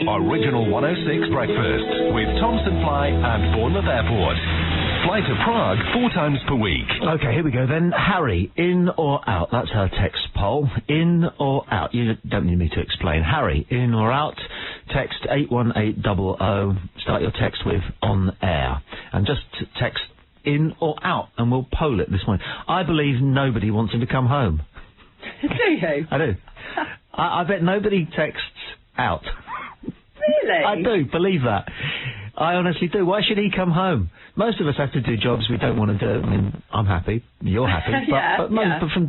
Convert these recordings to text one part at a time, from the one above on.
Original 106 Breakfast with Thompson Fly and Bournemouth Airport. Fly to Prague 4 times per week. Okay, here we go then. Harry, in or out? That's our text poll. In or out? You don't need me to explain. Harry, in or out? Text 81800. Start your text with on air. And just text in or out, and we'll poll it this morning. I believe nobody wants him to come home. Do you? I do. I bet nobody texts out. Really? I do, believe that. I honestly do. Why should he come home? Most of us have to do jobs we don't want to do. I mean, I'm happy. You're happy.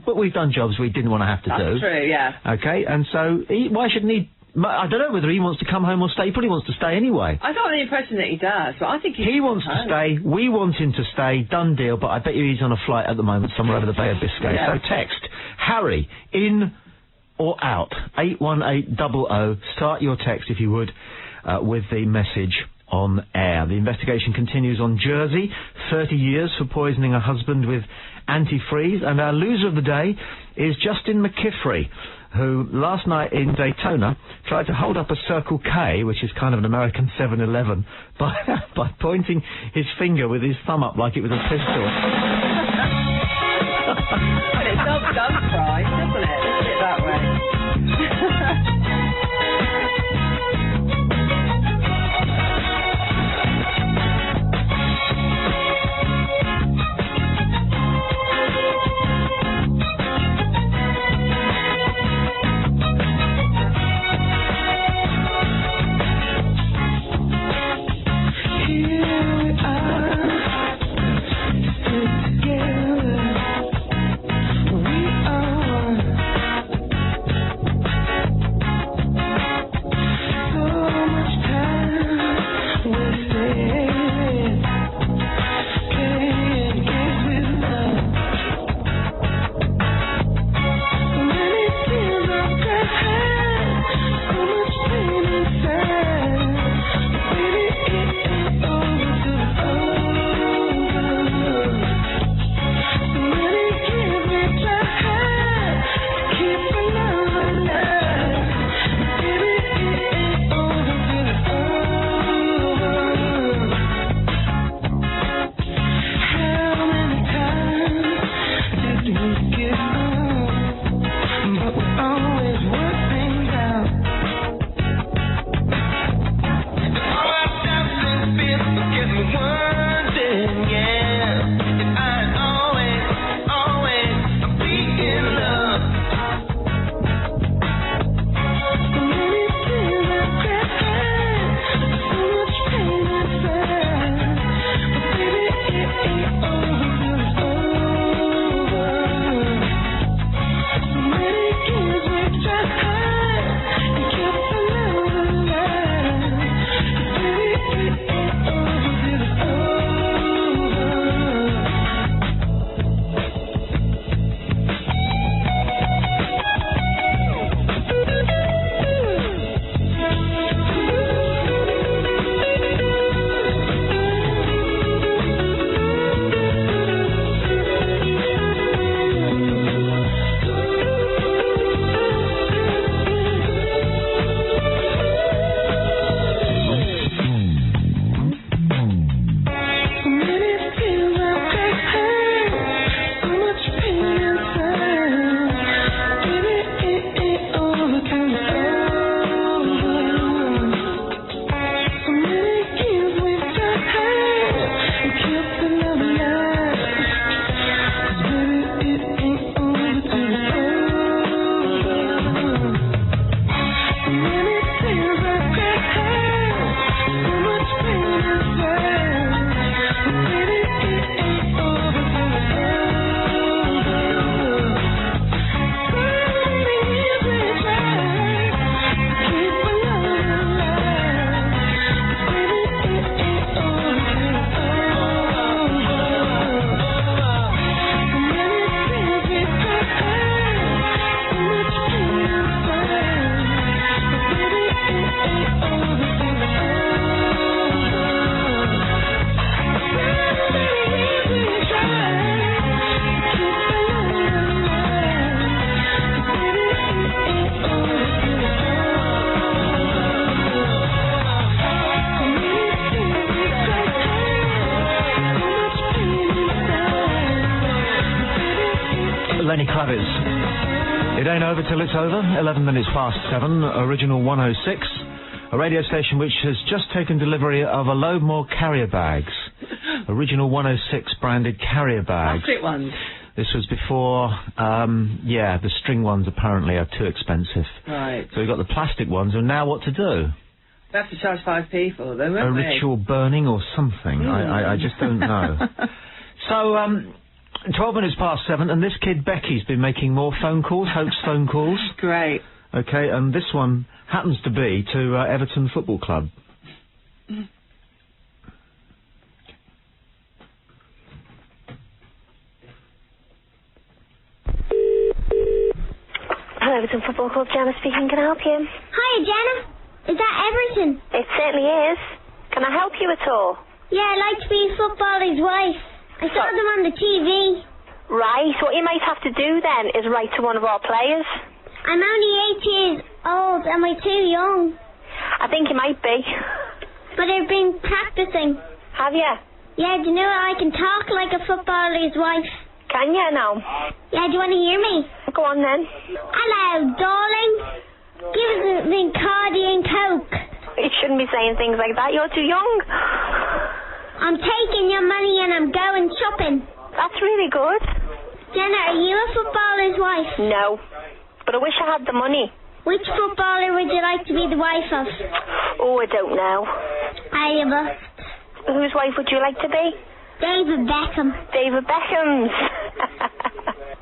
But we've done jobs we didn't want to have to do. That's true, yeah. Okay, and so why shouldn't he... I don't know whether he wants to come home or stay. He probably wants to stay anyway. I got the impression that he does, but I think he wants to stay. We want him to stay. Done deal. But I bet you he's on a flight at the moment somewhere over the Bay of Biscay. Yeah. So text Harry in or out 81800. Start your text if you would with the message on air. The investigation continues on Jersey. 30 years for poisoning a husband with antifreeze. And our loser of the day is Justin McKiffrey, who last night in Daytona tried to hold up a Circle K, which is kind of an American 7-Eleven, by pointing his finger with his thumb up like it was a pistol. And it does fry, doesn't it? Let's put it that way. ain't over till it's over. 11 minutes past 7. Original 106. A radio station which has just taken delivery of a load more carrier bags. Original 106 branded carrier bags. Plastic ones. This was before, the string ones apparently are too expensive. Right. So we've got the plastic ones, and now what to do? We have to charge 5p for them, A won't we? ritual burning or something. I just don't know. So, 12 minutes past 7, and this kid Becky's been making more phone calls, Hope's phone calls. Great. Okay, and this one happens to be to Everton Football Club. Hello, Everton Football Club, Jenna speaking. Can I help you? Hiya, Jenna. Is that Everton? It certainly is. Can I help you at all? Yeah, I'd like to be a footballer's wife. I saw them on the TV. Right, what you might have to do then is write to one of our players. I'm only 8 years old. Am I too young? I think you might be. But I've been practicing. Have you? Yeah, do you know I can talk like a footballer's wife? Can you now? Yeah, do you want to hear me? Go on then. Hello, darling. Give us the Cardi and Coke. You shouldn't be saying things like that. You're too young. I'm taking your money and I'm going shopping. That's really good. Jenna, are you a footballer's wife? No. But I wish I had the money. Which footballer would you like to be the wife of? Oh, I don't know. Whose wife would you like to be? David Beckham. David Beckham's.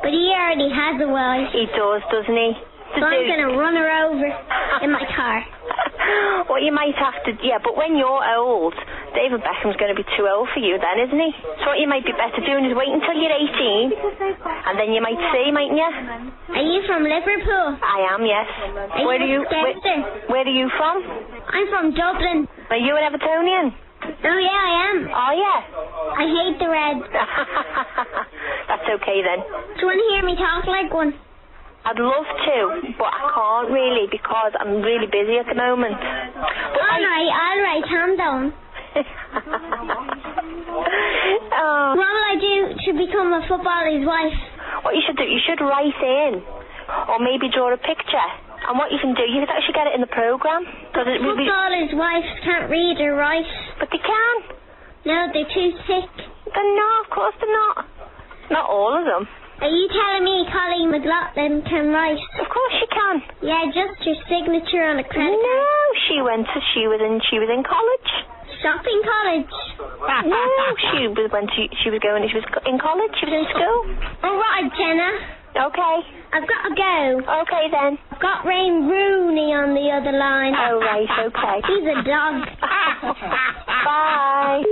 But he already has a wife. He does, doesn't he? So I'm going to run her over in my car. Well, you might have to, but when you're old, David Beckham's going to be too old for you then, isn't he? So what you might be better doing is wait until you're 18, and then you might see, mightn't you? Are you from Liverpool? I am, yes. Where are you from? I'm from Dublin. Are you an Evertonian? Oh, yeah, I am. Oh, yeah? I hate the Reds. That's okay then. Do you want to hear me talk like one? I'd love to, but I can't really because I'm really busy at the moment. All right, calm down. What will I do to become a footballer's wife? What you should do, you should write in, or maybe draw a picture. And what you can do, you can actually get it in the programme. Footballers' wives can't read or write. But they can. No, they're too sick. They're not, of course they're not. Not all of them. Are you telling me Colleen McLaughlin can write? Of course she can. Yeah, just her signature on a credit card. No, she was in college. Shopping college? No, she was in college. She was in school. All right, Jenna. Okay. I've got to go. Okay then. I've got Wayne Rooney on the other line. Oh right, okay. He's a dog. Bye.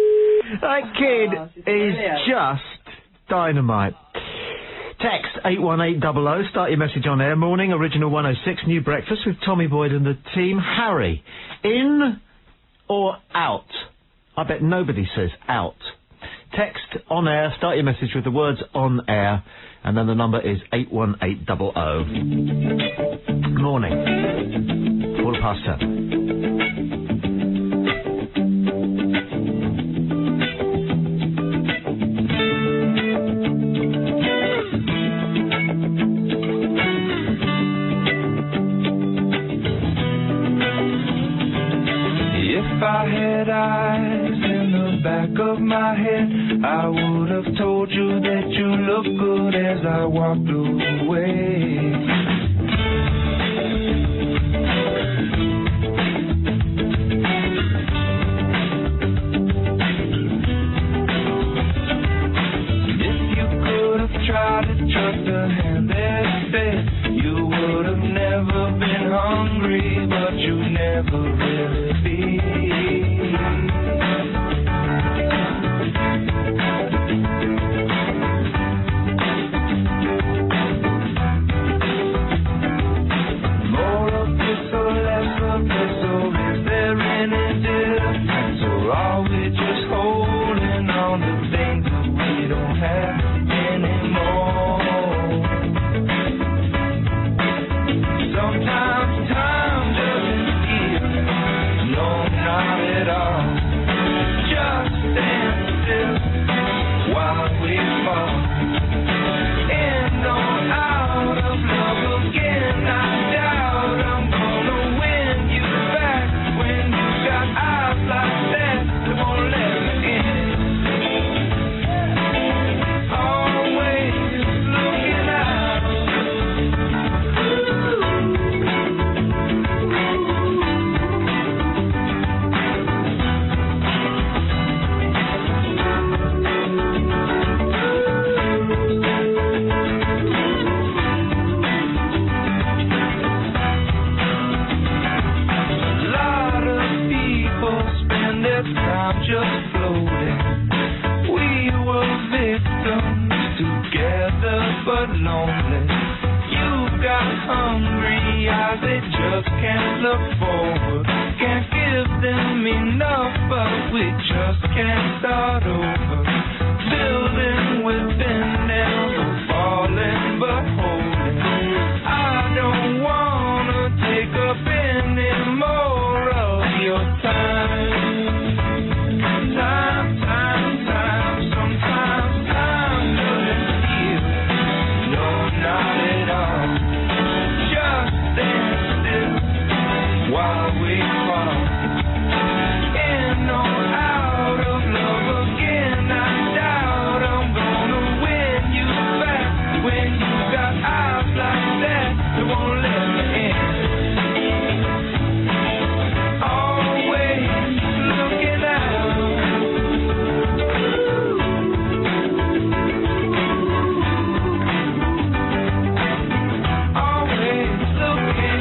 That kid is just dynamite. Text 81800, start your message on air. Morning, Original 106, new breakfast with Tommy Boyd and the team. Harry, in or out? I bet nobody says out. Text on air, start your message with the words on air, and then the number is 81800. Morning. 7:15. If I had eyes in the back of my head, I would have told you that you look good as I walked away. If you could have tried to trust the hand that fed, you would have never been hungry, but you never really be. just floating. We were victims together but lonely. You got hungry eyes, they just can't look forward. Can't give them enough, but we just can't start over. Building within, never falling but holding. I don't wanna take up any more of your time. Sometimes time doesn't heal. No, not at all. Just stand still while we fall. In or out of love again, I doubt I'm gonna win you back. When you got eyes like that, they won't let me in. Always looking out. Always looking. Always looking.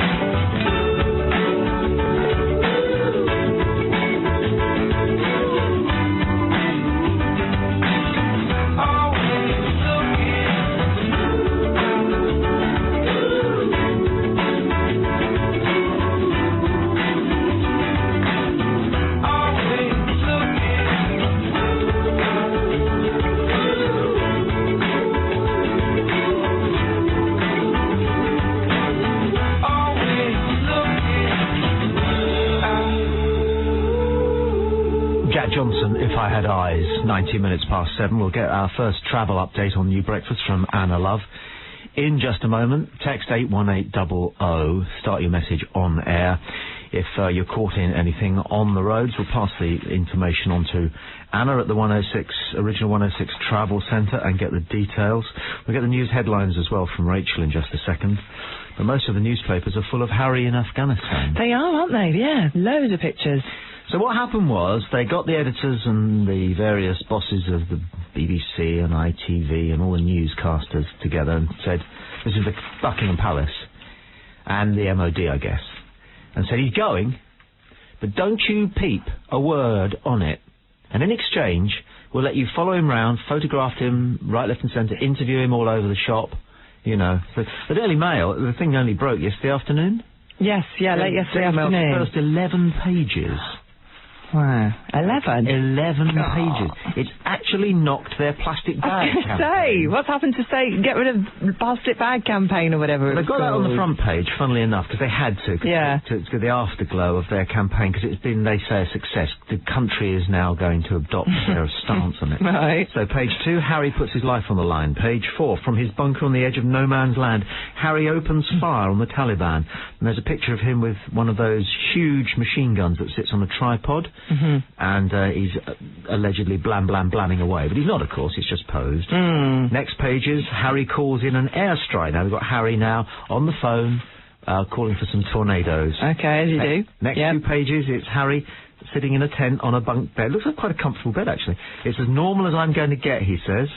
Always looking. Always looking. Jack Johnson, If I Had Eyes, 19 minutes past 7. We'll get our first travel update on New Breakfast from Anna Love in just a moment. Text 81800. Start your message on air. If you're caught in anything on the roads, we'll pass the information on to Anna at the original 106 Travel Centre and get the details. We'll get the news headlines as well from Rachel in just a second. But most of the newspapers are full of Harry in Afghanistan. They are, aren't they? Yeah, loads of pictures. So what happened was they got the editors and the various bosses of the BBC and ITV and all the newscasters together and said, this is the Buckingham Palace and the MOD, I guess, and said, he's going, but don't you peep a word on it. And in exchange, we'll let you follow him round, photograph him right, left and centre, interview him all over the shop, you know. So the Daily Mail, the thing only broke yesterday afternoon. Yes, yeah, late yesterday afternoon. First 11 pages. Wow. 11? 11 pages. It's actually knocked their plastic bag campaign. Say, what's happened to say, get rid of plastic bag campaign or whatever They got that on the front page, funnily enough, because they had to. Yeah. To get the afterglow of their campaign, because it's been, they say, a success. The country is now going to adopt their stance on it. Right. So page 2, Harry puts his life on the line. Page 4, from his bunker on the edge of no man's land, Harry opens fire on the Taliban. And there's a picture of him with one of those huge machine guns that sits on a tripod. Mm-hmm. And he's allegedly blamming away. But he's not, of course, he's just posed. Next pages, Harry calls in an airstrike. Now, we've got Harry now on the phone calling for some tornadoes. Okay, as you do. Next few pages, it's Harry sitting in a tent on a bunk bed. Looks like quite a comfortable bed, actually. It's as normal as I'm going to get, he says.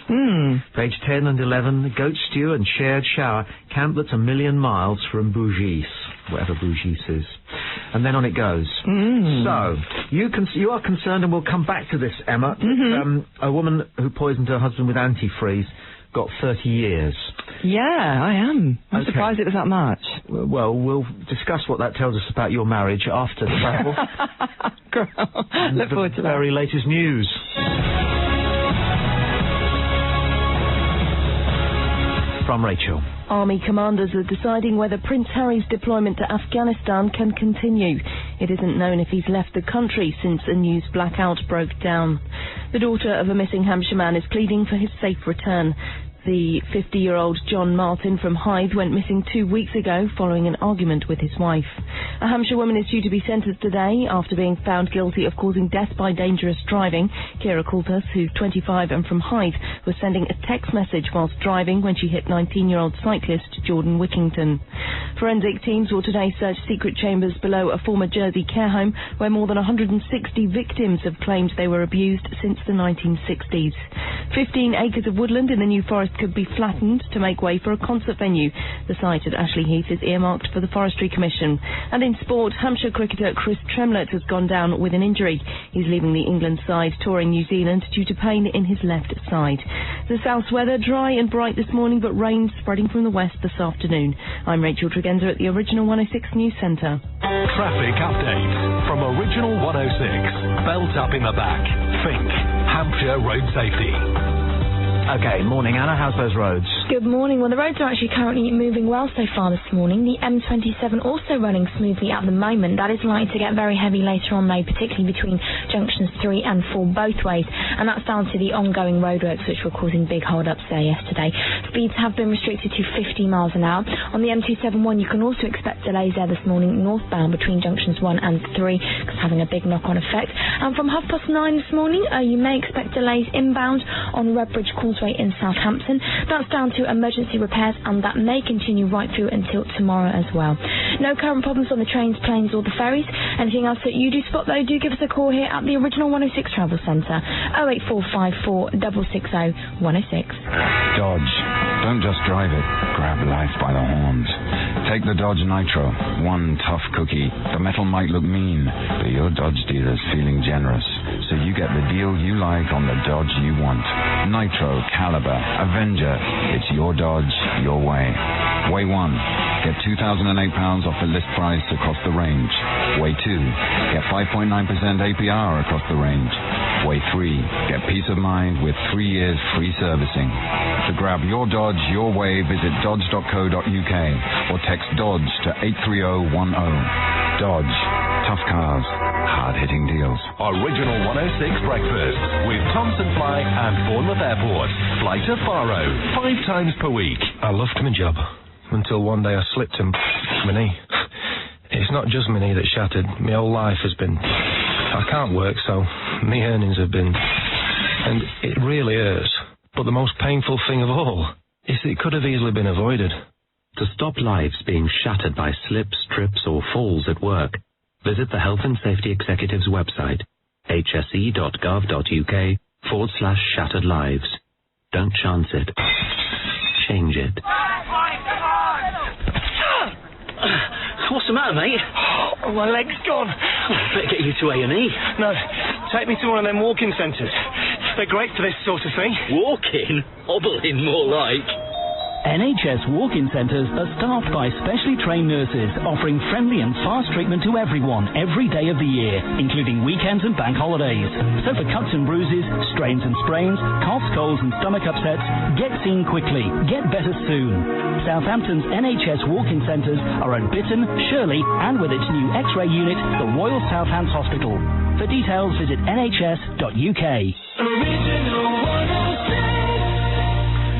Page 10 and 11, goat stew and shared shower. Campbell's a million miles from Bougis, whatever Bougis is. And then on it goes. So, you are concerned, and we'll come back to this, Emma, that, a woman who poisoned her husband with antifreeze got 30 years. Yeah, I am. I'm surprised it was that much. Well, we'll discuss what that tells us about your marriage after the travel. Look forward to that. Very latest news. From Rachel. Army commanders are deciding whether Prince Harry's deployment to Afghanistan can continue. It isn't known if he's left the country since a news blackout broke down. The daughter of a missing Hampshire man is pleading for his safe return. The 50-year-old John Martin from Hythe went missing 2 weeks ago following an argument with his wife. A Hampshire woman is due to be sentenced today after being found guilty of causing death by dangerous driving. Kira Coultas, who's 25 and from Hythe, was sending a text message whilst driving when she hit 19-year-old cyclist Jordan Wickington. Forensic teams will today search secret chambers below a former Jersey care home where more than 160 victims have claimed they were abused since the 1960s. 15 acres of woodland in the New Forest could be flattened to make way for a concert venue. The site at Ashley Heath is earmarked for the Forestry Commission. And in sport, Hampshire cricketer Chris Tremlett has gone down with an injury. He's leaving the England side, touring New Zealand due to pain in his left side. The south's weather, dry and bright this morning, but rain spreading from the west this afternoon. I'm Rachel Tregenza at the Original 106 News Centre. Traffic update from Original 106. Belt up in the back. Think Hampshire Road Safety. Okay, morning, Anna. How's those roads? Good morning. Well, the roads are actually currently moving well so far this morning. The M27 also running smoothly at the moment. That is likely to get very heavy later on, though, particularly between junctions 3 and 4 both ways. And that's down to the ongoing roadworks, which were causing big hold-ups there yesterday. Speeds have been restricted to 50 miles an hour. On the M271, you can also expect delays there this morning northbound between junctions 1 and 3, because having a big knock-on effect. And from 9:30 this morning, you may expect delays inbound on Redbridge Causeway in Southampton. That's down to emergency repairs, and that may continue right through until tomorrow as well. No current problems on the trains, planes or the ferries. Anything else that you do spot, though, do give us a call here at the Original 106 Travel Centre, 08454 660 106. Dodge. Don't just drive it. Grab life by the horns. Take the Dodge Nitro. One tough cookie. The metal might look mean, but your Dodge dealer's feeling generous, so you get the deal you like on the Dodge you want. Nitro, Caliber, Avenger. It's your Dodge, your way. Way 1. Get £2,008 off the list price across the range. Way 2. Get 5.9% APR across the range. Way 3. Get peace of mind with 3 years free servicing. To grab your Dodge your way, visit dodge.co.uk or text Dodge to 83010. Dodge. Tough cars. Hard-hitting deals. Original 106 Breakfast with Thompson Fly and Bournemouth Airport. Fly to Faro 5 times per week. I loved my job until one day I slipped and my knee. It's not just my knee that shattered. My whole life has been... I can't work, so my earnings have been... And it really hurts. But the most painful thing of all is that it could have easily been avoided. To stop lives being shattered by slips, trips or falls at work, visit the Health and Safety Executive's website, hse.gov.uk/shattered lives. Don't chance it. Change it. What's the matter, mate? Oh, my leg's gone. Better get you to A&E. No, take me to one of them walking centres. They're great for this sort of thing. Walking? Hobbling, more like. NHS walk-in centres are staffed by specially trained nurses offering friendly and fast treatment to everyone every day of the year, including weekends and bank holidays. So for cuts and bruises, strains and sprains, coughs, colds and stomach upsets, get seen quickly, get better soon. Southampton's NHS walk-in centres are at Bitton, Shirley and with its new X-ray unit, the Royal Southampton Hospital. For details visit nhs.uk.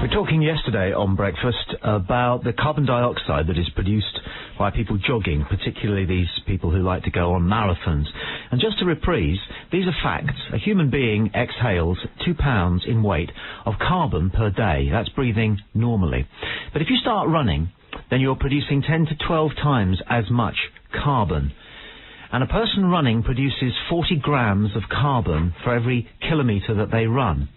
We were talking yesterday on Breakfast about the carbon dioxide that is produced by people jogging, particularly these people who like to go on marathons. And just to reprise, these are facts. A human being exhales 2 pounds in weight of carbon per day. That's breathing normally. But if you start running, then you're producing 10 to 12 times as much carbon. And a person running produces 40 grams of carbon for every kilometre that they run.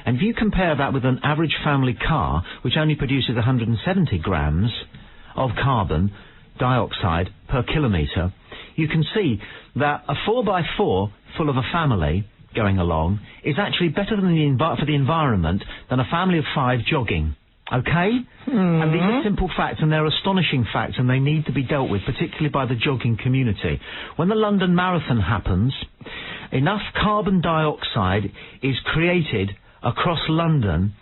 And if you compare that with an average family car, which only produces 170 grams of carbon dioxide per kilometre, you can see that a 4x4 full of a family going along is actually better than for the environment than a family of 5 jogging. Okay? And these are simple facts, and they're astonishing facts, and they need to be dealt with, particularly by the jogging community. When the London Marathon happens, enough carbon dioxide is created across London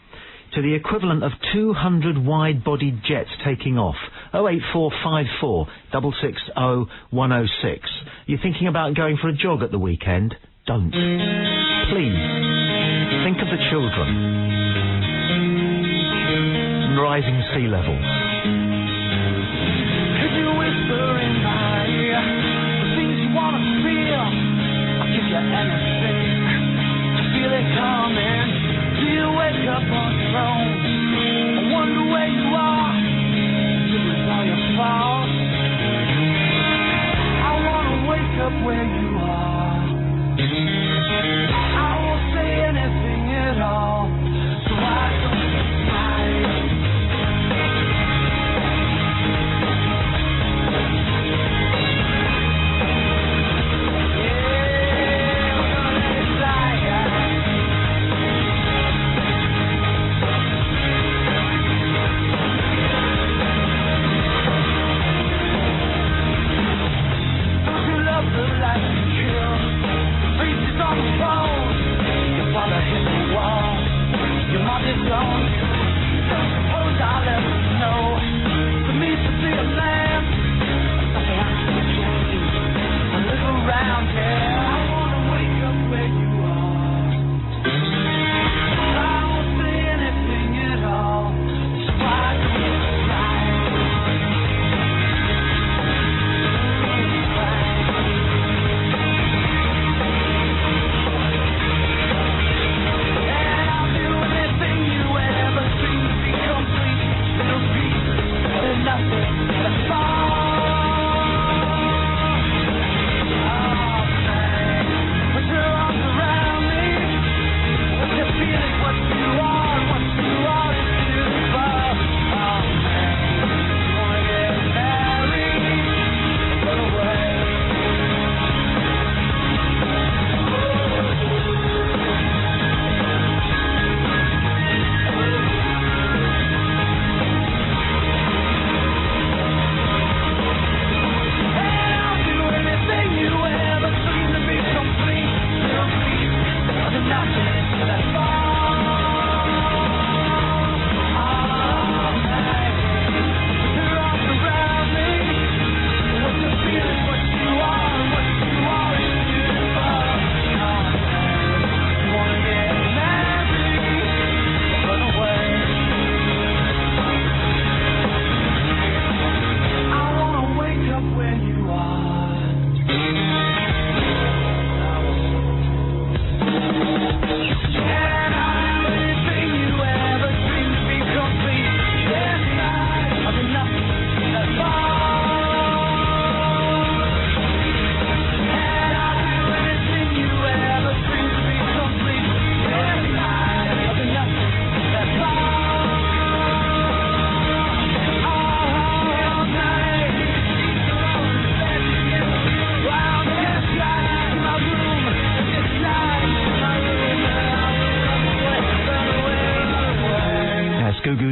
to the equivalent of 200 wide-bodied jets taking off. 08454 660 106. You're thinking about going for a jog at the weekend? Don't. Please. Think of the children. Rising sea levels. Could you whisper in my ear the things you wanna feel? I'll give you anything to feel it coming. Do you wake up on your own? I wonder where you are. It was all your fault. I wanna wake up where you are. I won't say anything at all. So I don't smile.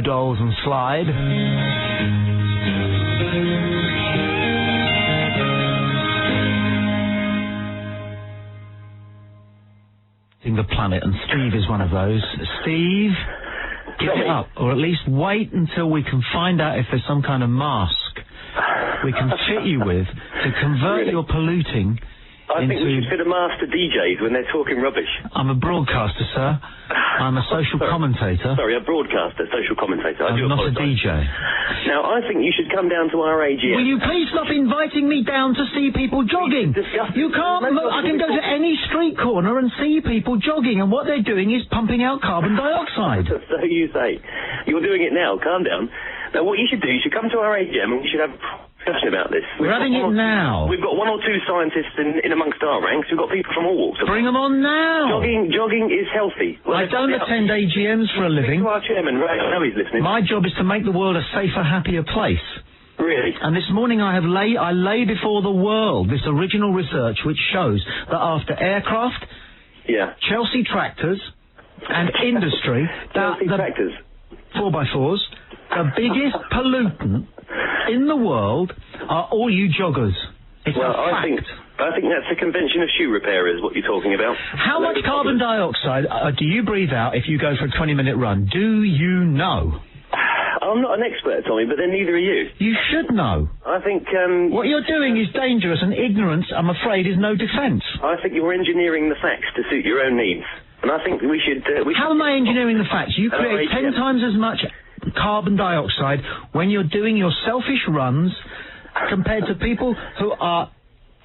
Dolls and Slide. The planet, and Steve is one of those. Steve, give it up, or at least wait until we can find out if there's some kind of mask we can fit you with to convert your polluting I think we should fit a mask to DJs when they're talking rubbish. I'm a broadcaster, sir. I'm a social commentator. Sorry, a broadcaster, social commentator. I do I'm not a apologise. DJ. Now, I think you should come down to our AGM. Will you please stop inviting me down to see people jogging? You can't. I can go to any street corner and see people jogging, and what they're doing is pumping out carbon dioxide. So you say. You're doing it now. Calm down. Now, what you should do, you should come to our AGM and we should have a discussion about this. We're having it now. We've got one or two scientists in amongst our ranks. We've got people from all walks of life. Bring them on now. Jogging is healthy. Well, I don't attend AGMs for a living. Speak to our chairman, right? I know he's listening. My job is to make the world a safer, happier place. Really? And this morning I lay before the world this original research which shows that after aircraft, Chelsea tractors, and industry, Chelsea tractors, 4x4s, the biggest pollutant in the world are all you joggers. It's a fact. I think that's the convention of shoe repairers, what you're talking about. How much carbon dioxide do you breathe out if you go for a 20-minute run? Do you know? I'm not an expert, Tommy, but then neither are you. You should know. I think... what you're doing is dangerous, and ignorance, I'm afraid, is no defence. I think you're engineering the facts to suit your own needs. And I think we should... How am I engineering the facts? You create 10 times as much carbon dioxide when you're doing your selfish runs compared to people who are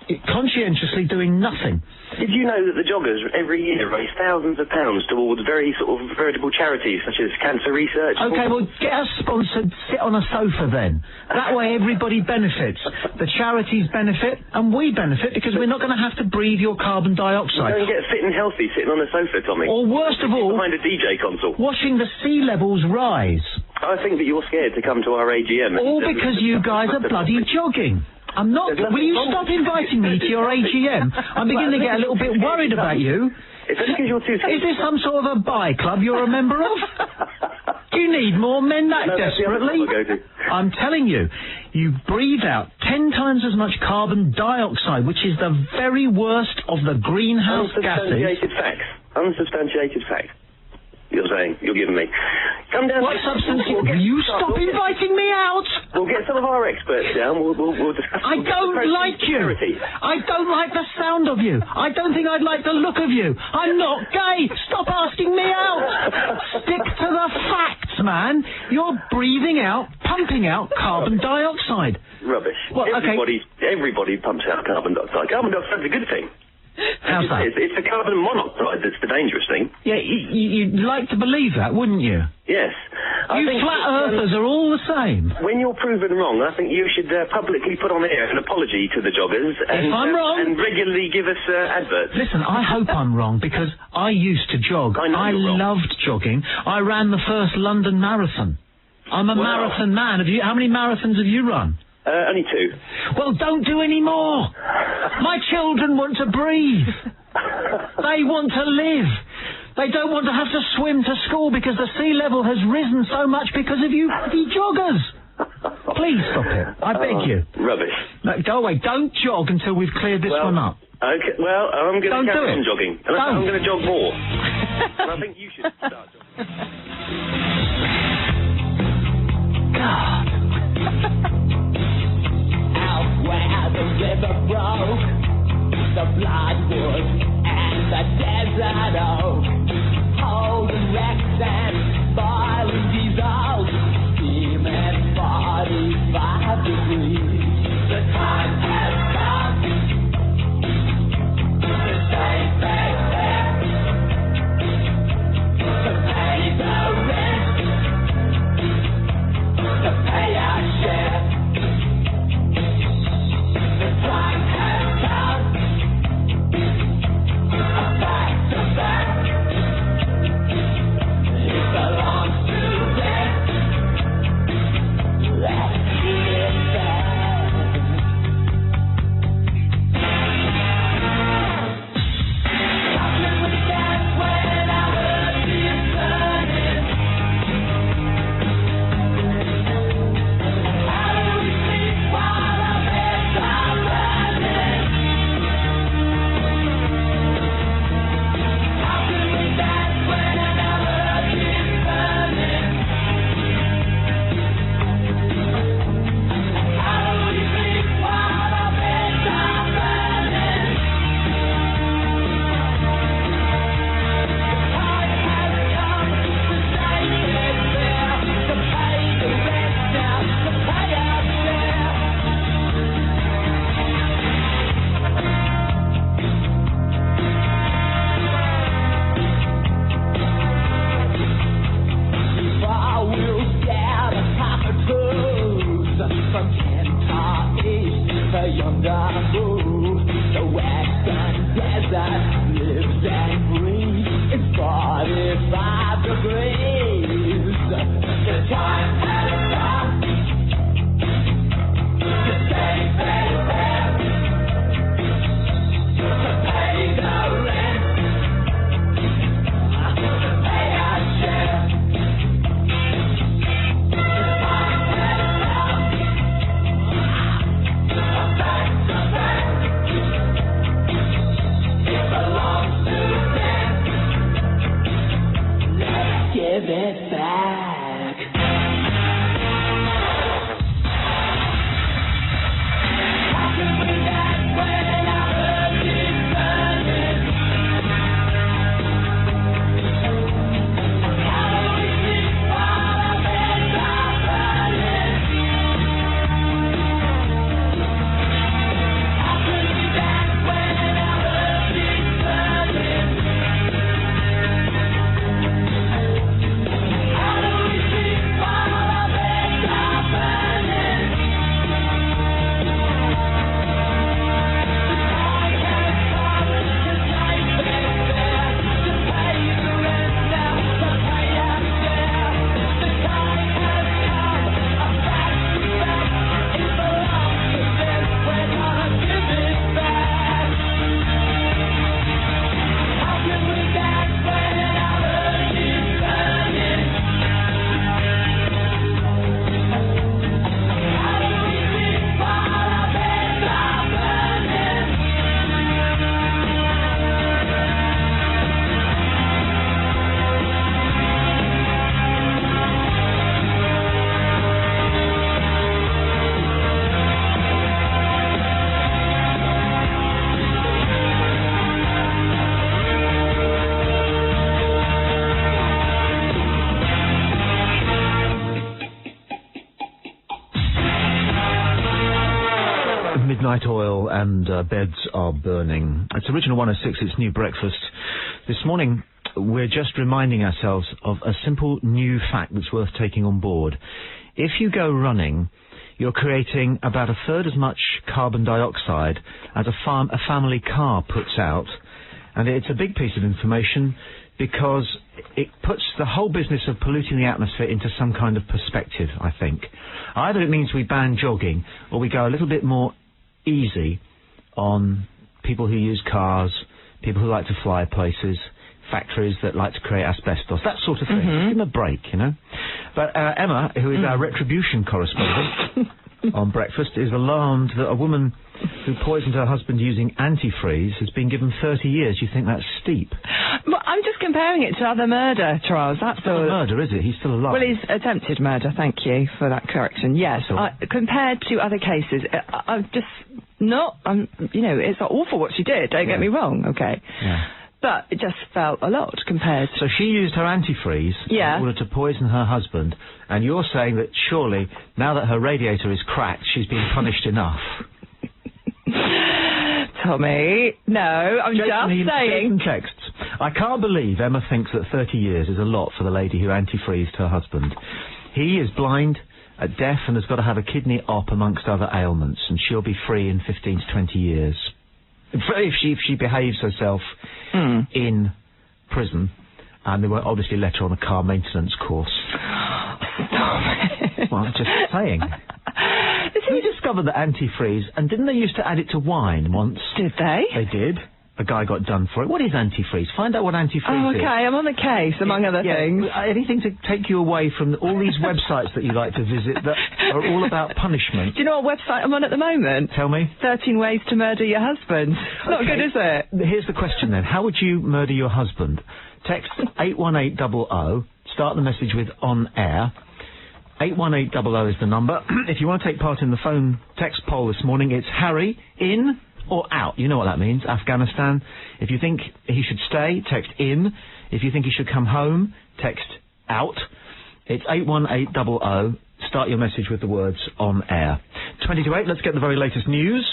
conscientiously doing nothing. Did you know that the joggers every year raise thousands of pounds towards very sort of veritable charities such as cancer research? Okay, well, get us sponsored, sit on a sofa then. That way everybody benefits. The charities benefit and we benefit because we're not going to have to breathe your carbon dioxide. You don't get fit and healthy sitting on a sofa, Tommy. Or worst of all, behind a DJ console. Watching the sea levels rise. I think that you're scared to come to our AGM. All because you guys are bloody jogging. I'm not... Will you stop inviting me to your AGM? I'm beginning to get a little bit worried about you. It's only because you're too... Is this some sort of a bi club you're a member of? Do you need more men that desperately? I'm telling you, you breathe out 10 times as much carbon dioxide, which is the very worst of the greenhouse gases. Unsubstantiated facts. Unsubstantiated facts. You're saying, you're giving me. Come down. What substance? Will you stop inviting me out? We'll get some of our experts down. We'll discuss. I don't like you. I don't like the sound of you. I don't think I'd like the look of you. I'm not gay. Stop asking me out. Stick to the facts, man. You're breathing out, pumping out carbon dioxide. Rubbish. Well, everybody pumps out carbon dioxide. Carbon dioxide's a good thing. How's that? It's the carbon monoxide that's the dangerous thing. Yeah, you'd like to believe that, wouldn't you? Yes. You flat earthers are all the same. When you're proven wrong, I think you should publicly put on air an apology to the joggers. If I'm wrong... And regularly give us adverts. Listen, I hope I'm wrong, because I used to jog. I loved jogging. I ran the first London Marathon. I'm a marathon man. How many marathons have you run? Only 2. Well, don't do any more. My children want to breathe. They want to live. They don't want to have to swim to school because the sea level has risen so much because of you joggers. Please stop it. I beg you. Rubbish. No, go away. Don't jog until we've cleared this one up. Okay, well, I'm going to carry on jogging. And I'm going to jog more. And I think you should start jogging. God. Where the river broke, the bloodwood and the desert oak, holding wrecks and boiling diesels, steaming 45 degrees. The time has come to stay back there, to pay the rent, to pay our share. Time has come, back to back. It's a that lives and breathes in 45 degrees. The time has come to save their rent, to pay the rent, to pay our share. The time has come, back to back. It belongs to them. Let's give it back. How can we dance when our earth is burning? How do we sleep while our beds are burning? How can we dance when our earth is burning? How do we sleep while our beds are burning? Midnight Oil and Beds Are Burning. It's Original 106, it's New Breakfast. This morning, we're just reminding ourselves of a simple new fact that's worth taking on board. If you go running, you're creating about a third as much carbon dioxide as a family car puts out. And it's a big piece of information because it puts the whole business of polluting the atmosphere into some kind of perspective, I think. Either it means we ban jogging or we go a little bit more easy on people who use cars, people who like to fly places, factories that like to create asbestos, that sort of thing. Give them a break, you know. But Emma, who is our retribution correspondent on Breakfast, is alarmed that a woman who poisoned her husband using antifreeze has been given 30 years. You think that's steep? Well, I'm just comparing it to other murder trials. That's all. Murder, is it? He's still alive. Well, he's attempted murder. Thank you for that correction. Yes, compared to other cases, I'm just not. You know, it's awful what she did. Don't get me wrong. Okay. Yeah. But it just felt a lot compared. So she used her antifreeze in order to poison her husband, and you're saying that surely, now that her radiator is cracked, she's been punished enough. Tommy, no, I'm just saying. Texts. I can't believe Emma thinks that 30 years is a lot for the lady who antifreezed her husband. He is blind, deaf, and has got to have a kidney op amongst other ailments, and she'll be free in 15 to 20 years. If she behaves herself in prison, and they won't obviously let her on a car maintenance course. Well, I'm just saying. We discovered that antifreeze, and didn't they used to add it to wine once? Did they? They did. A guy got done for it. What is antifreeze? Find out what antifreeze is. Okay, I'm on the case, among other things. Anything to take you away from all these websites that you like to visit that are all about punishment. Do you know what website I'm on at the moment? Tell me. 13 Ways to Murder Your Husband. Not good, is it? Here's the question then. How would you murder your husband? Text 81800. Start the message with on air. 81800 is the number. If you want to take part in the phone text poll this morning, it's Harry in or out. You know what that means, Afghanistan. If you think he should stay, text in. If you think he should come home, text out. It's 81800. Start your message with the words on air. 20 to 8, let's get the very latest news.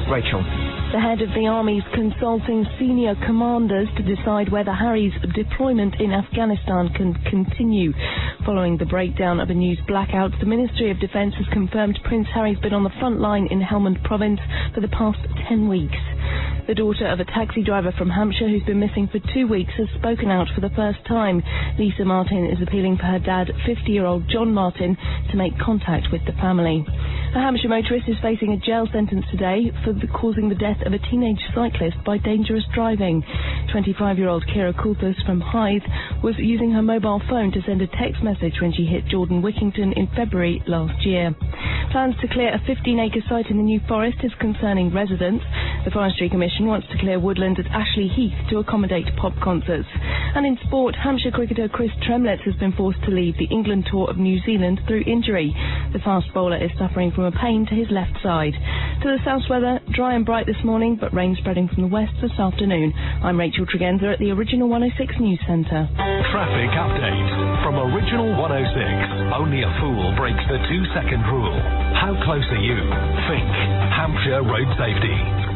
Rachel. The head of the Army's consulting senior commanders to decide whether Harry's deployment in Afghanistan can continue. Following the breakdown of a news blackout, the Ministry of Defence has confirmed Prince Harry's been on the front line in Helmand Province for the past 10 weeks. The daughter of a taxi driver from Hampshire who's been missing for 2 weeks has spoken out for the first time. Lisa Martin is appealing for her dad, 50-year-old John Martin, to make contact with the family. A Hampshire motorist is facing a jail sentence today for causing the death of a teenage cyclist by dangerous driving. 25-year-old Kira Coulthus from Hythe was using her mobile phone to send a text message when she hit Jordan Wickington in February last year. Plans to clear a 15-acre site in the New Forest is concerning residents. The Forestry Commission wants to clear woodland at Ashley Heath to accommodate pop concerts. And in sport, Hampshire cricketer Chris Tremlett has been forced to leave the England tour of New Zealand through injury. The fast bowler is suffering from a pain to his left side. To the south weather, dry and bright this morning, but rain spreading from the west this afternoon. I'm Rachel Tregenza at the Original 106 News Centre. Traffic update from Original 106. Only a fool breaks the 2-second rule. How close are you? Think Hampshire Road Safety.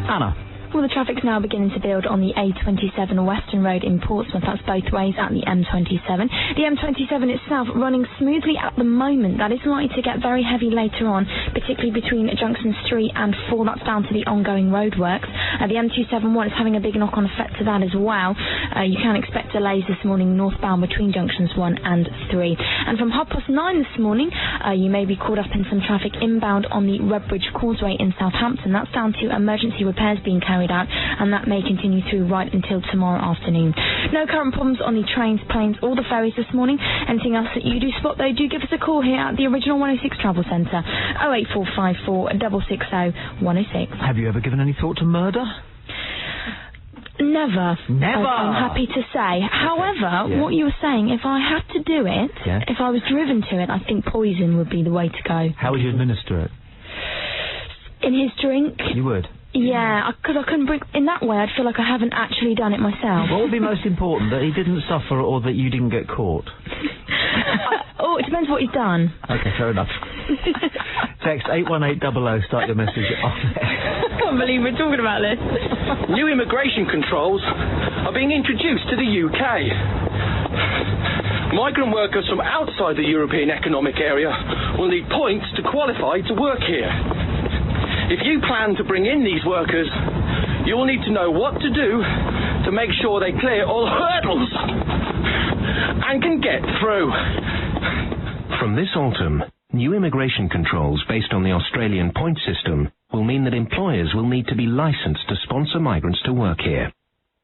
Anna. Well, the traffic's now beginning to build on the A27 Western Road in Portsmouth. That's both ways at the M27. The M27 itself running smoothly at the moment. That is likely to get very heavy later on, particularly between junctions 3 and 4. That's down to the ongoing roadworks. The M271 is having a big knock-on effect to that as well. You can expect delays this morning northbound between junctions 1 and 3. And from 9:30 this morning, you may be caught up in some traffic inbound on the Redbridge Causeway in Southampton. That's down to emergency repairs being carried out, and that may continue through right until tomorrow afternoon. No current problems on the trains, planes or the ferries this morning. Anything else that you do spot though, do give us a call here at the Original 106 Travel Centre, 08454 660 106. Have you ever given any thought to murder? Never. Never? I'm happy to say. However, what you were saying, if I had to do it, if I was driven to it, I think poison would be the way to go. How would you administer it? In his drink. You would? Yeah, because I couldn't bring... In that way, I'd feel like I haven't actually done it myself. What would be most important, that he didn't suffer or that you didn't get caught? It depends what he's done. Okay, fair enough. Text 81800, start your message on I can't believe we're talking about this. New immigration controls are being introduced to the UK. Migrant workers from outside the European Economic Area will need points to qualify to work here. If you plan to bring in these workers, you will need to know what to do to make sure they clear all hurdles and can get through. From this autumn, new immigration controls based on the Australian point system will mean that employers will need to be licensed to sponsor migrants to work here.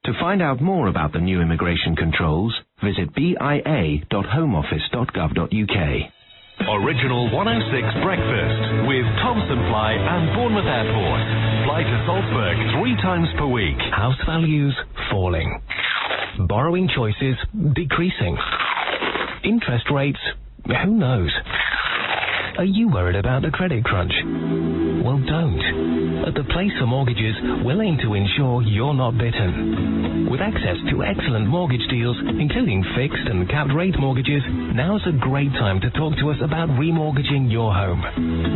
To find out more about the new immigration controls, visit bia.homeoffice.gov.uk. Original 106 Breakfast with Thompson Fly and Bournemouth Airport. Fly to Salzburg 3 times per week. House values falling. Borrowing choices decreasing. Interest rates, who knows? Are you worried about the credit crunch? Well, don't. At the Place for Mortgages, we'll aim to ensure you're not bitten. With access to excellent mortgage deals, including fixed and capped rate mortgages, now's a great time to talk to us about remortgaging your home.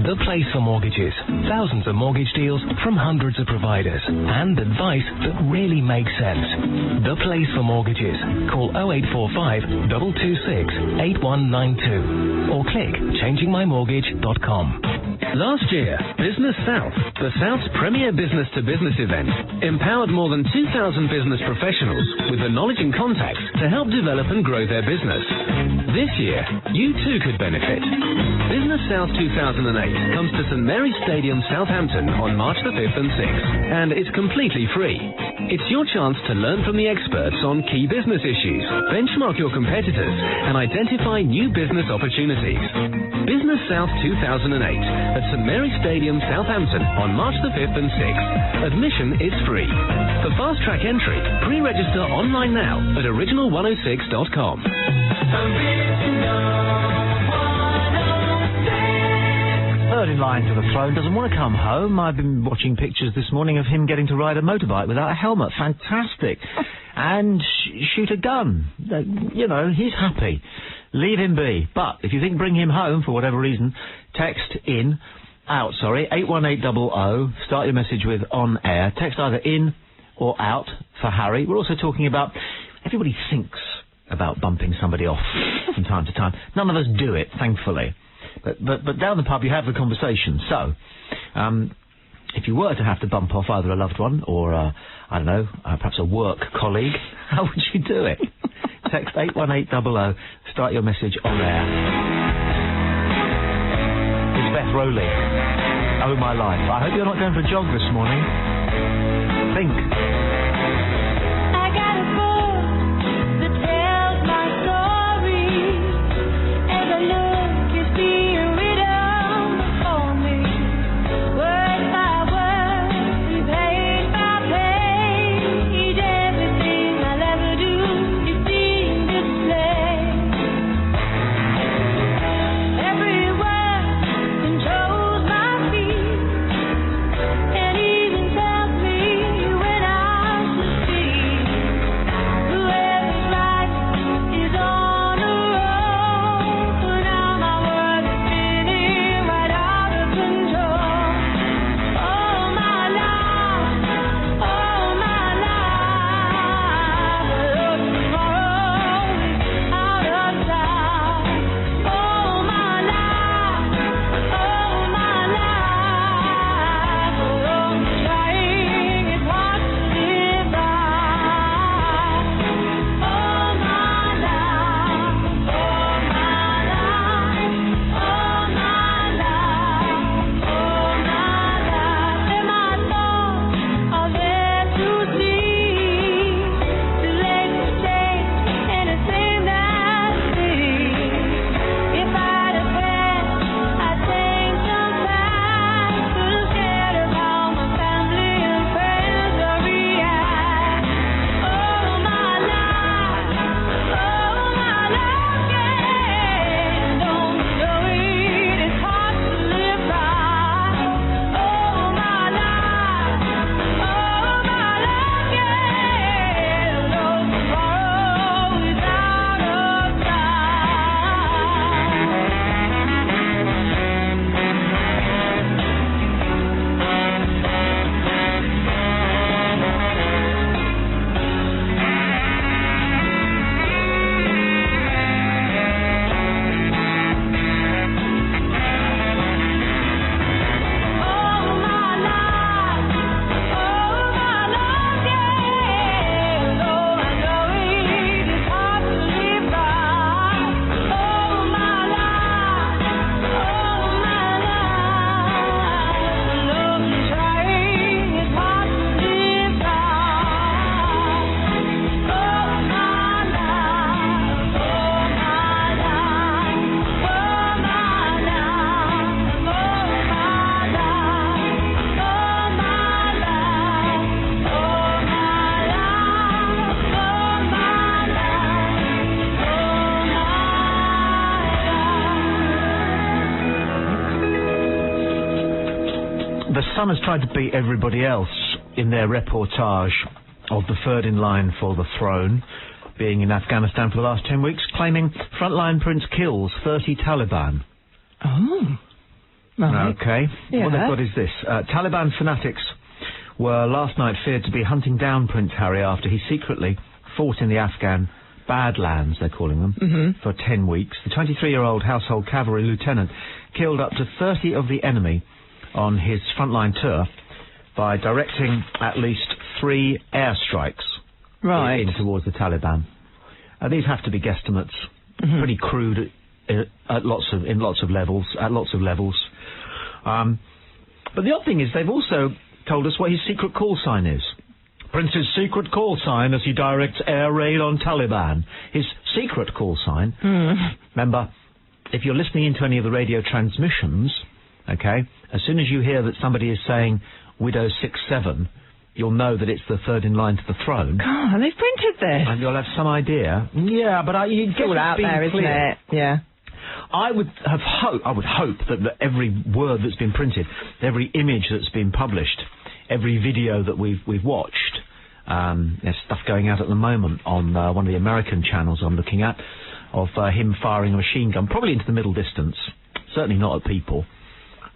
The Place for Mortgages. Thousands of mortgage deals from hundreds of providers and advice that really makes sense. The Place for Mortgages. Call 0845 226 8192 or click changingmymortgage.com. Last year, Business South, the South's premier business-to-business event, empowered more than 2,000 business professionals with the knowledge and contacts to help develop and grow their business. This year, you too could benefit. Business South 2008 comes to St Mary's Stadium, Southampton on March the 5th and 6th, and it's completely free. It's your chance to learn from the experts on key business issues, benchmark your competitors, and identify new business opportunities. Business South 2008 at St Mary's Stadium, Southampton on March the 5th and 6th. Admission is free. For fast-track entry, pre-register online now at original106.com. Third in line to the throne doesn't want to come home. I've been watching pictures this morning of him getting to ride a motorbike without a helmet. Fantastic. And shoot a gun. You know, he's happy. Leave him be. But if you think bring him home for whatever reason, text 81800. Start your message with on air. Text either in or out for Harry. We're also talking about everybody thinks about bumping somebody off. from time to time. None of us do it, thankfully. But down the pub you have the conversation. So, if you were to have to bump off either a loved one or, I don't know, perhaps a work colleague, how would you do it? Text 81800, start your message on air. It's Beth Rowley. Oh My Life. I hope you're not going for a jog this morning. Think. I got a book that tells my story. As I look, it's being written for me. Word by word, page by page. Everything I'll ever do is being displayed. Every word controls my feet. And even tells me when I should speak. Whoever's right is on the road. For now my world is spinning right out of control. All my life, all my life. But tomorrow is out of sight. All my life, all my life. Although I'm trying, it's hard to live by. All my life, all my life, all my life, all my life. And my thoughts are there to see, too late to change anything that's me. If I'd have had, I'd change some facts. Too scared of how my family and friends will react. All my life, yeah. Don't you know it is hard to live by. All my life, yeah. Though tomorrow is out of The Sun has tried to beat everybody else in their reportage of the third in line for the throne being in Afghanistan for the last 10 weeks, claiming frontline prince kills 30 Taliban. Oh. Right. Okay. Yeah. What they've got is this. Taliban fanatics were last night feared to be hunting down Prince Harry after he secretly fought in the Afghan Badlands, they're calling them, for 10 weeks. The 23-year-old household cavalry lieutenant killed up to 30 of the enemy on his frontline tour by directing at least 3 airstrikes in towards the Taliban. These have to be guesstimates, pretty crude at lots of levels. But the odd thing is they've also told us what his secret call sign is. Prince's secret call sign as he directs air raid on Taliban. His secret call sign. Remember, if you're listening into any of the radio transmissions, okay, as soon as you hear that somebody is saying Widow 67, you'll know that it's the third in line to the throne. God, they've printed this. And you'll have some idea. Yeah, but it's all out there, isn't it? Yeah. I would hope that every word that's been printed, every image that's been published, every video that we've watched, there's stuff going out at the moment on one of the American channels I'm looking at, of him firing a machine gun, probably into the middle distance, certainly not at people,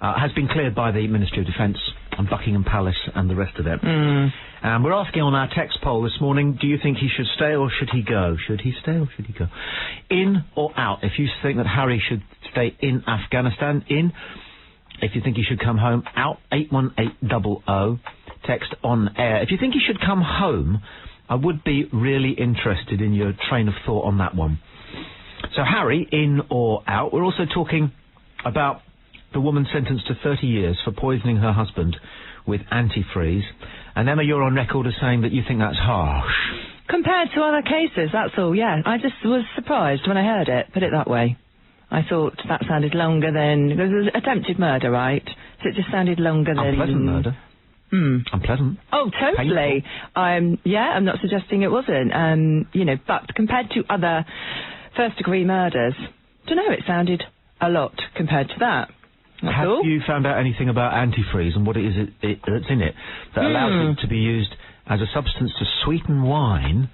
has been cleared by the Ministry of Defence and Buckingham Palace and the rest of it. And we're asking on our text poll this morning, do you think he should stay or should he go? Should he stay or should he go? In or out? If you think that Harry should stay in Afghanistan, in. If you think he should come home, out. 81800. Text on air. If you think he should come home, I would be really interested in your train of thought on that one. So Harry, in or out? We're also talking about the woman sentenced to 30 years for poisoning her husband with antifreeze. And Emma, you're on record as saying that you think that's harsh. Compared to other cases, that's all, yeah. I just was surprised when I heard it, put it that way. I thought that sounded longer than... It was attempted murder, right? So it just sounded longer than... Unpleasant murder. Unpleasant. Oh, totally. I'm not suggesting it wasn't. But compared to other first-degree murders, it sounded a lot compared to that. Have you found out anything about antifreeze and what it is that's in it that allows it to be used as a substance to sweeten wine,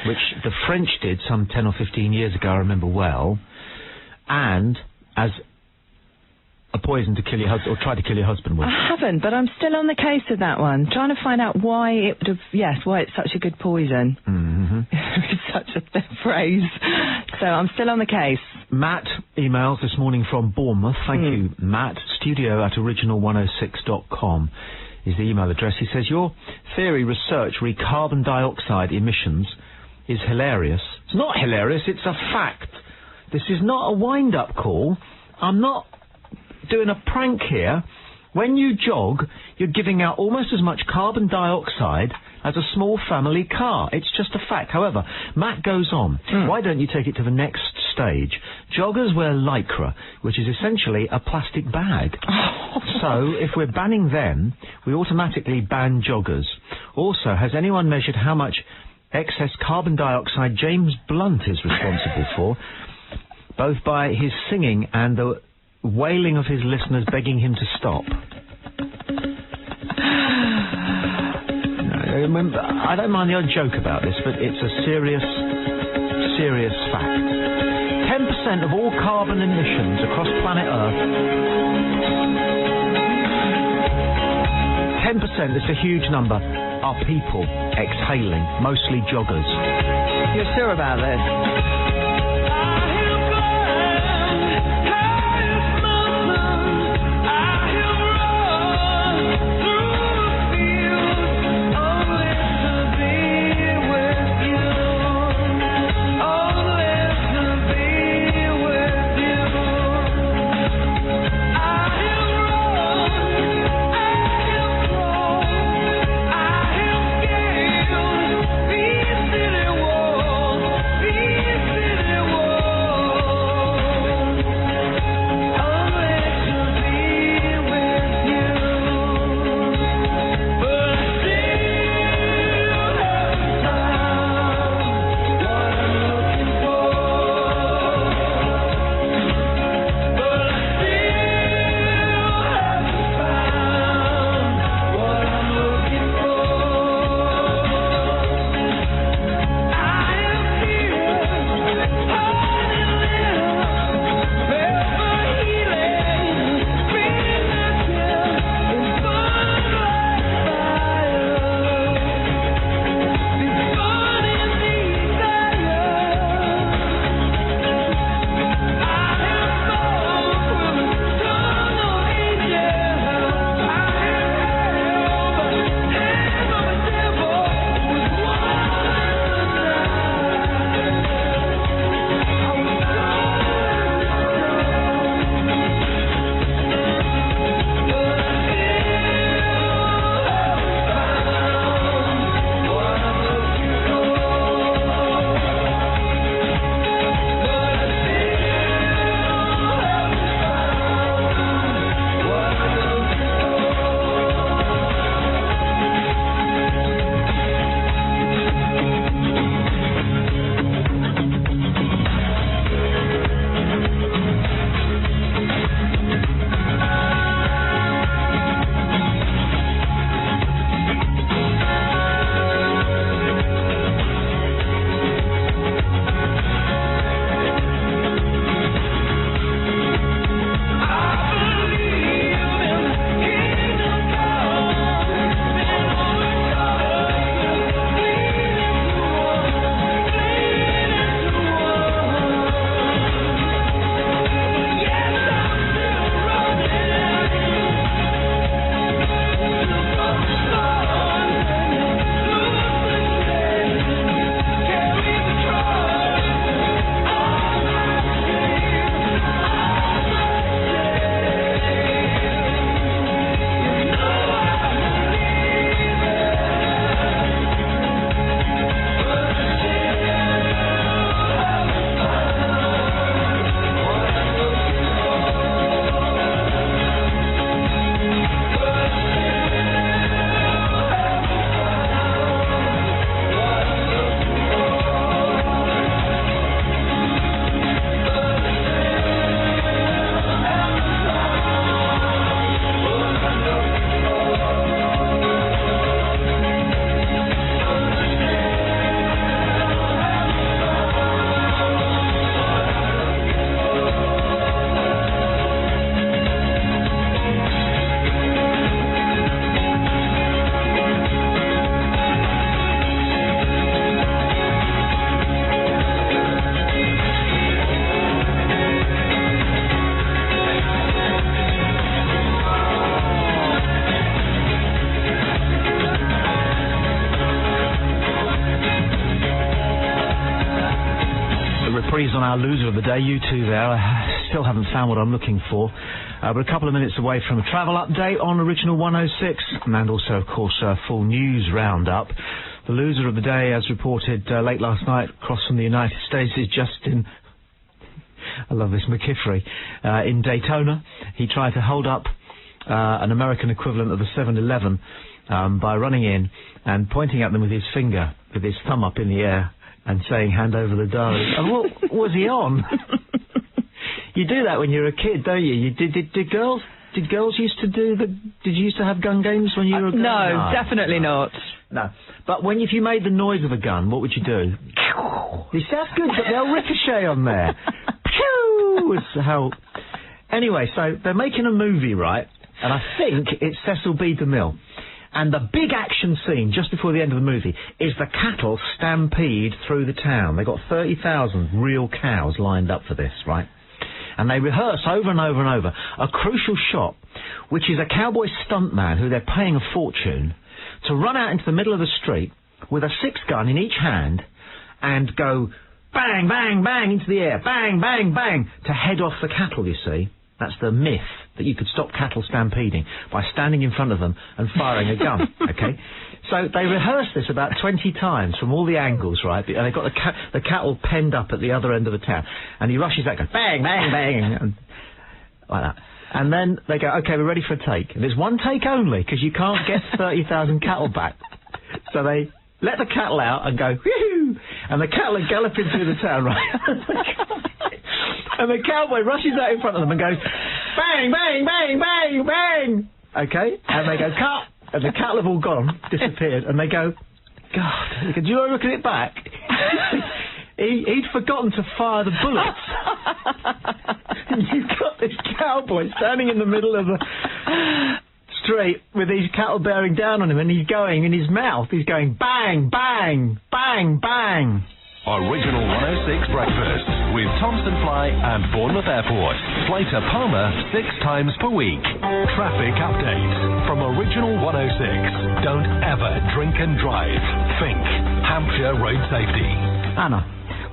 which the French did some 10 or 15 years ago, I remember well, and as a poison to kill your husband, or try to kill your husband with? I haven't, but I'm still on the case of that one, trying to find out why it would have, why it's such a good poison. It's such a phrase. So I'm still on the case. Matt emails this morning from Bournemouth. Thank you, Matt. studio@original106.com is the email address. He says, your theory research re carbon dioxide emissions is hilarious. It's not hilarious, it's a fact. This is not a wind-up call. I'm not doing a prank here. When you jog, you're giving out almost as much carbon dioxide as a small family car. It's just a fact. However, Matt goes on. Why don't you take it to the next stage? Joggers wear Lycra, which is essentially a plastic bag. So, if we're banning them, we automatically ban joggers. Also, has anyone measured how much excess carbon dioxide James Blunt is responsible for, both by his singing and the wailing of his listeners begging him to stop? I don't mind the odd joke about this, but it's a serious fact. 10% of all carbon emissions across planet Earth. 10%, it's a huge number, are people exhaling, mostly joggers. You're sure about this? freeze on our loser of the day. You two there. I still haven't found what I'm looking for. We're a couple of minutes away from a travel update on Original 106, and also, of course, a full news roundup. The loser of the day, as reported late last night across from the United States, is Justin... I love this, McKiffrey, in Daytona. He tried to hold up an American equivalent of the 7-Eleven by running in and pointing at them with his finger, with his thumb up in the air, and saying, "Hand over the dough." And what was he on? You do that when you're a kid, don't you? Did girls used to do the... Did you used to have gun games when you were a girl? No, definitely not. No. But if you made the noise of a gun, what would you do? That's good, but they'll ricochet on there. Pew! Is how... Anyway, so they're making a movie, right? And I think it's Cecil B. DeMille. And the big action scene just before the end of the movie is the cattle stampede through the town. They've got 30,000 real cows lined up for this, right? And they rehearse over and over and over a crucial shot, which is a cowboy stuntman who they're paying a fortune to run out into the middle of the street with a 6-gun in each hand and go bang, bang, bang into the air, bang, bang, bang, to head off the cattle, you see. That's the myth, that you could stop cattle stampeding by standing in front of them and firing a gun, okay? So they rehearse this about 20 times from all the angles, right? And they've got the cattle penned up at the other end of the town. And he rushes out, goes bang, bang, bang, and like that. And then they go, "Okay, we're ready for a take." And there's one take only, because you can't get 30,000 cattle back. So they let the cattle out and go, whoo! And the cattle are galloping through the town, right? And the cowboy rushes out in front of them and goes, bang, bang, bang, bang, bang! Okay? And they go, cut! And the cattle have all gone, disappeared, and they go, God, they go, do you want to look at it back? He'd forgotten to fire the bullets. And you've got this cowboy standing in the middle of the street with these cattle bearing down on him, and he's going, in his mouth, he's going bang, bang, bang, bang. Original 106 Breakfast with Thompson Fly and Bournemouth Airport. Fly to Palmer 6 times per week. Traffic update from Original 106. Don't ever drink and drive. Think Hampshire Road Safety. Anna.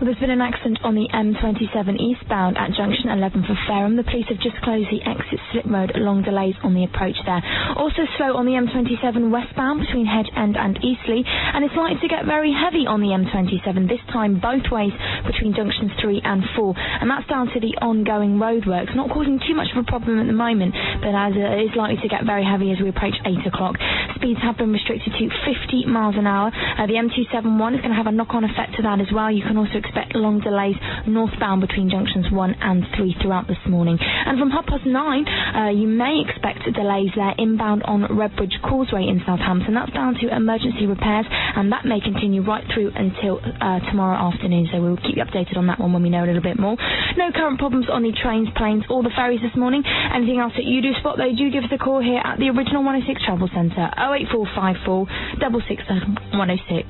Well, there's been an accident on the M27 eastbound at junction 11 for Fareham. The police have just closed the exit slip road, long delays on the approach there. Also slow on the M27 westbound between Hedge End and Eastleigh, and it's likely to get very heavy on the M27, this time both ways between junctions 3 and 4, and that's down to the ongoing roadworks, not causing too much of a problem at the moment, but as it is likely to get very heavy as we approach 8 o'clock. Speeds have been restricted to 50 miles an hour. The M271 is going to have a knock-on effect to that as well. You can also expect long delays northbound between junctions 1 and 3 throughout this morning. And from 9:30, you may expect delays there inbound on Redbridge Causeway in Southampton. That's down to emergency repairs, and that may continue right through until tomorrow afternoon. So we'll keep you updated on that one when we know a little bit more. No current problems on the trains, planes, or the ferries this morning. Anything else that you do spot, though, do give us a call here at the Original 106 Travel Centre, 08454 667 106.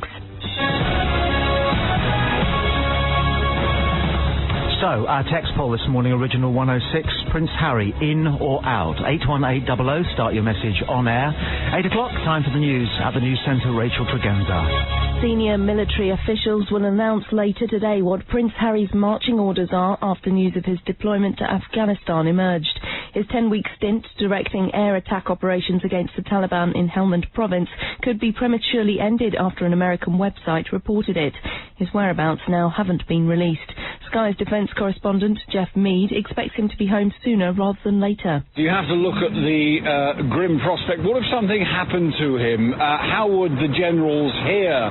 So, our text poll this morning, Original 106, Prince Harry, in or out? 81800, start your message on air. 8 o'clock, time for the news at the News Centre, Rachel Tregenza. Senior military officials will announce later today what Prince Harry's marching orders are after news of his deployment to Afghanistan emerged. His 10-week stint directing air attack operations against the Taliban in Helmand province could be prematurely ended after an American website reported it. His whereabouts now haven't been released. Sky's defence correspondent Jeff Mead expects him to be home sooner rather than later. You have to look at the grim prospect. What if something happened to him? How would the generals here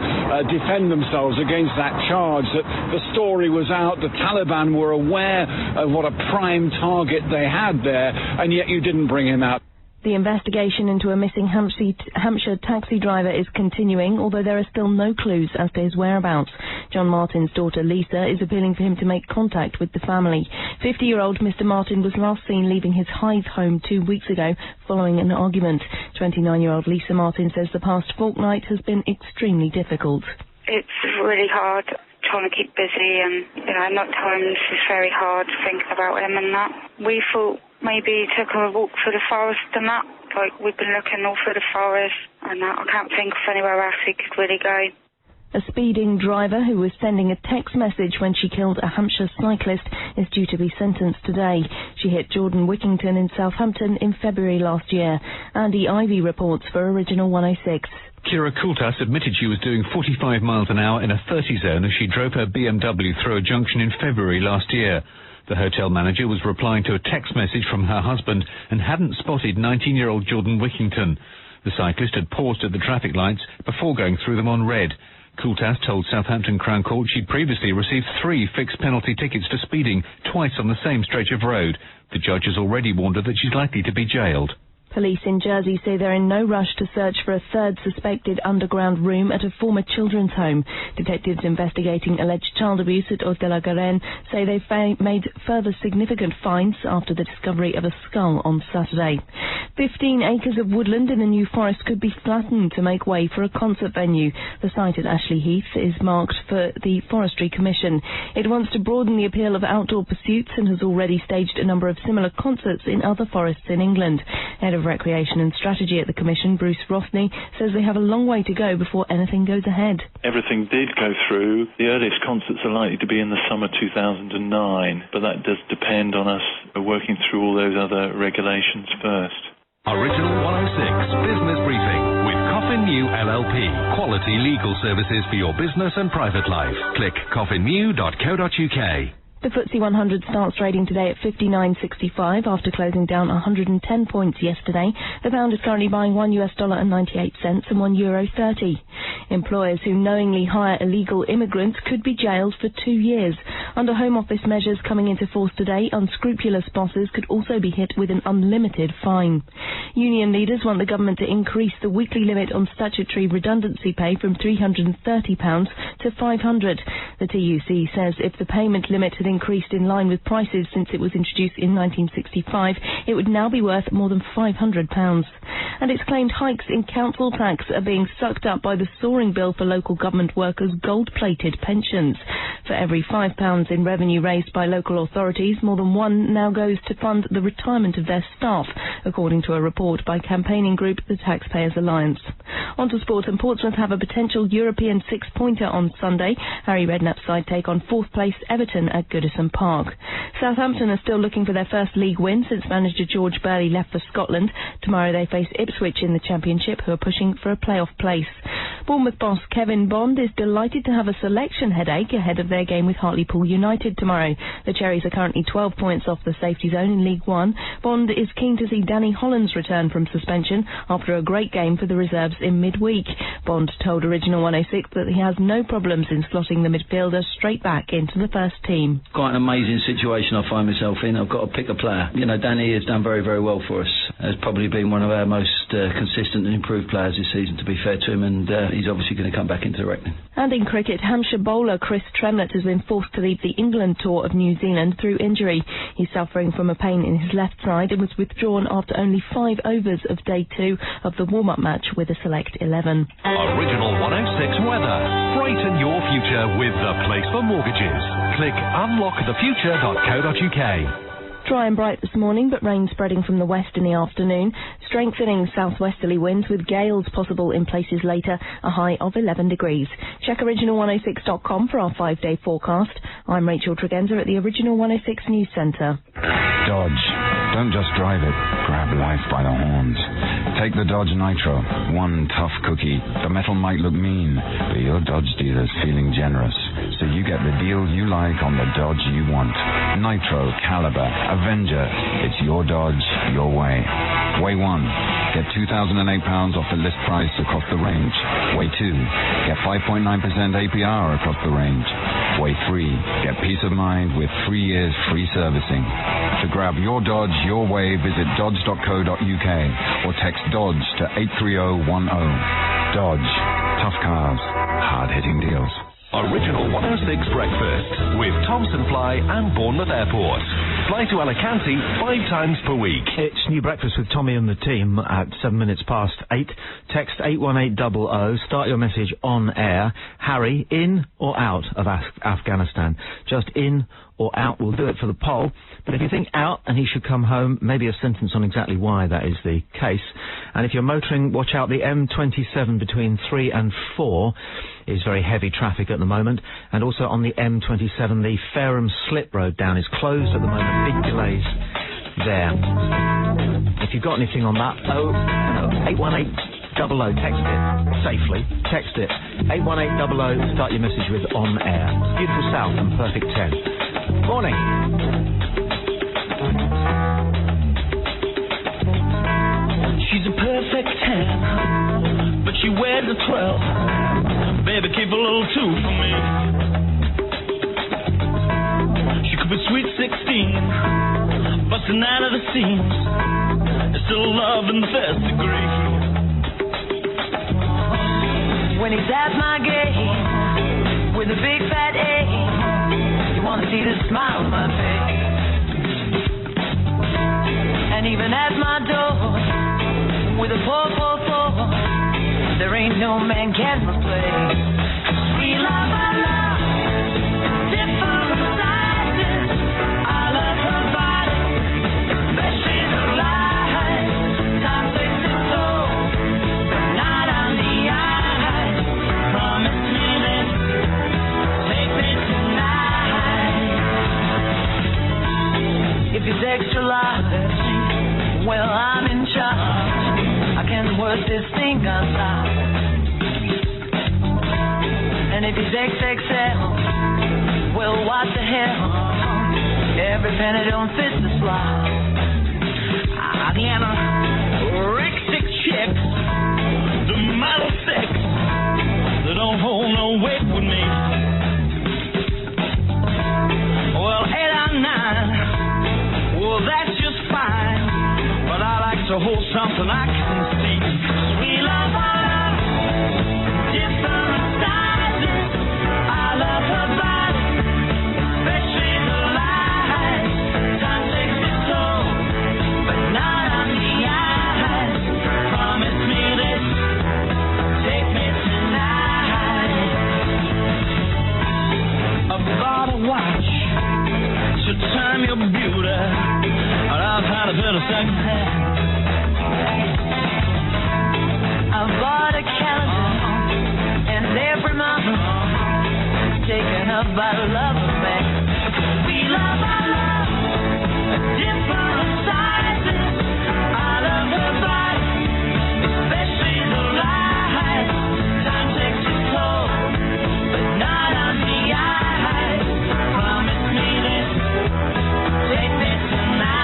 defend themselves against that charge that the story was out, the Taliban were aware of what a prime target they had there, and yet you didn't bring him out? The investigation into a missing Hampshire taxi driver is continuing, although there are still no clues as to his whereabouts. John Martin's daughter Lisa is appealing for him to make contact with the family. 50-year-old Mr. Martin was last seen leaving his Hythe home 2 weeks ago following an argument. 29-year-old Lisa Martin says the past fortnight has been extremely difficult. It's really hard trying to keep busy, and at times it's very hard thinking about him and that. We thought maybe he took a walk through the forest and that. Like, we've been looking all through the forest and that. I can't think of anywhere else he could really go. A speeding driver who was sending a text message when she killed a Hampshire cyclist is due to be sentenced today. She hit Jordan Wickington in Southampton in February last year. Andy Ivy reports for Original 106. Kira Kultas admitted she was doing 45 miles an hour in a 30 zone as she drove her BMW through a junction in February last year. The hotel manager was replying to a text message from her husband and hadn't spotted 19-year-old Jordan Wickington. The cyclist had paused at the traffic lights before going through them on red. Kultas told Southampton Crown Court she'd previously received 3 fixed penalty tickets for speeding, twice on the same stretch of road. The judge has already warned her that she's likely to be jailed. Police in Jersey say they're in no rush to search for a third suspected underground room at a former children's home. Detectives investigating alleged child abuse at Haute de la Garenne say they've made further significant finds after the discovery of a skull on Saturday. 15 acres of woodland in the New Forest could be flattened to make way for a concert venue. The site at Ashley Heath is marked for the Forestry Commission. It wants to broaden the appeal of outdoor pursuits and has already staged a number of similar concerts in other forests in England. Head of Recreation and Strategy at the Commission, Bruce Rothney, says they have a long way to go before anything goes ahead. Everything did go through. The earliest concerts are likely to be in the summer 2009, but that does depend on us working through all those other regulations first. Original 106 Business Briefing with Coffin New LLP. Quality legal services for your business and private life. Click coffinnew.co.uk. The FTSE 100 starts trading today at 59.65 after closing down 110 points yesterday. The pound is currently buying $1.98 and €1.30. Employers who knowingly hire illegal immigrants could be jailed for 2 years. Under Home Office measures coming into force today, unscrupulous bosses could also be hit with an unlimited fine. Union leaders want the government to increase the weekly limit on statutory redundancy pay from £330 to £500. The TUC says if the payment limit had increased in line with prices since it was introduced in 1965, it would now be worth more than £500. And it's claimed hikes in council tax are being sucked up by the soaring bill for local government workers' gold-plated pensions. For every £5 in revenue raised by local authorities, more than one now goes to fund the retirement of their staff, according to a report by campaigning group the Taxpayers Alliance. On to sport, and Portsmouth have a potential European six-pointer on Sunday. Harry Redknapp's side take on 4th place Everton at Goodison Park. Southampton are still looking for their first league win since manager George Burley left for Scotland. Tomorrow they face Ipswich in the Championship, who are pushing for a playoff place. Bournemouth boss Kevin Bond is delighted to have a selection headache ahead of their game with Hartlepool United tomorrow. The Cherries are currently 12 points off the safety zone in League One. Bond is keen to see Danny Holland's return from suspension after a great game for the reserves in midweek. Bond told Original 106 that he has no problems in slotting the midfielder straight back into the first team. Quite an amazing situation I find myself in. I've got to pick a player. You know, Danny has done very, very well for us. Has probably been one of our most consistent and improved players this season, to be fair to him, and he's obviously going to come back into the reckoning. And in cricket, Hampshire bowler Chris Tremlett has been forced to leave the England tour of New Zealand through injury. He's suffering from a pain in his left side and was withdrawn after only 5 overs of day 2 of the warm-up match with the Select 11. Original 106 weather. Brighten your future with The Place for Mortgages. Click unlockthefuture.co.uk. Dry and bright this morning, but rain spreading from the west in the afternoon. Strengthening southwesterly winds with gales possible in places later, a high of 11 degrees. Check original106.com for our 5-day forecast. I'm Rachel Tregenza at the Original 106 News Centre. Dodge. Don't just drive it. Grab life by the horns. Take the Dodge Nitro. One tough cookie. The metal might look mean, but your Dodge dealer's feeling generous. So you get the deal you like on the Dodge you want. Nitro, Caliber, Avenger. It's your Dodge, your way. Way 1. Get £2,008 off the list price across the range. Way 2. Get 5.9% APR across the range. Way 3. Get peace of mind with 3 years free servicing. To grab your Dodge your way, visit dodge.co.uk or text Dodge to 83010. Dodge. Tough cars. Hard-hitting deals. Original 106 Breakfast with Thompson Fly and Bournemouth Airport. Fly to Alicante 5 times per week. It's New Breakfast with Tommy and the team at 7 minutes past 8. Text 81800. Start your message on air. Harry, in or out of Afghanistan? Just in or out. We'll do it for the poll. But if you think out and he should come home, maybe a sentence on exactly why that is the case. And if you're motoring, watch out the M27 between 3 and 4 is very heavy traffic at the moment. And also on the M27, the Fareham Slip Road down is closed at the moment. Big delays there. If you've got anything on that, 81800, text it safely. Text it 81800. Start your message with On Air. Beautiful South and Perfect 10. Morning. She's a perfect 10, but she wears a 12. Baby, keep a little 2 for me. She could be sweet 16, busting out of the seams. It's still love in the first degree. When he's at my gate with a big fat A, you wanna see the smile on my face. And even at my door with a 444, there ain't no man can replace. We love our love, different sizes. I love her body, especially the lies. Time takes its toll, but not on the eyes. Promise me this, take me tonight. If it's extra large, well, I'm in charge. I can work this thing outside. And if it's XXL, well, what the hell? Every penny don't fit the slot. I can Rick 6 chicks, the Model 6, they don't hold no weight with me. Well, 8 or 9, well, that's just fine. But I like to hold something I can see. We love our love, different sizes. I love her body, especially the lies. Time takes its toll, but not on the eyes. Promise me this, take me tonight. I bought a watch to time your beauty. I've had a bit of second hand. I bought a calendar, and every month taken up by the love of man. We love our love, different sizes. I love her body, especially the lies. Time takes its toll, but not on the eyes. Promise me this, take me tonight.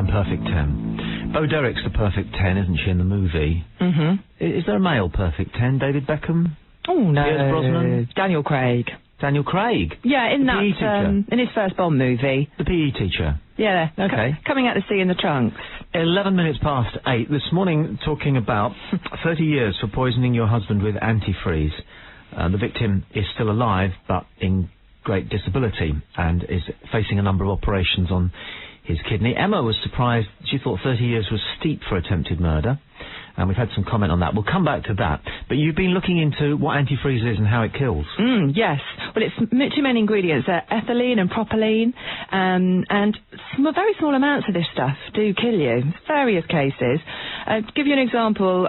Perfect 10. Bo Derrick's the perfect 10, isn't she, in the movie? Mm-hmm. Is there a male perfect 10? David Beckham? Oh, no. Pierce Brosnan? Daniel Craig. Daniel Craig? Yeah, in the that, PE teacher. In his first Bond movie. The PE teacher? Yeah. Okay. Coming out to sea in the trunks. 11 minutes past 8. This morning, talking about 30 years for poisoning your husband with antifreeze. The victim is still alive, but in great disability, and is facing a number of operations on his kidney. Emma was surprised. She thought 30 years was steep for attempted murder, and we've had some comment on that. We'll come back to that. But you've been looking into what antifreeze is and how it kills. Yes. Well, it's two main ingredients, ethylene and propylene, and very small amounts of this stuff do kill you. Various cases. To give you an example,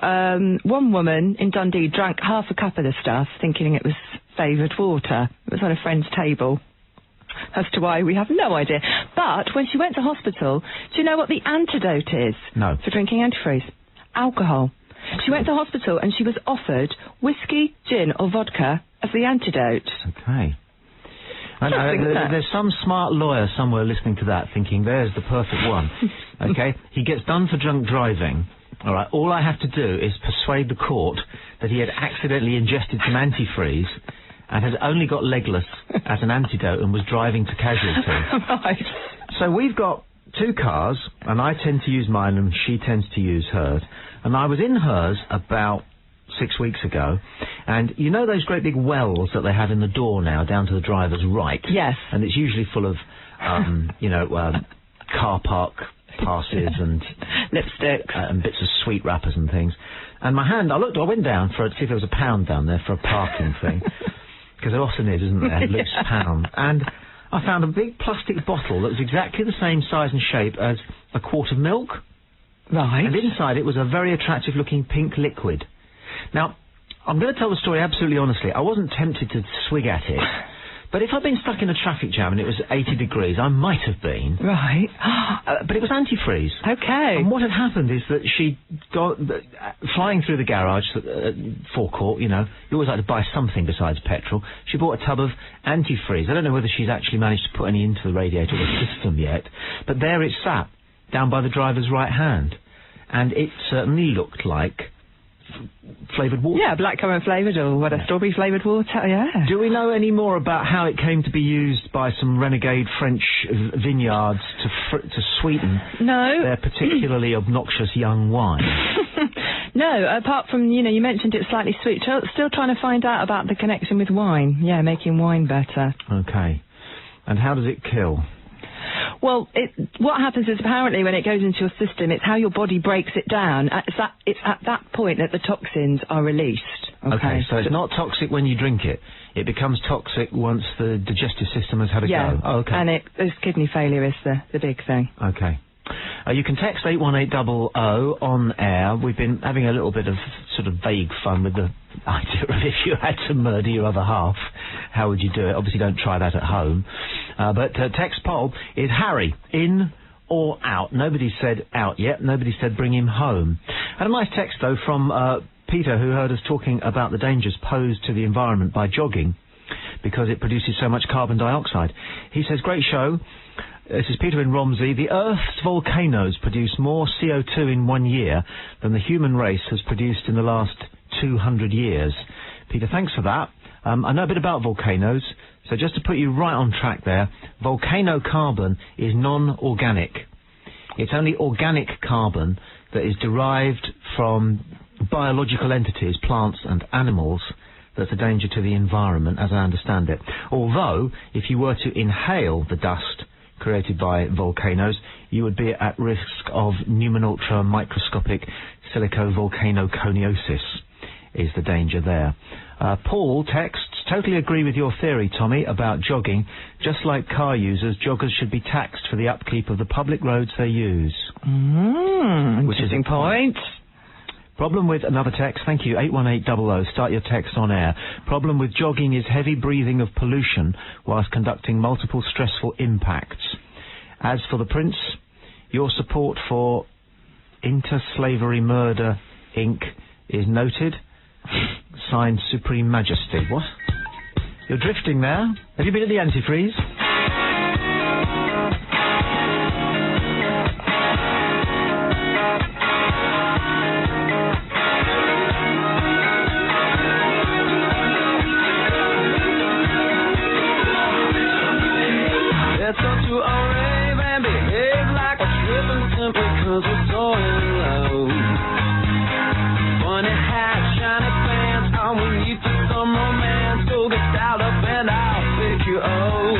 one woman in Dundee drank half a cup of the stuff, thinking it was favoured water. It was on a friend's table. As to why, we have no idea. But when she went to hospital, do you know what the antidote is? No. For drinking antifreeze? Alcohol. She went to hospital and she was offered whiskey, gin or vodka as the antidote. Okay. There's some smart lawyer somewhere listening to that thinking, there's the perfect one. Okay? He gets done for drunk driving. All right, all I have to do is persuade the court that he had accidentally ingested some antifreeze, and had only got Legless as an antidote and was driving to casualty. Right. So we've got 2 cars, and I tend to use mine and she tends to use hers. And I was in hers about 6 weeks ago, and you know those great big wells that they have in the door now down to the driver's right? Yes. And it's usually full of, car park passes and lipstick and bits of sweet wrappers and things. And I went down to see if there was a pound down there for a parking thing, because there often isn't there, loose pound. And I found a big plastic bottle that was exactly the same size and shape as a quart of milk. Right. And inside it was a very attractive looking pink liquid. Now, I'm going to tell the story absolutely honestly. I wasn't tempted to swig at it. But if I'd been stuck in a traffic jam and it was 80 degrees, I might have been. Right. But it was antifreeze. Okay. And what had happened is that she got flying through the garage, forecourt, you always like to buy something besides petrol. She bought a tub of antifreeze. I don't know whether she's actually managed to put any into the radiator or the system yet, but there it sat, down by the driver's right hand. And it certainly looked like flavoured water. Yeah, blackcurrant flavoured or strawberry flavoured water, yeah. Do we know any more about how it came to be used by some renegade French vineyards to sweeten their particularly obnoxious young wine? No, apart from, you mentioned it's slightly sweet. Still trying to find out about the connection with wine. Yeah, making wine better. Okay. And how does it kill? Well, what happens is apparently when it goes into your system, it's how your body breaks it down. It's at that point that the toxins are released. Okay, so it's not toxic when you drink it. It becomes toxic once the digestive system has had a go. Oh, okay. And it's kidney failure is the big thing. Okay. You can text 81800 on air. We've been having a little bit of sort of vague fun with the idea of if you had to murder your other half, how would you do it? Obviously don't try that at home. But text poll is Harry, in or out? Nobody said out yet. Nobody said bring him home. And a nice text, though, from Peter, who heard us talking about the dangers posed to the environment by jogging because it produces so much carbon dioxide. He says, great show. This is Peter in Romsey. The Earth's volcanoes produce more CO2 in 1 year than the human race has produced in the last 200 years. Peter, thanks for that. I know a bit about volcanoes, so just to put you right on track there, volcano carbon is non-organic. It's only organic carbon that is derived from biological entities, plants and animals, that's a danger to the environment, as I understand it. Although, if you were to inhale the dust created by volcanoes, you would be at risk of pneumoultra microscopic silicovolcanoconiosis, is the danger there. Paul texts, totally agree with your theory, Tommy, about jogging. Just like car users, joggers should be taxed for the upkeep of the public roads they use. Which is a point. Problem with another text, thank you, 81800, start your text on air. Problem with jogging is heavy breathing of pollution whilst conducting multiple stressful impacts. As for the Prince, your support for Inter-Slavery Murder, Inc. is noted. Signed, Supreme Majesty. What? You're drifting there. Have you been at the antifreeze? Let's go to a rave and behave like a tripping simply cause we're so in love. Funny hat, shiny pants, all we need for some romance. So get styled up and I'll pick you up.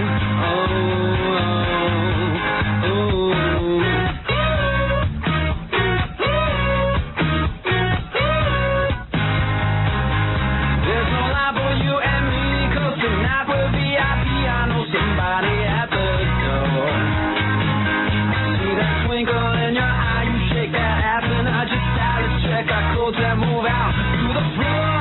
There's no lie for you and me, cause tonight we're VIP. I know somebody at the door. See that twinkle in your eye, you shake that ass and I just style check our codes and move out to the floor.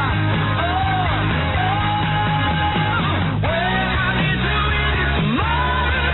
Well, I need to eat it tomorrow.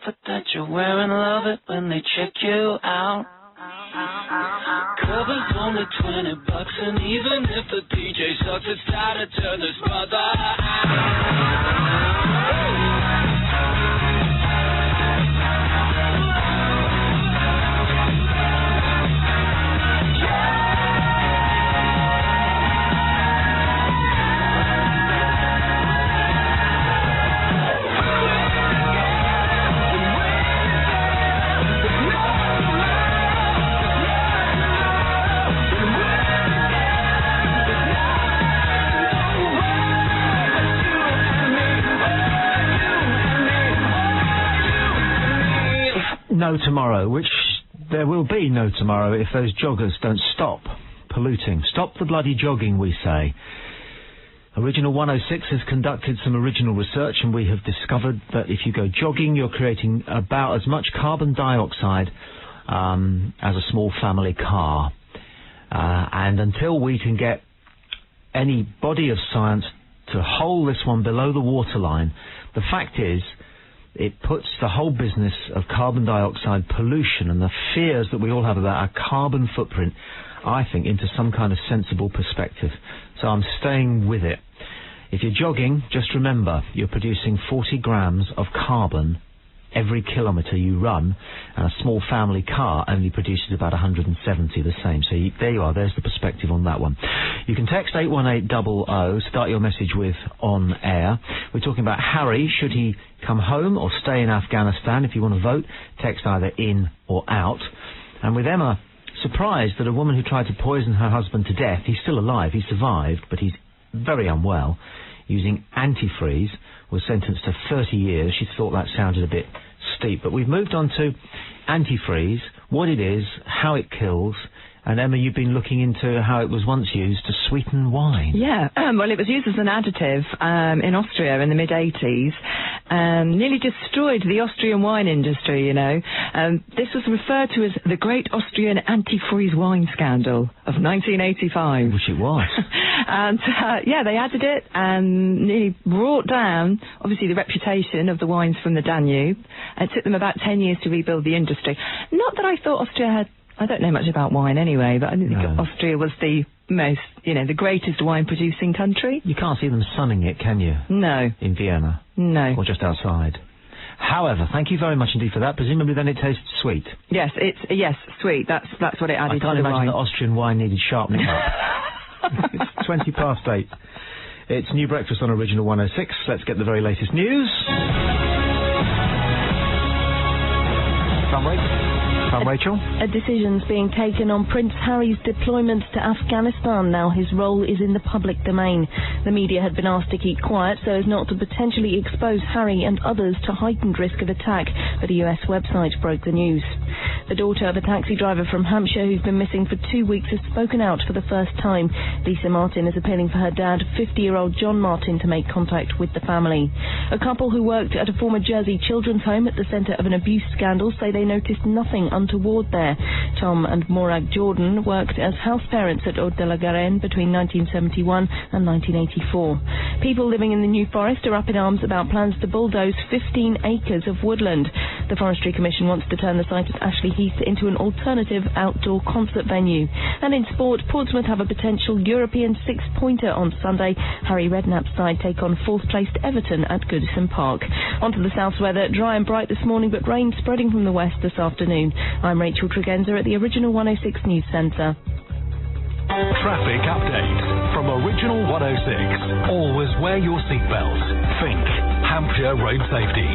outfit that you're wearing, love it when they check you out. Cover's only $20, and even if the DJ sucks, it's time to turn this mother out. No tomorrow, which there will be no tomorrow if those joggers don't stop polluting. Stop the bloody jogging, we say. Original 106 has conducted some original research, and we have discovered that if you go jogging, you're creating about as much carbon dioxide as a small family car. And until we can get any body of science to hold this one below the waterline, the fact is, it puts the whole business of carbon dioxide pollution and the fears that we all have about our carbon footprint, I think, into some kind of sensible perspective. So I'm staying with it. If you're jogging, just remember, you're producing 40 grams of carbon every kilometre you run, and a small family car only produces about 170, the same. So there you are, there's the perspective on that one. You can text 81800, start your message with On Air. We're talking about Harry, should he come home or stay in Afghanistan? If you want to vote, text either in or out. And with Emma, surprised that a woman who tried to poison her husband to death, he's still alive, he survived, but he's very unwell, using antifreeze, was sentenced to 30 years. She thought that sounded a bit steep. But we've moved on to antifreeze, what it is, how it kills. And Emma, you've been looking into how it was once used to sweeten wine. Yeah, well, it was used as an additive in Austria in the mid-80s. Nearly destroyed the Austrian wine industry, you know. This was referred to as the Great Austrian Antifreeze Wine Scandal of 1985. Which it was. And, yeah, they added it and nearly brought down, obviously, the reputation of the wines from the Danube. It took them about 10 years to rebuild the industry. Not that I thought Austria had... I don't know much about wine anyway, but I didn't think Austria was the most, you know, the greatest wine-producing country. You can't see them sunning it, can you? No. In Vienna? No. Or just outside? However, thank you very much indeed for that. Presumably then it tastes sweet. Yes, it's sweet. That's what it added to the wine. I can't imagine that Austrian wine needed sharpening up. It's 20 past 8. It's New Breakfast on Original 106. Let's get the very latest news. From Rachel. A decision's being taken on Prince Harry's deployment to Afghanistan. Now his role is in the public domain. The media had been asked to keep quiet so as not to potentially expose Harry and others to heightened risk of attack, but a US website broke the news. The daughter of a taxi driver from Hampshire who's been missing for 2 weeks has spoken out for the first time. Lisa Martin is appealing for her dad, 50-year-old John Martin, to make contact with the family. A couple who worked at a former Jersey children's home at the centre of an abuse scandal say they noticed nothing untoward there. Tom and Morag Jordan worked as house parents at Haute de la Garenne between 1971 and 1984. People living in the New Forest are up in arms about plans to bulldoze 15 acres of woodland. The Forestry Commission wants to turn the site at Ashley Heath into an alternative outdoor concert venue. And in sport, Portsmouth have a potential European six-pointer on Sunday. Harry Redknapp's side take on fourth-placed Everton at Goodison Park. On to the south weather. Dry and bright this morning, but rain spreading from the west this afternoon. I'm Rachel Tregenza at the Original 106 News Centre. Traffic update from Original 106. Always wear your seatbelt. Think Hampshire Road Safety.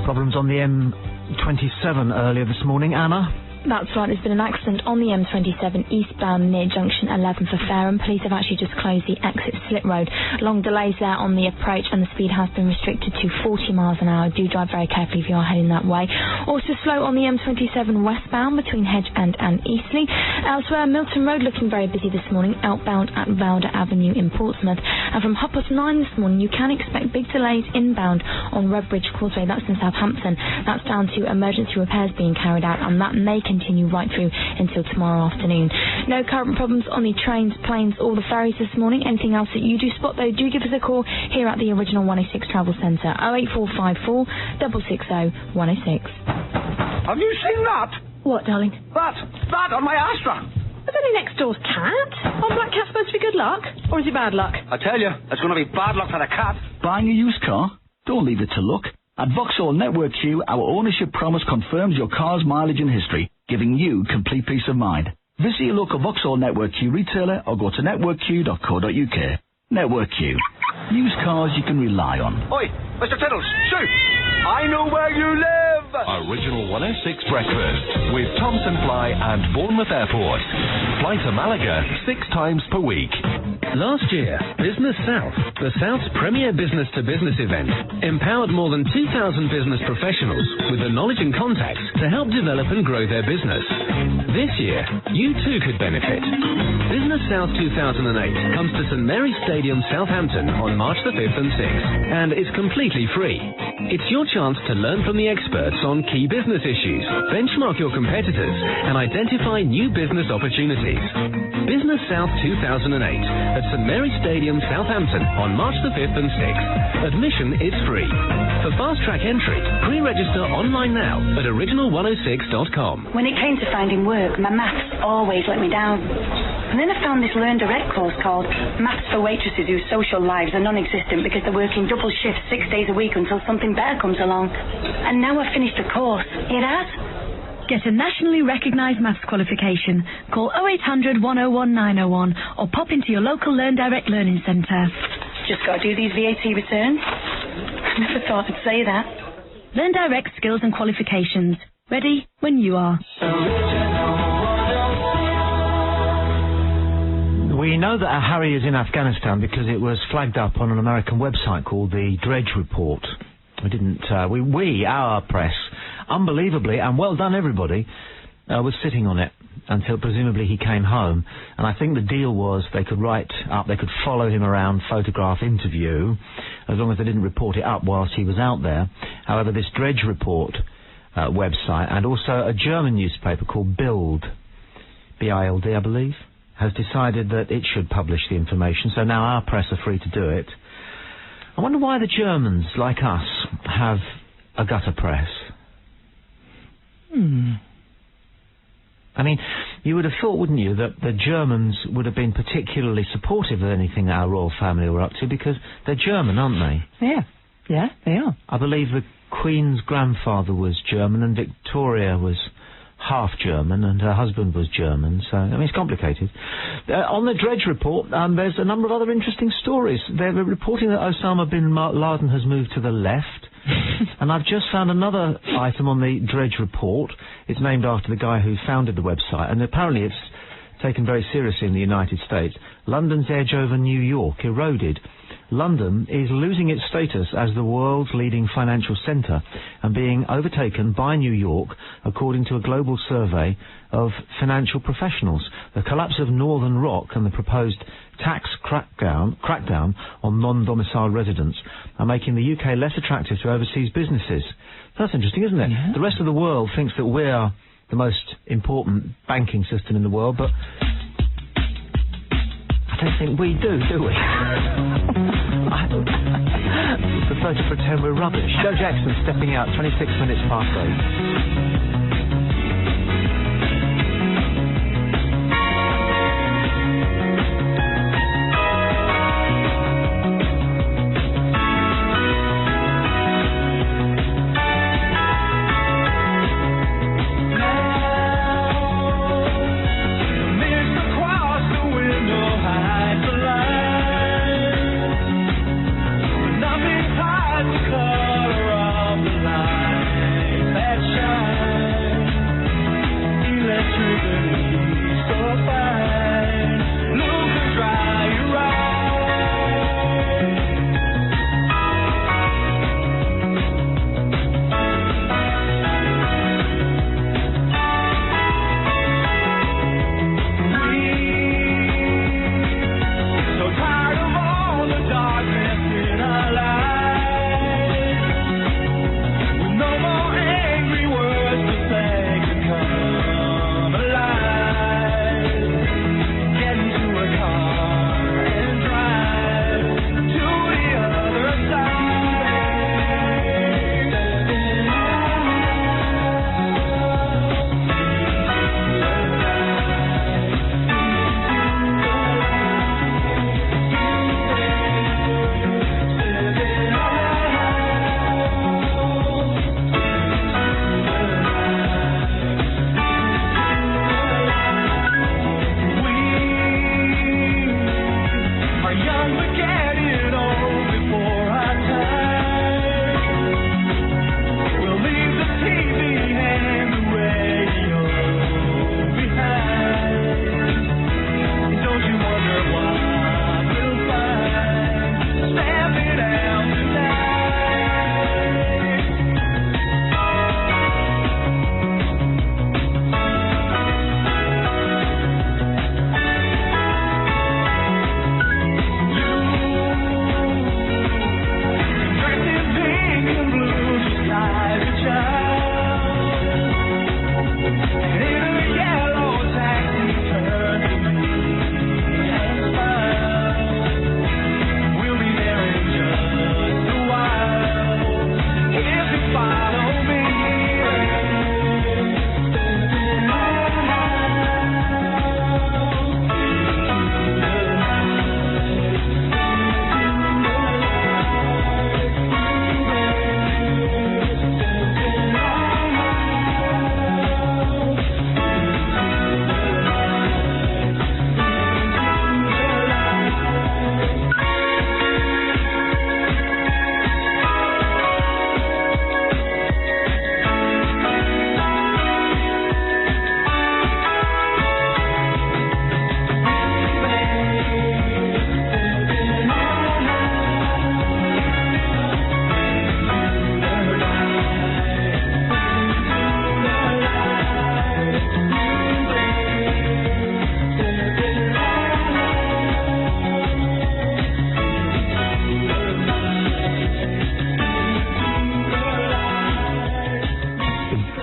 Problems on the M27 earlier this morning, Anna? That's right, there's been an accident on the M27 eastbound near junction 11 for Fareham. Police have actually just closed the exit slip road. Long delays there on the approach and the speed has been restricted to 40 miles an hour. Do drive very carefully if you are heading that way. Also slow on the M27 westbound between Hedge End and Eastleigh. Elsewhere, Milton Road looking very busy this morning, outbound at Valder Avenue in Portsmouth. And from 9:30 this morning, you can expect big delays inbound on Redbridge Causeway, that's in Southampton. That's down to emergency repairs being carried out, and that may continue right through until tomorrow afternoon. No current problems on the trains, planes or the ferries this morning. Anything else that you do spot, though, do give us a call here at the original 106 Travel Centre. 08454 660 106. Have you seen that? What, darling? That on my Astra. Is only next door's cat? Oh, black cat's supposed to be good luck? Or is it bad luck? I tell you, it's going to be bad luck for the cat. Buying a used car? Don't leave it to luck. At Vauxhall Network Q, our ownership promise confirms your car's mileage and history, giving you complete peace of mind. Visit your local Vauxhall Network Q retailer or go to networkq.co.uk. Network Q. Used cars you can rely on. Oi, Mr. Tiddles, shoot! I know where you live! Original 106 Breakfast with Thompson Fly and Bournemouth Airport. Fly to Malaga 6 times per week. Last year, Business South, the South's premier business-to-business event, empowered more than 2,000 business professionals with the knowledge and contacts to help develop and grow their business. This year, you too could benefit. Business South 2008 comes to St Mary's Stadium, Southampton on March the 5th and 6th, and is completely free. It's your chance to learn from the experts on key business issues, benchmark your competitors, and identify new business opportunities. Business South 2008 at St Mary's Stadium, Southampton on March the 5th and 6th. Admission is free. For fast-track entry, pre-register online now at original106.com. When it came to finding work, my maths always let me down. And then I found this Learn Direct course called Maths for Waitresses Whose Social Lives Are Non-Existent Because They're Working Double Shifts 6 days a week until something better comes along. And now I've finished the course. It has. Get a nationally recognised maths qualification. Call 0800 101 901 or pop into your local Learn Direct Learning Centre. Just got to do these VAT returns. I never thought I'd say that. Learn Direct Skills and Qualifications. Ready when you are. We know that Harry is in Afghanistan because it was flagged up on an American website called the Dredge Report. Our press, unbelievably, and well done everybody, was sitting on it until presumably he came home. And I think the deal was they could follow him around, photograph, interview, as long as they didn't report it up whilst he was out there. However, this Dredge Report website, and also a German newspaper called Bild, B-I-L-D, I believe, has decided that it should publish the information, so now our press are free to do it. I wonder why the Germans, like us, have a gutter press. I mean, you would have thought, wouldn't you, that the Germans would have been particularly supportive of anything our royal family were up to, because they're German, aren't they? Yeah, they are. I believe the Queen's grandfather was German and Victoria was half German and her husband was German, so, I mean, it's complicated. On the Dredge Report, there's a number of other interesting stories. They're reporting that Osama bin Laden has moved to the left, and I've just found another item on the Dredge Report. It's named after the guy who founded the website, and apparently it's taken very seriously in the United States. London's edge over New York eroded. London is losing its status as the world's leading financial centre and being overtaken by New York, according to a global survey of financial professionals. The collapse of Northern Rock and the proposed tax crackdown on non-domiciled residents are making the UK less attractive to overseas businesses. That's interesting, isn't it? Yeah. The rest of the world thinks that we are the most important banking system in the world, but I don't think we do we? I prefer to pretend we're rubbish. Joe Jackson stepping out, 26 minutes past 8. Shine.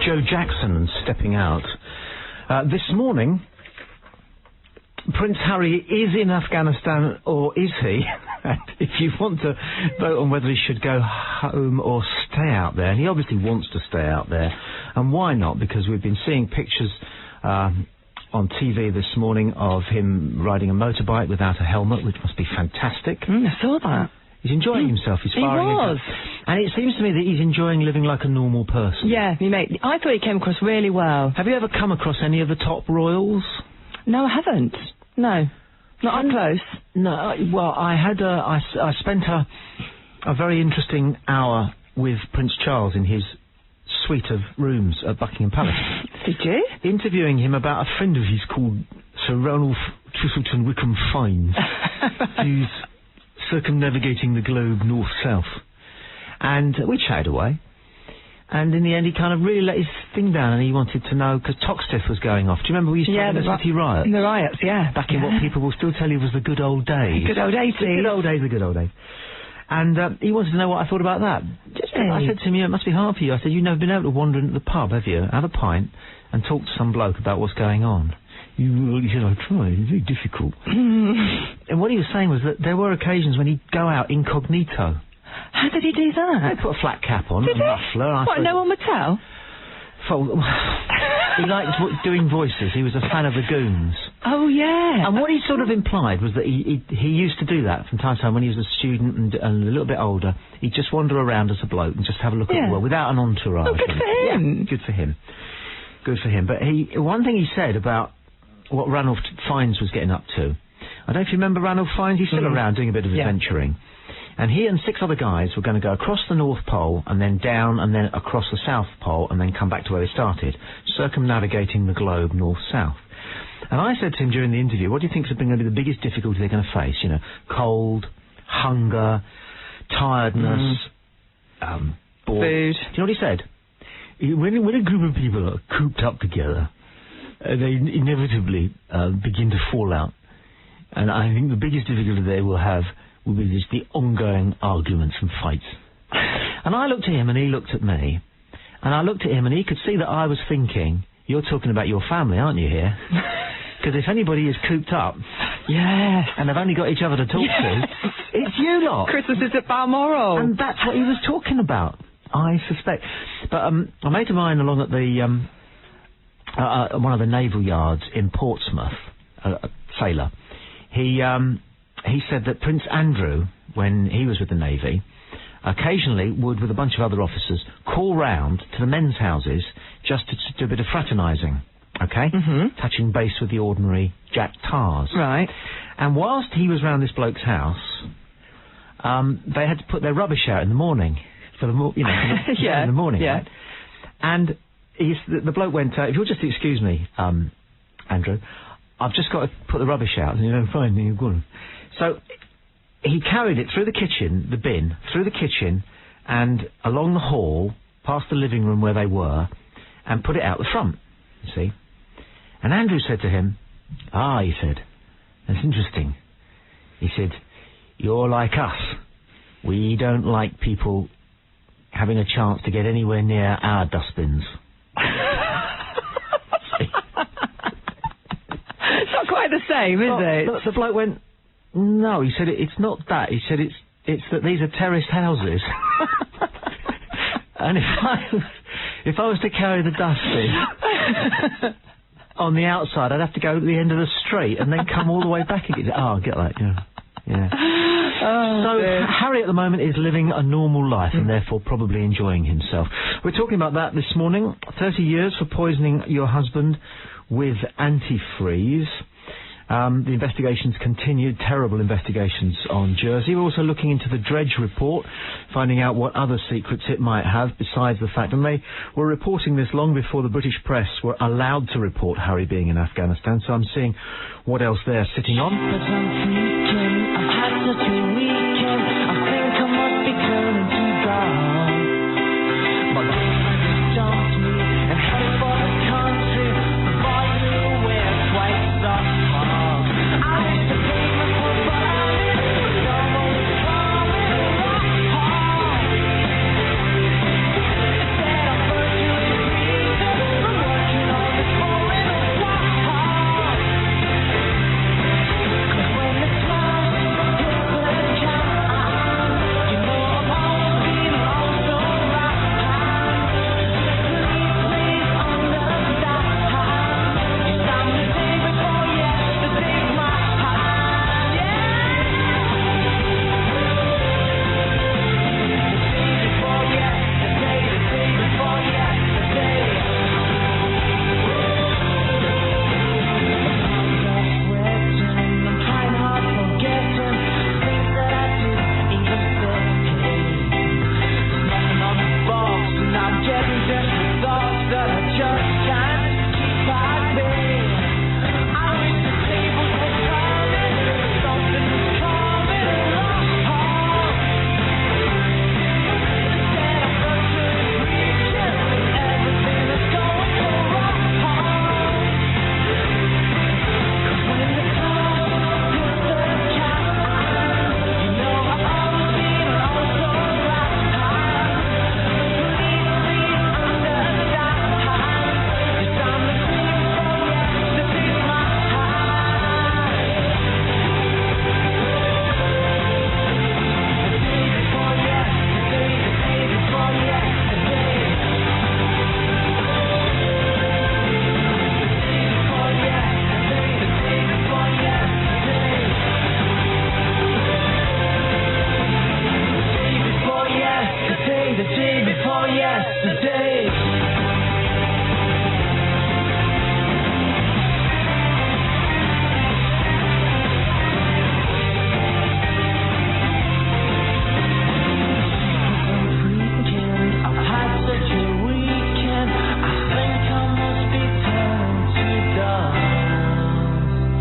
Joe Jackson and Stepping Out. This morning, Prince Harry is in Afghanistan, or is he? And if you want to vote on whether he should go home or stay out there, and he obviously wants to stay out there, and why not? Because we've been seeing pictures on TV this morning of him riding a motorbike without a helmet, which must be fantastic. I saw that. He's enjoying himself. He's firing. He was. And it seems to me that he's enjoying living like a normal person. Yeah, I thought he came across really well. Have you ever come across any of the top royals? No, I haven't. No. Not up close? No, well, I had I spent a very interesting hour with Prince Charles in his suite of rooms at Buckingham Palace. Did you? Interviewing him about a friend of his called Sir Ranulph Twistleton Wickham Fiennes, who's circumnavigating the globe north-south. And we chatted away. And in the end, he kind of really let his thing down, and he wanted to know, because Toxteth was going off. Do you remember we used to have the city riots? The riots, yeah. Back in what people will still tell you was the good old days. The good old 80s. The good old days. And he wanted to know what I thought about that. I said to him, it must be hard for you. I said, you've never been able to wander into the pub, have you? Have a pint and talk to some bloke about what's going on. He said, I tried. It's very difficult. And what he was saying was that there were occasions when he'd go out incognito. How did he do that? He put a flat cap on, did a muffler. What, no one would tell? He liked doing voices. He was a fan of the Goons. Oh, yeah. And what he sort of implied was that he used to do that from time to time when he was a student and a little bit older. He'd just wander around as a bloke and just have a look at the world without an entourage. Oh, good for him. Yeah, good for him. Good for him. But one thing he said about what Ranulph Fiennes was getting up to. I don't know if you remember Ranulph Fiennes. He's still around doing a bit of adventuring. And he and 6 other guys were going to go across the North Pole and then down and then across the South Pole and then come back to where they started, circumnavigating the globe north-south. And I said to him during the interview, what do you think is going to be the biggest difficulty they're going to face? You know, cold, hunger, tiredness, bored. Food. Do you know what he said? When a group of people are cooped up together, they inevitably begin to fall out. And I think the biggest difficulty they will have will be just the ongoing arguments and fights. And I looked at him and he looked at me. And I looked at him and he could see that I was thinking, you're talking about your family, aren't you, here? Because if anybody is cooped up, and they've only got each other to talk to, it's you lot. Christmas is at Balmoral. And that's what he was talking about, I suspect. But a mate of mine along at the one of the naval yards in Portsmouth, a sailor, he said that Prince Andrew, when he was with the Navy, occasionally would, with a bunch of other officers, call round to the men's houses just to do a bit of fraternising, okay? Touching base with the ordinary Jack Tars. Right. And whilst he was round this bloke's house, they had to put their rubbish out in the morning, in the morning, right? And the bloke went, if you'll just excuse me, Andrew, I've just got to put the rubbish out. And fine, you've gone. So he carried it through the kitchen, the bin, through the kitchen, and along the hall, past the living room where they were, and put it out the front, you see. And Andrew said to him, he said, that's interesting. He said, you're like us. We don't like people having a chance to get anywhere near our dustbins. It's not quite the same, is it? The bloke went, no, he said, it's not that. He said, it's that these are terraced houses. And if I was to carry the dustbin on the outside, I'd have to go to the end of the street and then come all the way back again. Oh, I get that, yeah. Harry at the moment is living a normal life and therefore probably enjoying himself. We're talking about that this morning. 30 years for poisoning your husband with antifreeze. The investigations continued, terrible investigations on Jersey. We're also looking into the Dredge report, finding out what other secrets it might have besides the fact, and they were reporting this long before the British press were allowed to report Harry being in Afghanistan, so I'm seeing what else they're sitting on. I've had such a weekend, I think I must be turning to God. My girlfriend has dumped me and headed for the country, boy knew where twice the fog. I used to pay my poor body, but someone was coming right home. Said I'm virtually free,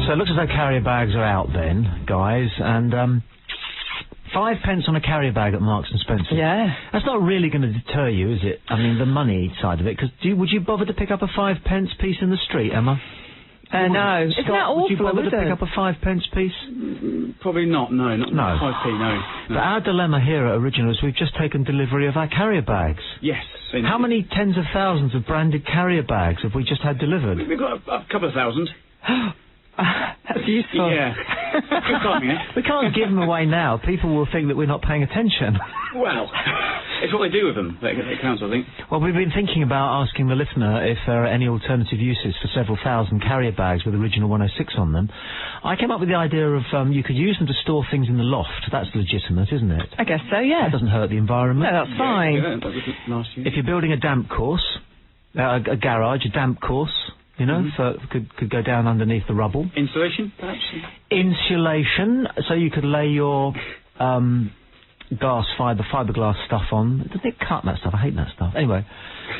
So it looks as though carrier bags are out then, guys, and 5 pence on a carrier bag at Marks and Spencer. Yeah. That's not really going to deter you, is it? I mean, the money side of it. Because would you bother to pick up a 5 pence piece in the street, Emma? No. Isn't that awful? Would you bother to pick up a 5 pence piece? Probably not. No, not 5p. No. But our dilemma here at Original is we've just taken delivery of our carrier bags. Yes. How many tens of thousands of branded carrier bags have we just had delivered? We've got a couple of thousand. That's useful. Yeah. Good timing, eh? We can't give them away now. People will think that we're not paying attention. Well, it's what they do with them that counts, I think. Well, we've been thinking about asking the listener if there are any alternative uses for several thousand carrier bags with Original 106 on them. I came up with the idea of you could use them to store things in the loft. That's legitimate, isn't it? I guess so, yeah. That doesn't hurt the environment. No, that's fine. Yeah, that was last year. If you're building a damp course, a garage, a damp course, you know, could go down underneath the rubble. Insulation, perhaps? Insulation, so you could lay your fiberglass stuff on. Doesn't it cut that stuff? I hate that stuff. Anyway,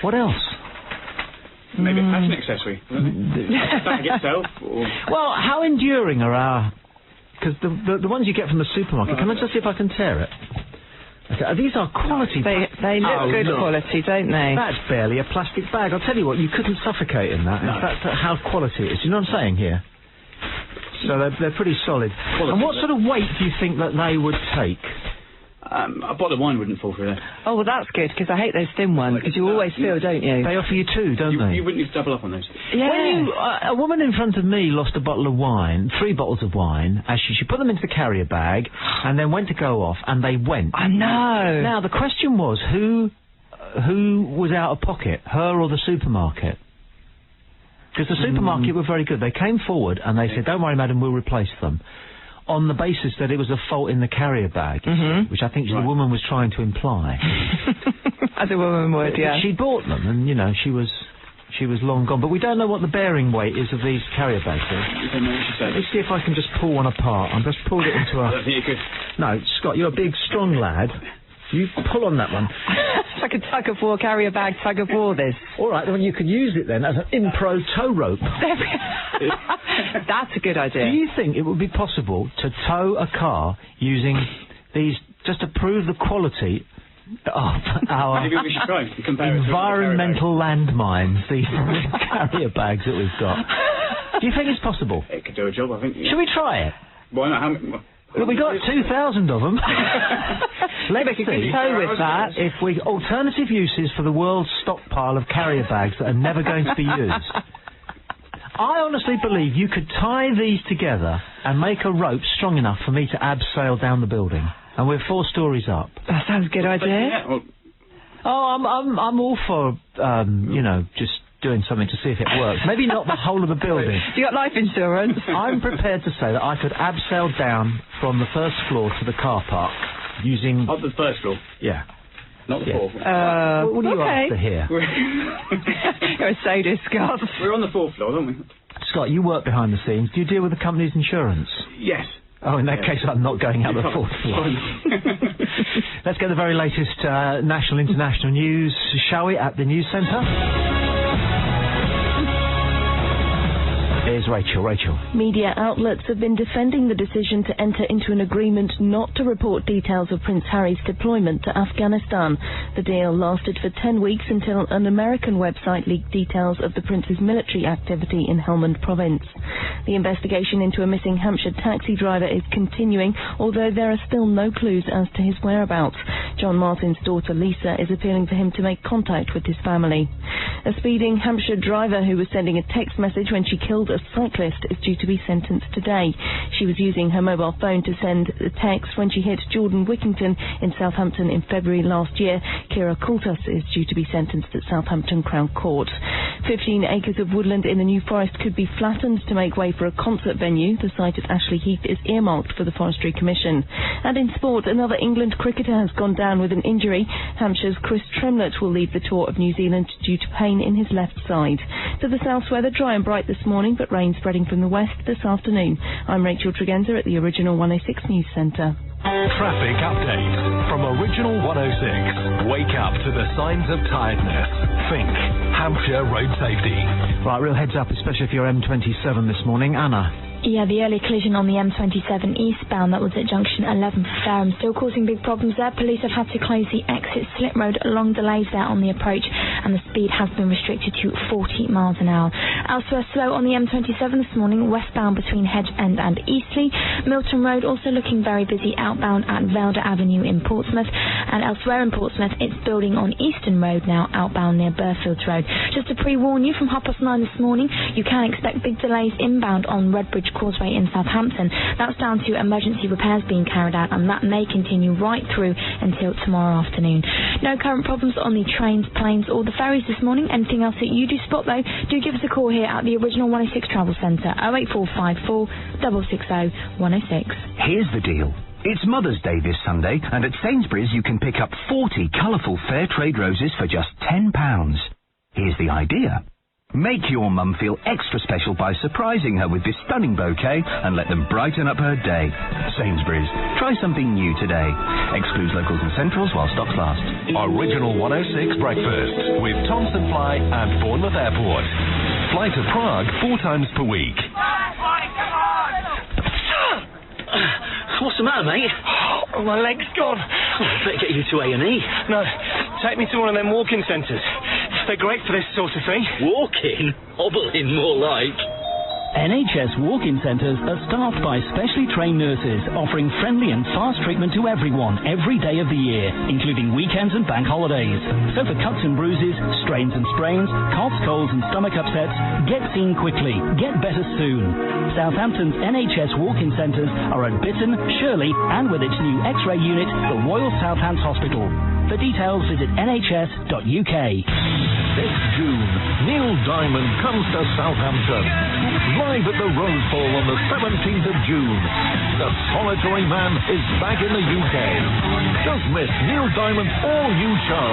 what else? Maybe a fashion accessory. Bag itself? Or... Well, how enduring are our... Because the ones you get from the supermarket, can I just see if I can tear it? Okay, these are quality... They look good quality, don't they? That's barely a plastic bag. I'll tell you what, you couldn't suffocate in that. No. That's how quality it is. You know what I'm saying here? So they're pretty solid. Quality, and what sort of weight do you think that they would take? A bottle of wine wouldn't fall through there. Oh, well, that's good, because I hate those thin ones, because you always feel, don't you? They offer you two, don't they? You wouldn't need to double up on those. Yeah. When a woman in front of me lost a bottle of wine, 3 bottles of wine, as she put them into the carrier bag, and then went to go off, and they went. I know. Now, the question was, who was out of pocket, her or the supermarket? Because the supermarket were very good. They came forward, and they said, don't worry, madam, we'll replace them. On the basis that it was a fault in the carrier bag, which I think the woman was trying to imply. As a woman would, yeah. She bought them, and, you know, she was long gone. But we don't know what the bearing weight is of these carrier bags. Let me see if I can just pull one apart. I've just pulled it into a... I don't think you could. No, Scott, you're a big, strong lad. You pull on that one. It's like a tug-of-war, carrier bag tug-of-war, this. All right, well, you could use it then as an impro tow rope. That's a good idea. Do you think it would be possible to tow a car using these, just to prove the quality of our Maybe we should try and compare it to environmental landmines, these carrier bags that we've got? Do you think it's possible? It could do a job, I think. Yeah. Should we try it? Why not? Well, we got 2,000 of them. Let's see with that. if we alternative uses for the world's stockpile of carrier bags that are never going to be used. I honestly believe you could tie these together and make a rope strong enough for me to abseil down the building, and we're 4 stories up. That sounds a good idea. Yeah, well, I'm all for you know, just doing something to see if it works. Maybe not the whole of the building. Do you got life insurance? I'm prepared to say that I could abseil down from the first floor to the car park using... Up the first floor? Yeah. Not the fourth floor. What are you after here? You're a sadist, Scott. We're on the 4th floor, aren't we? Scott, you work behind the scenes. Do you deal with the company's insurance? Yes. Oh, in that case, I'm not going out the 4th floor. Let's get the very latest national, international news, shall we, at the news centre? Here's Rachel. Media outlets have been defending the decision to enter into an agreement not to report details of Prince Harry's deployment to Afghanistan. The deal lasted for 10 weeks until an American website leaked details of the prince's military activity in Helmand province. The investigation into a missing Hampshire taxi driver is continuing, although there are still no clues as to his whereabouts. John Martin's daughter Lisa is appealing for him to make contact with his family. A speeding Hampshire driver who was sending a text message when she killed a cyclist is due to be sentenced today. She was using her mobile phone to send a text when she hit Jordan Wickington in Southampton in February last year. Kira Coultas is due to be sentenced at Southampton Crown Court. 15 acres of woodland in the New Forest could be flattened to make way for a concert venue. The site at Ashley Heath is earmarked for the Forestry Commission. And in sport, another England cricketer has gone down with an injury. Hampshire's Chris Tremlett will leave the tour of New Zealand due to pain in his left side. To the south, weather dry and bright this morning, but rain spreading from the west this afternoon. I'm Rachel Tregenza at the Original 106 News Centre. Traffic update from Original 106. Wake up to the signs of tiredness. Think Hampshire road safety. Right, real heads up, especially if you're M27 this morning. Anna. Yeah, the early collision on the M27 eastbound, that was at junction 11 for Fareham, still causing big problems there. Police have had to close the exit slip road, long delays there on the approach, and the speed has been restricted to 40 miles an hour. Elsewhere, slow on the M27 this morning, westbound between Hedge End and Eastleigh. Milton Road also looking very busy outbound at Velda Avenue in Portsmouth, and elsewhere in Portsmouth, it's building on Eastern Road now, outbound near Burfields Road. Just to pre-warn you, from 9:30 this morning, you can expect big delays inbound on Redbridge Causeway in Southampton. That's down to emergency repairs being carried out, and that may continue right through until tomorrow afternoon. No current problems on the trains, planes or the ferries this morning. Anything else that you do spot though, do give us a call here at the original 106 Travel Centre, 08454 660 106. Here's the deal. It's Mother's Day this Sunday, and at Sainsbury's you can pick up 40 colourful fair trade roses for just £10. Here's the idea. Make your mum feel extra special by surprising her with this stunning bouquet and let them brighten up her day. Sainsbury's. Try something new today. Excludes locals and centrals while stocks last. Original 106 Breakfast with Thompson Fly and Bournemouth Airport. Fly to Prague 4 times per week. What's the matter, mate? Oh, my leg's gone. Better get you to A&E. No, take me to one of them walking centres. They're great for this sort of thing. Walking? Hobbling, more like. NHS walk-in centres are staffed by specially trained nurses, offering friendly and fast treatment to everyone every day of the year, including weekends and bank holidays. So for cuts and bruises, strains and sprains, coughs, colds and stomach upsets, get seen quickly, get better soon. Southampton's NHS walk-in centres are at Bitton, Shirley and with its new X-ray unit, the Royal Southampton Hospital. For details, visit nhs.uk. This June, Neil Diamond comes to Southampton. Live at the Rose Bowl on the 17th of June. The Solitary Man is back in the UK. Don't miss Neil Diamond's all-new show.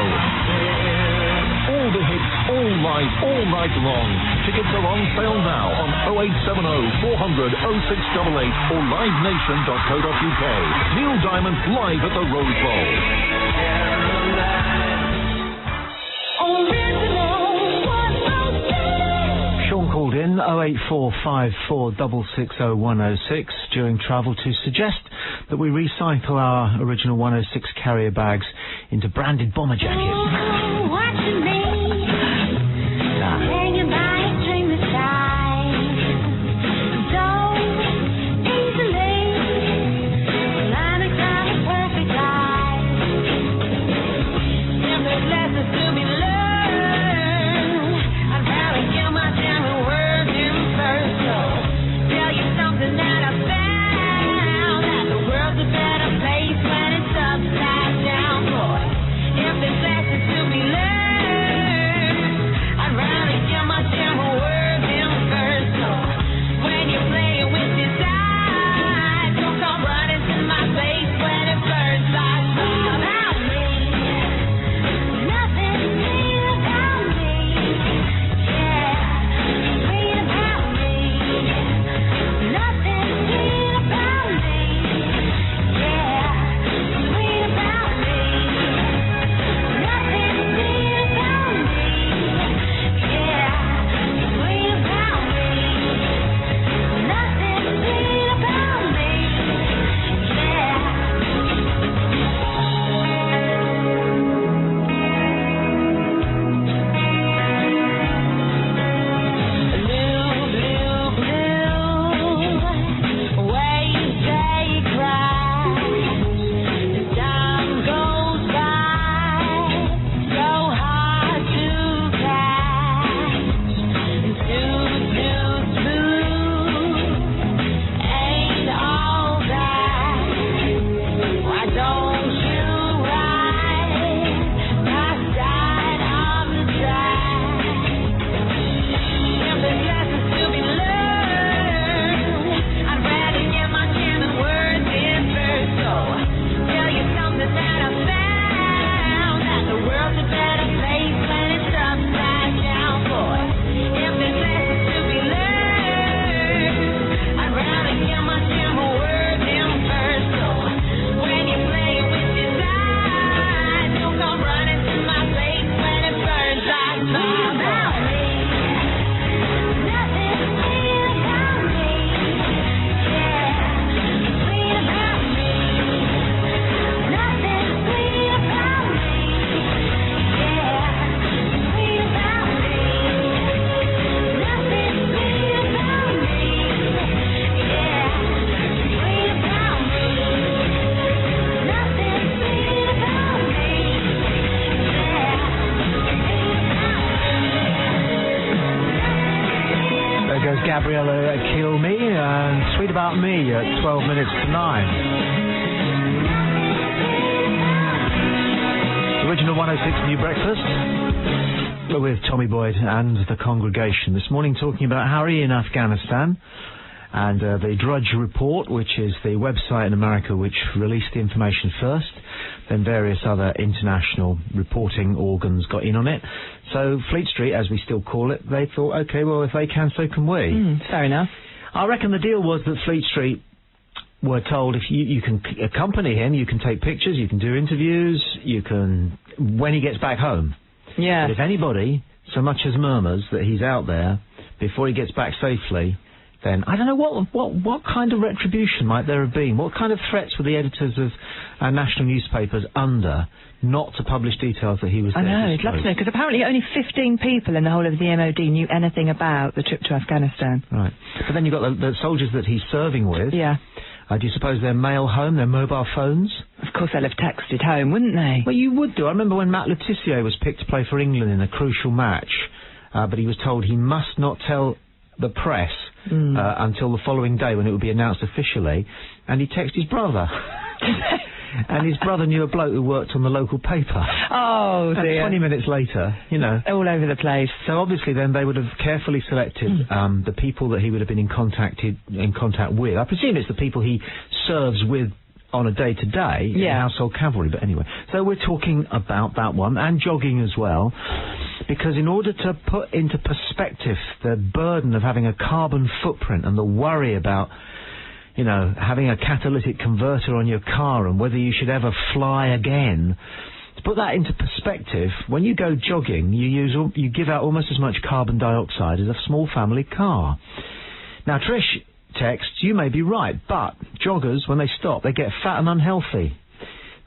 All the hits, all live, all night long. Tickets are on sale now on 0870 400 0688 or livenation.co.uk. Neil Diamond live at the Rose Bowl. Sean called in 08454 660 106 during travel to suggest that we recycle our original 106 carrier bags into branded bomber jackets. If it's lasted to goes Gabriella Kill Me and Sweet About Me at 12 minutes to 9. Original 106 New Breakfast. We're with Tommy Boyd and the congregation this morning talking about Harry in Afghanistan and the Drudge Report, which is the website in America which released the information first. Then various other international reporting organs got in on it. So Fleet Street, as we still call it, they thought, OK, well, if they can, so can we. Fair enough. I reckon the deal was that Fleet Street were told if you can accompany him, you can take pictures, you can do interviews, you can, when he gets back home. Yeah. But if anybody so much as murmurs that he's out there before he gets back safely, then I don't know what kind of retribution might there have been. What kind of threats were the editors of our national newspapers under not to publish details that he was there? I know, I'd love to know, because apparently only 15 people in the whole of the MOD knew anything about the trip to Afghanistan. Right. But then you've got the soldiers that he's serving with. Yeah. Do you suppose they're mail home, their mobile phones? Of course they'll have texted home, wouldn't they? Well, you would do. I remember when Matt Le Tissier was picked to play for England in a crucial match, but he was told he must not tell the press until the following day when it would be announced officially, and he texted his brother. And his brother knew a bloke who worked on the local paper. Oh, dear. 20 minutes later, you know. All over the place. So obviously then they would have carefully selected the people that he would have been in contact with. I presume it's the people he serves with on a day-to-day in household cavalry, but anyway. So we're talking about that one, and jogging as well, because in order to put into perspective the burden of having a carbon footprint and the worry about, you know, having a catalytic converter on your car and whether you should ever fly again, to put that into perspective, when you go jogging, you give out almost as much carbon dioxide as a small family car. Now, Trish texts, you may be right, but joggers, when they stop, they get fat and unhealthy.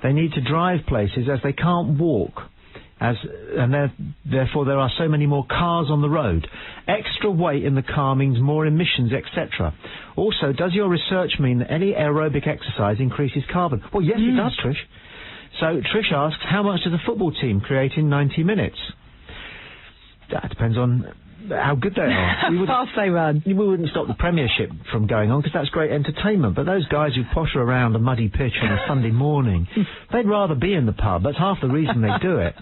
They need to drive places as they can't walk, and therefore there are so many more cars on the road. Extra weight in the car means more emissions, etc. Also, does your research mean that any aerobic exercise increases carbon? Well, yes, it does, Trish. So Trish asks, how much does a football team create in 90 minutes? That depends on how good they are. How fast they run. We wouldn't stop the Premiership from going on because that's great entertainment, but those guys who potter around a muddy pitch on a Sunday morning, they'd rather be in the pub. That's half the reason they do it.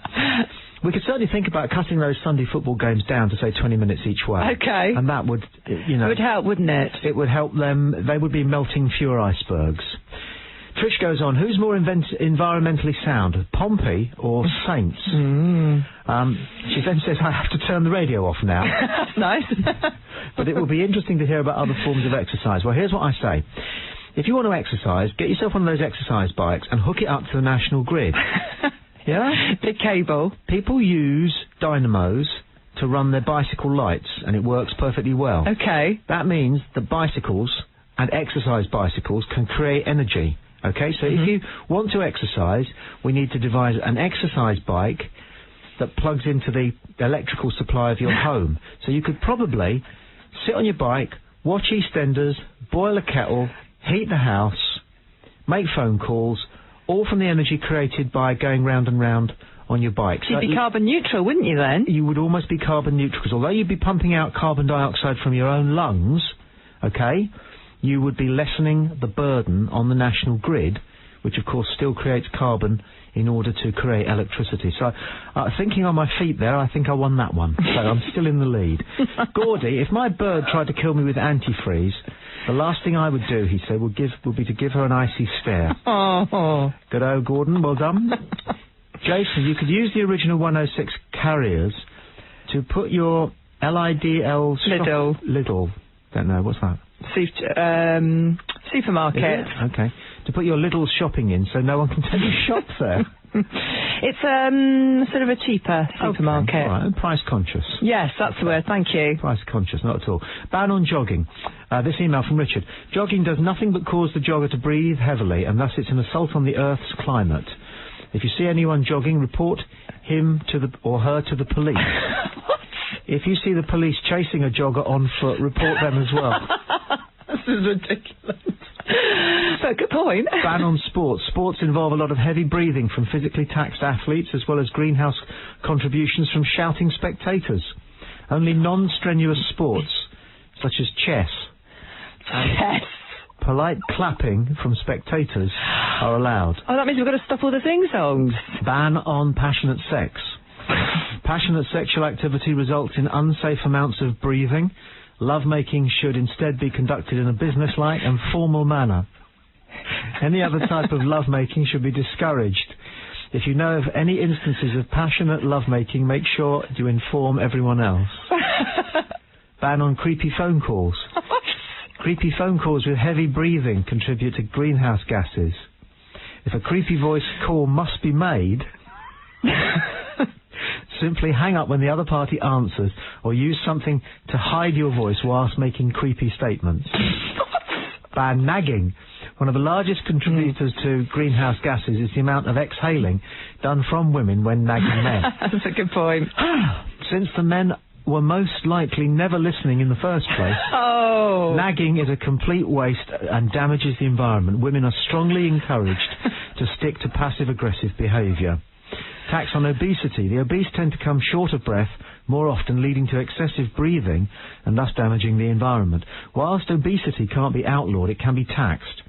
We could certainly think about cutting those Sunday football games down to, say, 20 minutes each way. Okay. And that would, you know... It would help, wouldn't it? It would help them. They would be melting fewer icebergs. Trish goes on, who's more environmentally sound, Pompey or Saints? She then says, I have to turn the radio off now. That's nice. But it will be interesting to hear about other forms of exercise. Well, here's what I say. If you want to exercise, get yourself one of those exercise bikes and hook it up to the national grid. Yeah? Big cable. People use dynamos to run their bicycle lights, and it works perfectly well. Okay. That means that bicycles and exercise bicycles can create energy. Okay, so if you want to exercise, we need to devise an exercise bike that plugs into the electrical supply of your home. So you could probably sit on your bike, watch EastEnders, boil a kettle, heat the house, make phone calls, all from the energy created by going round and round on your bike. You'd be carbon neutral, wouldn't you then? You would almost be carbon neutral, because although you'd be pumping out carbon dioxide from your own lungs, okay, you would be lessening the burden on the national grid, which of course still creates carbon in order to create electricity. So, thinking on my feet there, I think I won that one. So I'm still in the lead. Gordy, if my bird tried to kill me with antifreeze, the last thing I would do, he said, would be to give her an icy stare. Oh. Good old Gordon, well done. Jason, you could use the original 106 carriers to put your LIDL... Lidl. Don't know, what's that? Supermarket. Okay. To put your little shopping in so no one can tell you shop there. It's sort of a cheaper supermarket. Okay. All right. Price conscious. Yes, that's the word. Thank you. Price conscious, not at all. Ban on jogging. This email from Richard. Jogging does nothing but cause the jogger to breathe heavily, and thus it's an assault on the Earth's climate. If you see anyone jogging, report him or her to the police. What? If you see the police chasing a jogger on foot, report them as well. This is ridiculous. But good point. Ban on sports. Sports involve a lot of heavy breathing from physically taxed athletes, as well as greenhouse contributions from shouting spectators. Only non-strenuous sports, such as chess. Chess. Polite clapping from spectators are allowed. Oh, that means we've got to stop all the sing-songs. Ban on passionate sex. Passionate sexual activity results in unsafe amounts of breathing. Lovemaking should instead be conducted in a businesslike and formal manner. Any other type of lovemaking should be discouraged. If you know of any instances of passionate lovemaking, make sure you inform everyone else. Ban on creepy phone calls. Creepy phone calls with heavy breathing contribute to greenhouse gases. If a creepy voice call must be made, simply hang up when the other party answers, or use something to hide your voice whilst making creepy statements. Ban nagging. One of the largest contributors to greenhouse gases is the amount of exhaling done from women when nagging men. That's a good point. Since the men were most likely never listening in the first place, nagging is a complete waste and damages the environment. Women are strongly encouraged to stick to passive-aggressive behaviour. Tax on obesity. The obese tend to come short of breath more often, leading to excessive breathing and thus damaging the environment. Whilst obesity can't be outlawed, it can be taxed.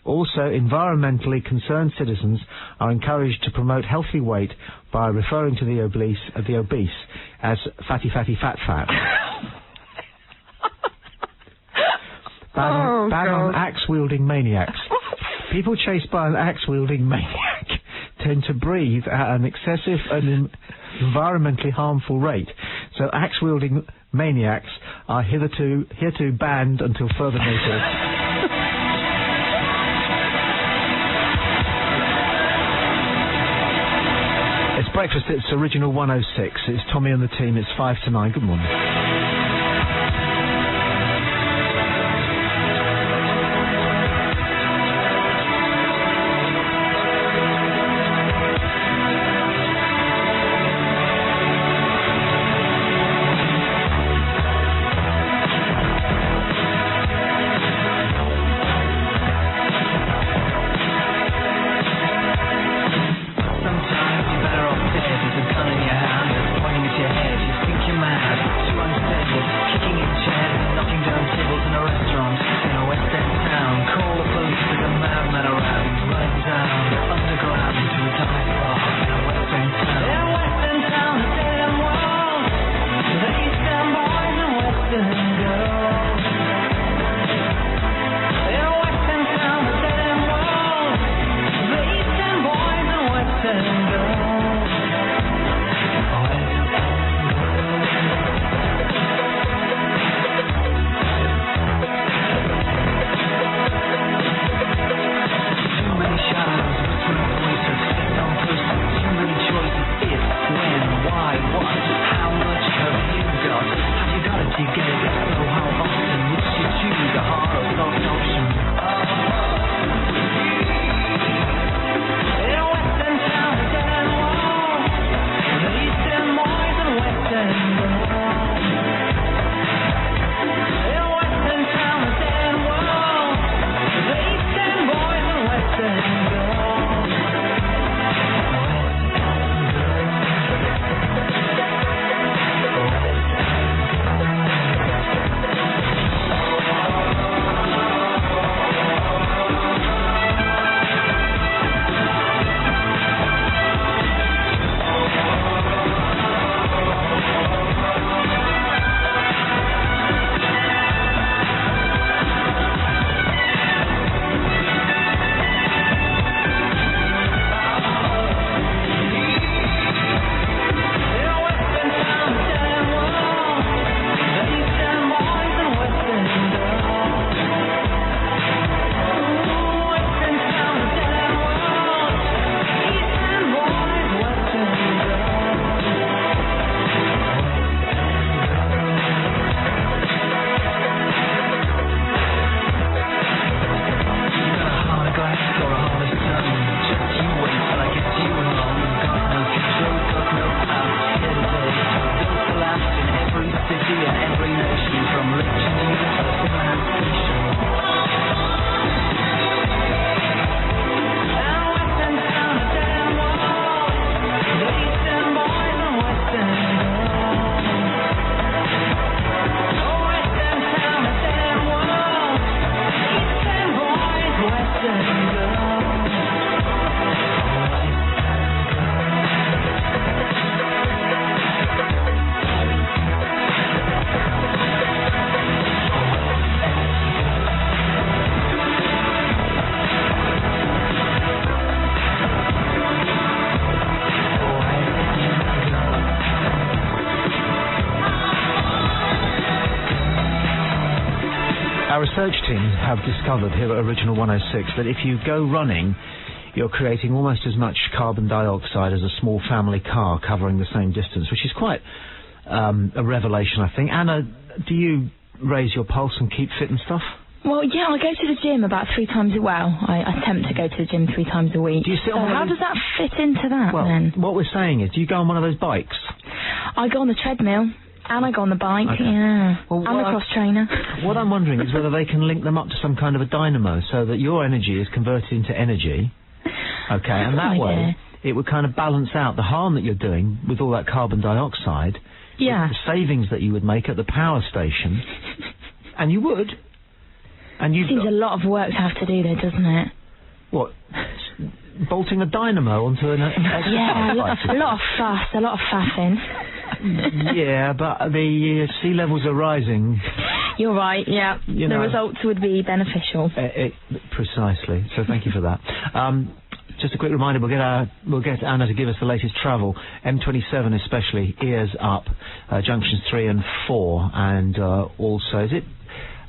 Also, environmentally concerned citizens are encouraged to promote healthy weight by referring to the obese as fatty, fatty, fat, fat. Ban on axe-wielding maniacs. People chased by an axe-wielding maniac tend to breathe at an excessive and environmentally harmful rate. So axe-wielding maniacs are hitherto banned until further notice. It's breakfast, it's Original 106. It's Tommy and the team, it's 5 to 9. Good morning. Sometimes you're better off dead with a gun in your hand, pointing at your head. You think you're mad, Our research team have discovered here at Original 106 that if you go running, you're creating almost as much carbon dioxide as a small family car covering the same distance, which is quite a revelation, I think. Anna, do you raise your pulse and keep fit and stuff? Well, yeah, I go to the gym about 3 times a week. Well, I attempt to go to the gym 3 times a week. Do you sit on how does that fit into that, well, then? What we're saying is, do you go on one of those bikes? I go on the treadmill, and I go on the bike, Okay. yeah. Well, I'm a cross trainer. What I'm wondering is whether they can link them up to some kind of a dynamo so that your energy is converted into energy. Okay, and that way it would kind of balance out the harm that you're doing with all that carbon dioxide. Yeah. With the savings that you would make at the power station. And you would. And you Seems a lot of work to have to do there, doesn't it? What? Bolting a dynamo onto an yeah, a lot of fuss, a lot of faffing. Yeah, but the sea levels are rising. You're right, yeah. The results would be beneficial. Precisely. So thank you for that. Just a quick reminder, we'll get Anna to give us the latest travel. M27 especially, ears up, junctions 3 and 4, and also, is it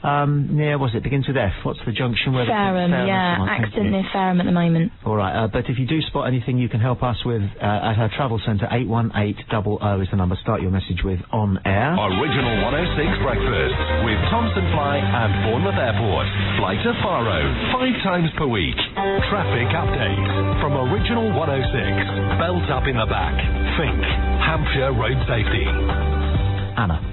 near, begins with F? What's the junction where Fareham, yeah, accident near Fareham at the moment. All right, but if you do spot anything you can help us with at our travel centre, 81800 is the number. Start your message with on air. Original 106 Breakfast with Thompson Fly and Bournemouth Airport. Fly to Faro 5 times per week. Traffic update from Original 106. Belt up in the back. Think Hampshire Road Safety. Anna.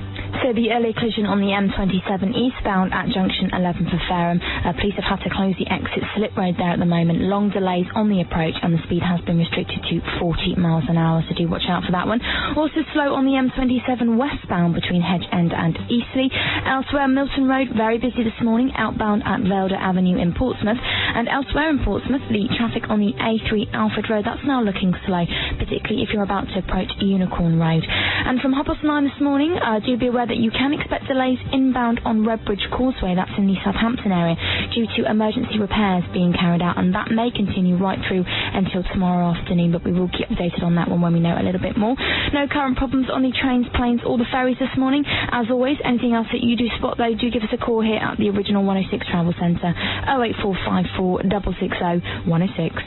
So the early collision on the M27 eastbound at junction 11 for Fareham. Police have had to close the exit slip road there at the moment. Long delays on the approach, and the speed has been restricted to 40 miles an hour, so do watch out for that one. Also slow on the M27 westbound between Hedge End and Eastleigh. Elsewhere, Milton Road, very busy this morning, outbound at Velda Avenue in Portsmouth. And elsewhere in Portsmouth, the traffic on the A3 Alfred Road, that's now looking slow, particularly if you're about to approach Unicorn Road. And from 9:30 this morning, do be aware that you can expect delays inbound on Redbridge Causeway, that's in the Southampton area, due to emergency repairs being carried out, and that may continue right through until tomorrow afternoon, but we will keep updated on that one when we know a little bit more. No current problems on the trains, planes or the ferries this morning. As always, anything else that you do spot though, do give us a call here at the Original 106 Travel Centre, 08454 660 106.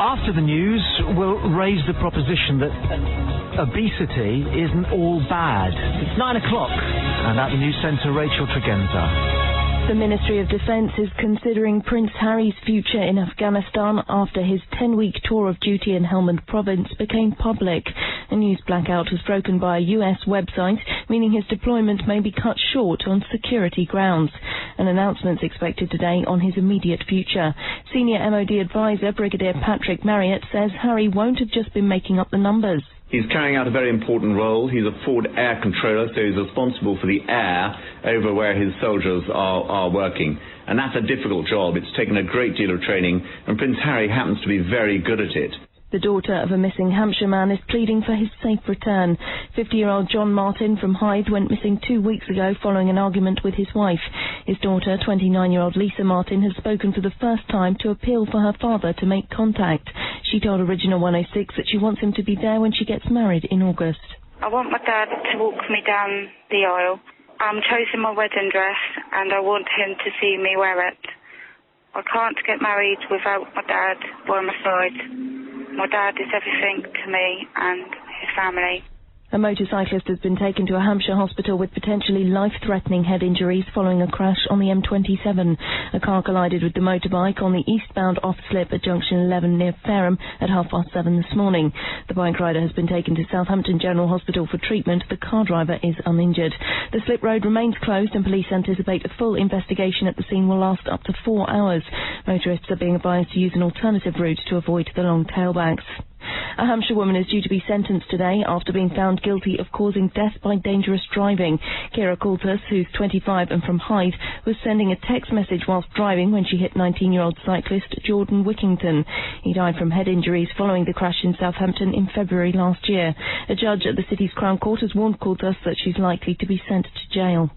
After the news, we'll raise the proposition that obesity isn't all bad. It's 9 o'clock, and at the news centre, Rachel Tregenza. The Ministry of Defence is considering Prince Harry's future in Afghanistan after his 10-week tour of duty in Helmand Province became public. A news blackout was broken by a US website, meaning his deployment may be cut short on security grounds. An announcement's expected today on his immediate future. Senior MOD advisor Brigadier Patrick Marriott says Harry won't have just been making up the numbers. He's carrying out a very important role. He's a forward air controller, so he's responsible for the air over where his soldiers are working. And that's a difficult job. It's taken a great deal of training, and Prince Harry happens to be very good at it. The daughter of a missing Hampshire man is pleading for his safe return. 50-year-old John Martin from Hythe went missing 2 weeks ago following an argument with his wife. His daughter, 29-year-old Lisa Martin, has spoken for the first time to appeal for her father to make contact. She told Original 106 that she wants him to be there when she gets married in August. I want my dad to walk me down the aisle. I'm choosing my wedding dress and I want him to see me wear it. I can't get married without my dad by my side. My dad is everything to me and his family. A motorcyclist has been taken to a Hampshire hospital with potentially life-threatening head injuries following a crash on the M27. A car collided with the motorbike on the eastbound off-slip at junction 11 near Fareham at 7:30 this morning. The bike rider has been taken to Southampton General Hospital for treatment. The car driver is uninjured. The slip road remains closed and police anticipate a full investigation at the scene will last up to 4 hours. Motorists are being advised to use an alternative route to avoid the long tailbacks. A Hampshire woman is due to be sentenced today after being found guilty of causing death by dangerous driving. Kira Coulter, who's 25 and from Hythe, was sending a text message whilst driving when she hit 19-year-old cyclist Jordan Wickington. He died from head injuries following the crash in Southampton in February last year. A judge at the city's Crown Court has warned Coulter that she's likely to be sent to jail.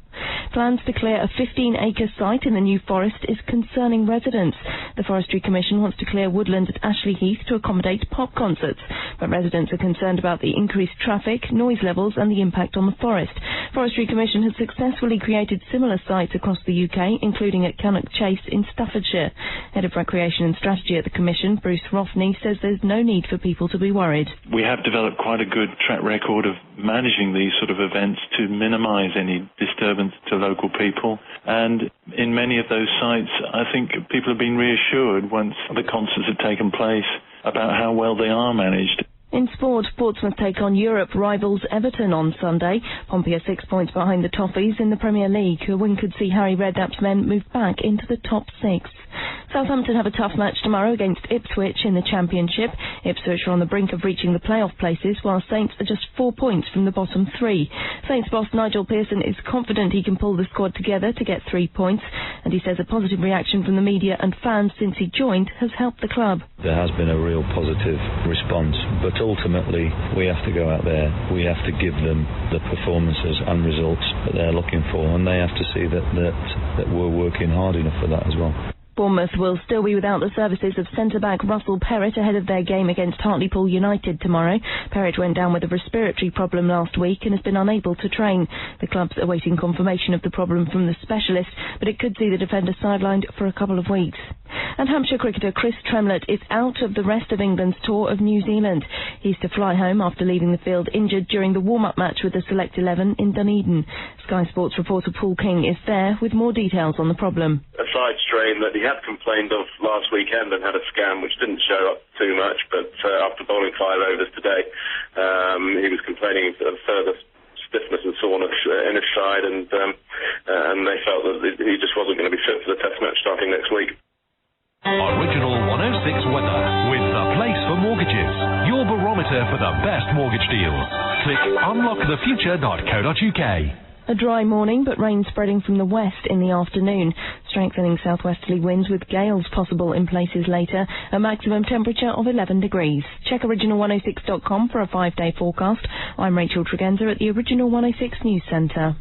Plans to clear a 15-acre site in the New Forest is concerning residents. The Forestry Commission wants to clear woodland at Ashley Heath to accommodate pop concerts, but residents are concerned about the increased traffic, noise levels and the impact on the forest. Forestry Commission has successfully created similar sites across the UK, including at Cannock Chase in Staffordshire. Head of Recreation and Strategy at the Commission, Bruce Rothney, says there's no need for people to be worried. We have developed quite a good track record of managing these sort of events to minimise any disturbance to local people, and in many of those sites I think people have been reassured once the concerts have taken place about how well they are managed. In sport, Portsmouth take on Europe rivals Everton on Sunday. Pompey are 6 points behind the Toffees in the Premier League. A win could see Harry Redknapp's men move back into the top 6. Southampton have a tough match tomorrow against Ipswich in the Championship. Ipswich are on the brink of reaching the playoff places, while Saints are just 4 points from the bottom 3. Saints boss Nigel Pearson is confident he can pull the squad together to get 3 points, and he says a positive reaction from the media and fans since he joined has helped the club. There has been a real positive response, but ultimately we have to go out there, we have to give them the performances and results that they're looking for, and they have to see that we're working hard enough for that as well. Bournemouth will still be without the services of centre-back Russell Perrett ahead of their game against Hartlepool United tomorrow. Perrett went down with a respiratory problem last week and has been unable to train. The club's awaiting confirmation of the problem from the specialist, but it could see the defender sidelined for a couple of weeks. And Hampshire cricketer Chris Tremlett is out of the rest of England's tour of New Zealand. He's to fly home after leaving the field injured during the warm-up match with the Select 11 in Dunedin. Sky Sports reporter Paul King is there with more details on the problem. A side strain that he had complained of last weekend and had a scan which didn't show up too much, but after bowling 5 overs today, he was complaining of further stiffness and soreness in his side, and they felt that he just wasn't going to be fit for the Test match starting next week. Original 106 weather with The Place for Mortgages, your barometer for the best mortgage deals. Click unlockthefuture.co.uk. A dry morning, but rain spreading from the west in the afternoon. Strengthening southwesterly winds with gales possible in places later. A maximum temperature of 11 degrees. Check original106.com for a 5-day forecast. I'm Rachel Tregenza at the Original 106 News Centre.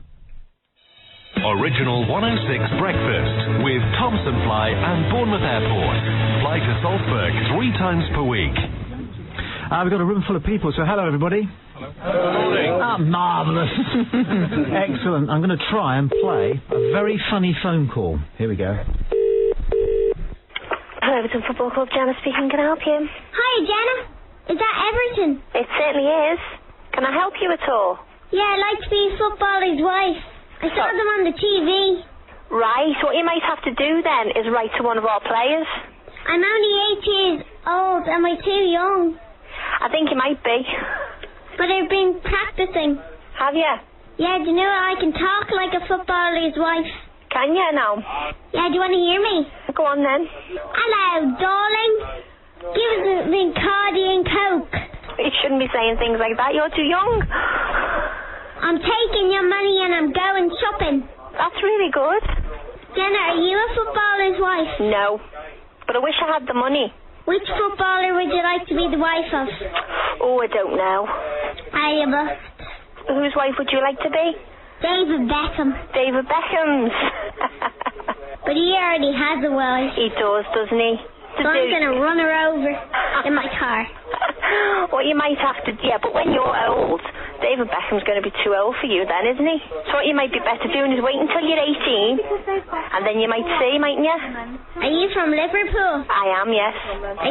Original 106 Breakfast with Thompson Fly and Bournemouth Airport. Fly to Salzburg 3 times per week. We've got a room full of people, so hello everybody. Hello. Marvellous. Excellent. I'm going to try and play a very funny phone call. Here we go. Hello, Everton Football Club. Jana speaking. Can I help you? Hi, Jana. Is that Everton? It certainly is. Can I help you at all? Yeah, I'd like to be a footballer's wife. I saw them on the TV. Right. What you might have to do then is write to one of our players. I'm only 8 years old. Am I too young? I think you might be. But I've been practicing. Have you? Yeah, do you know I can talk like a footballer's wife? Can you now? Yeah, do you want to hear me? Go on then. Hello, darling. Give us a Bacardi and Coke. You shouldn't be saying things like that. You're too young. I'm taking your money and I'm going shopping. That's really good. Jenna, are you a footballer's wife? No, but I wish I had the money. Which footballer would you like to be the wife of? Oh, I don't know. I must. Whose wife would you like to be? David Beckham. David Beckham's. But he already has a wife. He does, doesn't he? So I'm going to run her over in my car. What you might have to... Yeah, but when you're old, David Beckham's going to be too old for you then, isn't he? So what you might be better doing is wait until you're 18, and then you might see, mightn't you? Are you from Liverpool? I am, yes.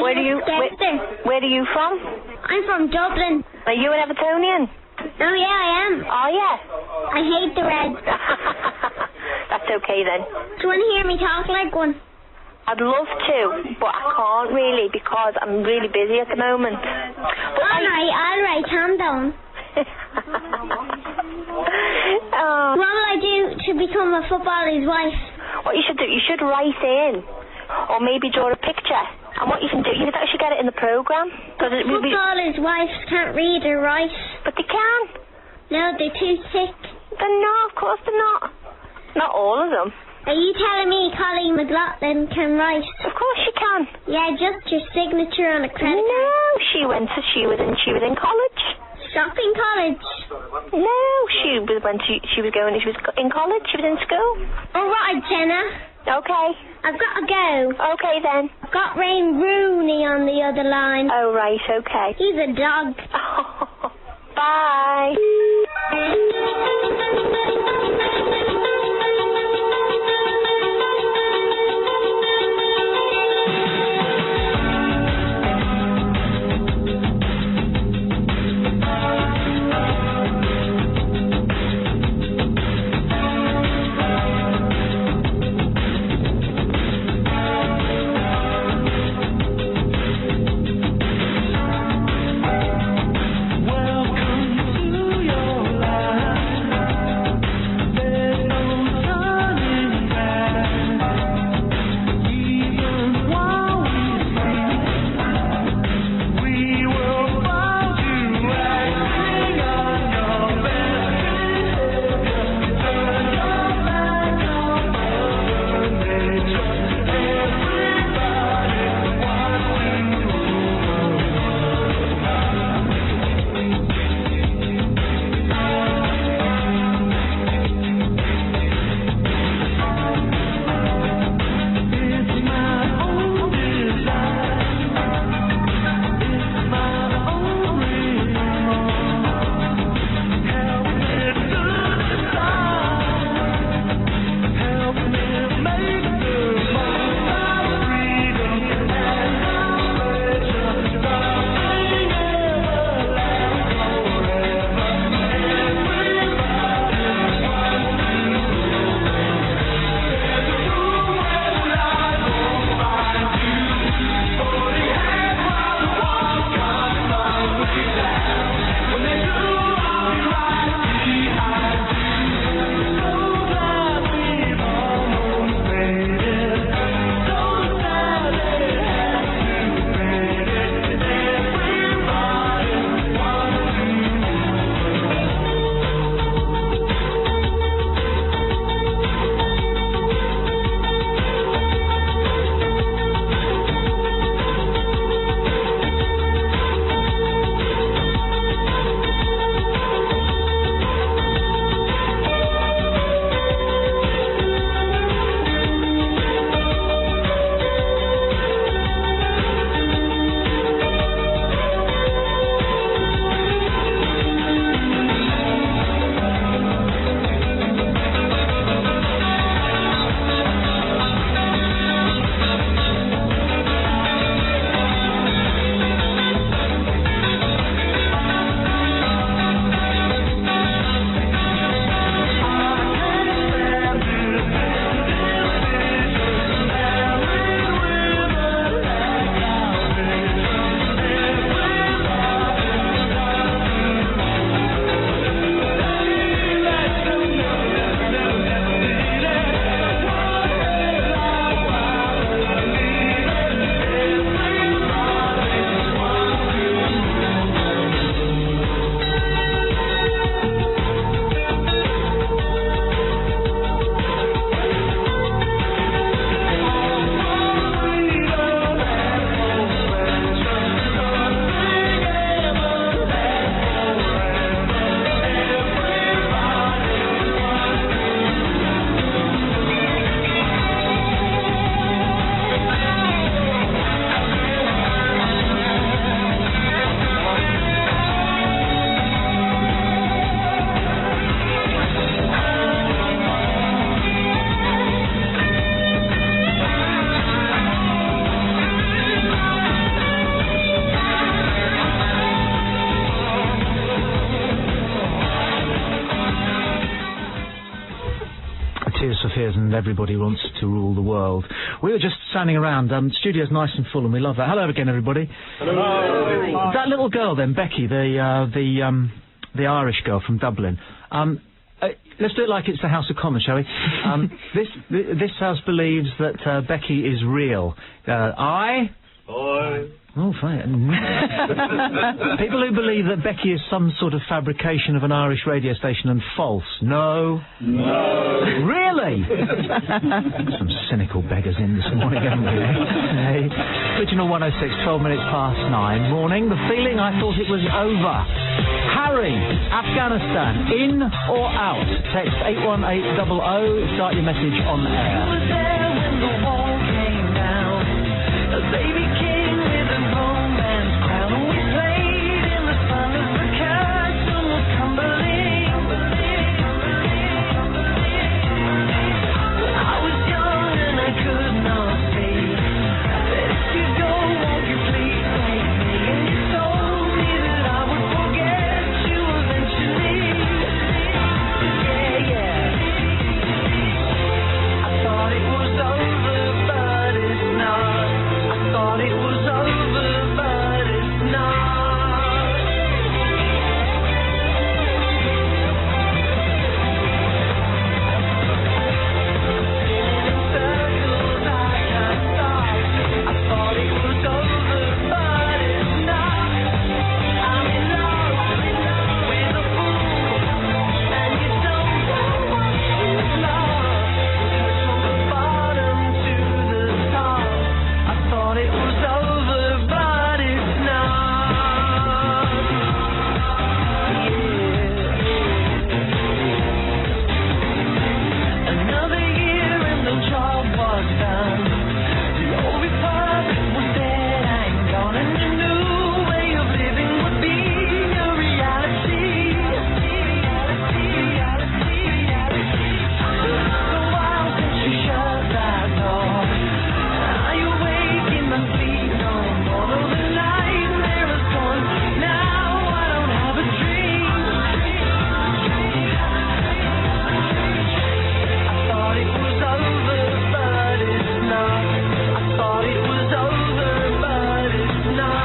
Where are you from? I'm from Dublin. Are you an Evertonian? Oh, yeah, I am. Oh, yeah? I hate the Reds. That's okay then. Do you want to hear me talk like one? I'd love to, but I can't really because I'm really busy at the moment. Alright, I'll write hand down. What will I do to become a footballer's wife? What you should do, you should write in, or maybe draw a picture. And what you can do, you could actually get it in the programme. Footballers' wives can't read or write. But they can. No, they're too sick. They're not, of course they're not. Not all of them. Are you telling me Colleen McLaughlin can write? Of course she can. Yeah, just your signature on a credit card. No, she was in college. Shopping college? No, she she was when she was in college. She was in school. All right, Jenna. Okay. I've got to go. Okay then. I've got Wayne Rooney on the other line. Oh right, okay. He's a dog. Bye. And everybody wants to rule the world. We were just standing around. Studio's nice and full, and we love that. Hello again, everybody. Hello. That little girl, then, Becky, the Irish girl from Dublin. Let's do it like it's the House of Commons, shall we? This house believes that Becky is real. Oh, fine. People who believe that Becky is some sort of fabrication of an Irish radio station and false. No. Really? Some cynical beggars in this morning, haven't we? Hey. Original 106, 12 minutes past 9. Morning. The feeling I thought it was over. Harry, Afghanistan, in or out? Text 81800, start your message on air. Baby king with a romance crown. We played in the sun as the castle was crumbling. I was young and I could not see that if you go, won't you please take me? And you told me that I would forget you eventually. Yeah. I thought it was over, but it's not. Thought it was over, but it's not. In circles I can't stop. I thought it was over, but it's not. I'm in love with a fool, and you don't know what she's lost. From the bottom to the top. I thought it was over, but it's not. Yeah. Another year and the job was done. The old republic was dead and gone, and a new way of living would be a reality. It's a while since you shut that door. Are you awake in my sleep no more? Though the nightmare is gone, now I don't have a dream. I thought it was over, but it's not. I thought it was over, but it's not.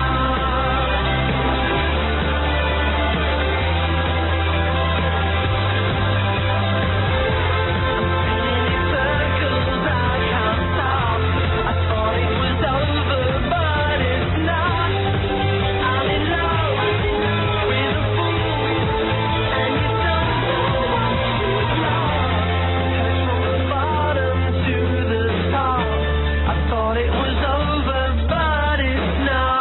Circles I can't stop. I thought it was over, but it's not. I'm in love with a fool, and you don't know what she's lost. From the bottom to the top. I thought it was over, but it's not.